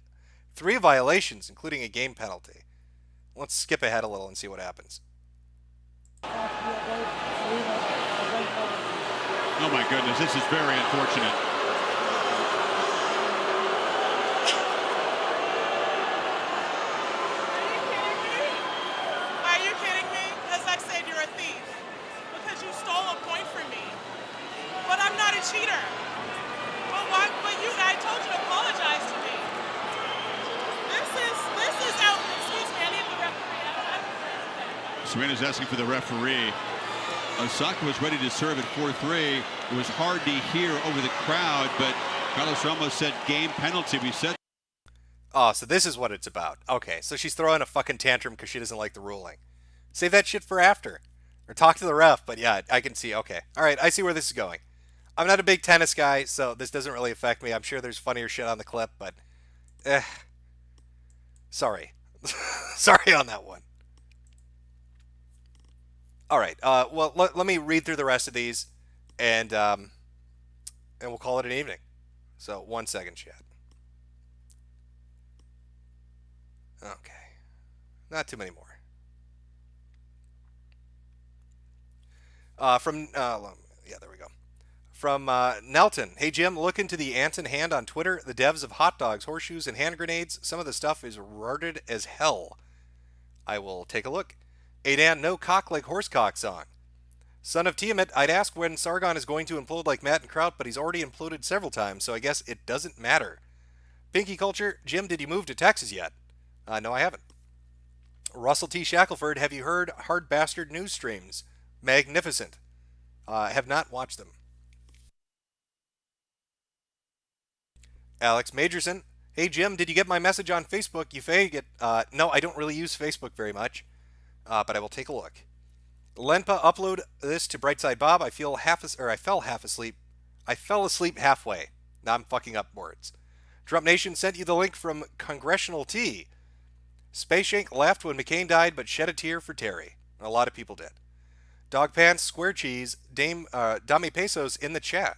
3 violations, including a game penalty. Let's skip ahead a little and see what happens. Oh my goodness, this is very unfortunate. Are you kidding me? As I said, you're a thief. Because you stole a point from me. But I'm not a cheater. But why? But I told you to apologize to me. This is out. Excuse me, I need the referee. I don't agree with that. Serena's asking for the referee. Osaka was ready to serve at 4-3. It was hard to hear over the crowd, but Carlos Ramos said game penalty. We said. Oh, so this is what it's about. Okay, so she's throwing a fucking tantrum because she doesn't like the ruling. Save that shit for after. Or talk to the ref, but yeah, I can see. Okay. All right, I see where this is going. I'm not a big tennis guy, so this doesn't really affect me. I'm sure there's funnier shit on the clip, but sorry. Sorry on that one. All right. Well, let me read through the rest of these, and we'll call it an evening. So 1 second, chat. Okay. Not too many more. Yeah, there we go. From Nelton. Hey, Jim, look into the Anton Hand on Twitter. The devs of hot dogs, horseshoes, and hand grenades. Some of the stuff is retarded as hell. I will take a look. Adan, no cock like horsecock song. Son of Tiamat, I'd ask when Sargon is going to implode like Matt and Kraut, but he's already imploded several times, so I guess it doesn't matter. Pinky Culture, Jim, did you move to Texas yet? No, I haven't. Russell T. Shackelford, have you heard Hard Bastard news streams? Magnificent. Have not watched them. Alex Majorson, hey Jim, did you get my message on Facebook? You faggot. No, I don't really use Facebook very much, but I will take a look. Lenpa, upload this to Brightside Bob. I fell half asleep. I fell asleep halfway. Now I'm fucking up words. Trump Nation sent you the link from Congressional Tea. Space Shank laughed when McCain died, but shed a tear for Terry. A lot of people did. Dog Pants, Square Cheese, Dame Pesos in the chat.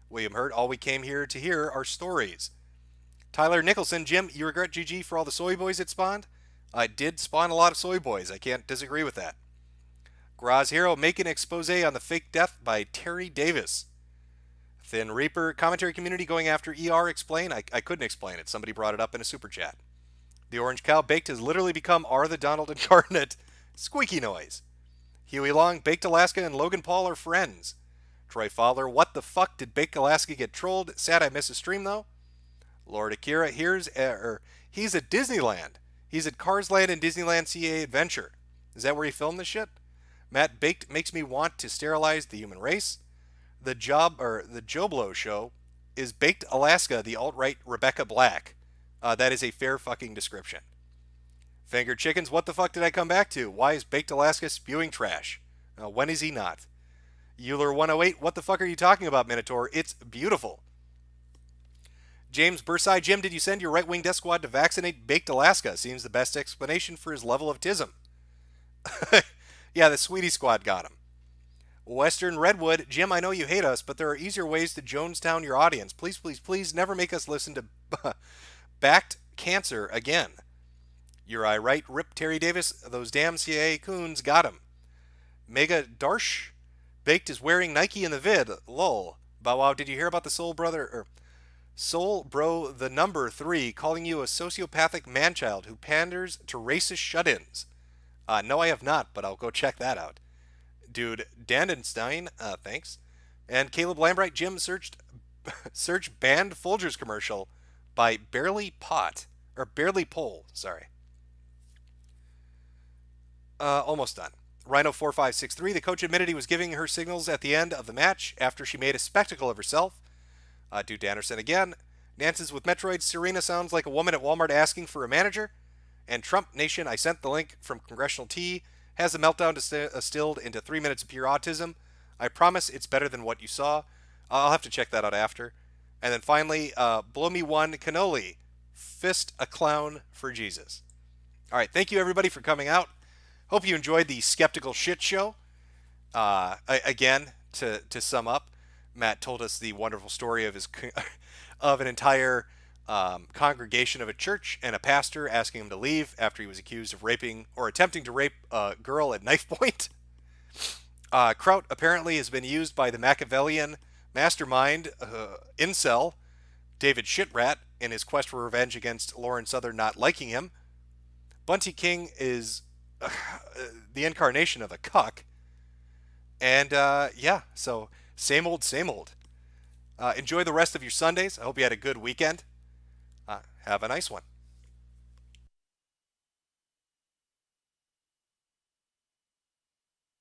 William Hurt, all we came here to hear are stories. Tyler Nicholson, Jim, you regret GG for all the soy boys it spawned? I did spawn a lot of soy boys. I can't disagree with that. Graz Hero, make an expose on the fake death by Terry Davis. Thin Reaper, commentary community going after ER, explain? I couldn't explain it. Somebody brought it up in a super chat. The Orange Cow, Baked has literally become R the Donald incarnate. Squeaky noise. Huey Long, Baked Alaska, and Logan Paul are friends. Troy Fowler, what the fuck did Baked Alaska get trolled? Sad I miss a stream though. Lord Akira, he's at Disneyland. He's at Cars Land and Disneyland CA Adventure. Is that where he filmed this shit? Matt, Baked makes me want to sterilize the human race. The Joblo show is Baked Alaska, the alt-right Rebecca Black. That is a fair fucking description. Fingered Chickens, what the fuck did I come back to? Why is Baked Alaska spewing trash? When is he not? Euler 108, what the fuck are you talking about, Minotaur? It's beautiful. James Bursai, Jim, did you send your right-wing death squad to vaccinate Baked Alaska? Seems the best explanation for his level of tism. Yeah, the Sweetie Squad got him. Western Redwood, Jim, I know you hate us, but there are easier ways to Jonestown your audience. Please, please, please never make us listen to Backed Cancer again. Uri Wright, Rip Terry Davis, those damn CIA coons got him. Mega Darsh, Baked is wearing Nike in the vid. Lol. Bow Wow, did you hear about the Soul Bro the number 3 calling you a sociopathic manchild who panders to racist shut-ins? No, I have not, but I'll go check that out. Dude Dandenstein, thanks. And Caleb Lambright, Jim search banned Folgers commercial by Barely Pole, sorry. Almost done. Rhino4563, the coach admitted he was giving her signals at the end of the match after she made a spectacle of herself. Dude Anderson again. Nance's with Metroid. Serena sounds like a woman at Walmart asking for a manager. And Trump Nation, I sent the link from Congressional Tea, has a meltdown distilled into 3 minutes of pure autism. I promise it's better than what you saw. I'll have to check that out after. And then finally, Blow Me One Cannoli. Fist a clown for Jesus. All right, thank you everybody for coming out. Hope you enjoyed the Skeptical Shit Show. Again, to sum up, Matt told us the wonderful story of of an entire congregation of a church and a pastor asking him to leave after he was accused of raping or attempting to rape a girl at knife point. Kraut apparently has been used by the Machiavellian mastermind incel David Shitrat in his quest for revenge against Lauren Southern not liking him. Bunty King is the incarnation of a cuck. And yeah, so same old, same old. Enjoy the rest of your Sundays. I hope you had a good weekend. Have a nice one.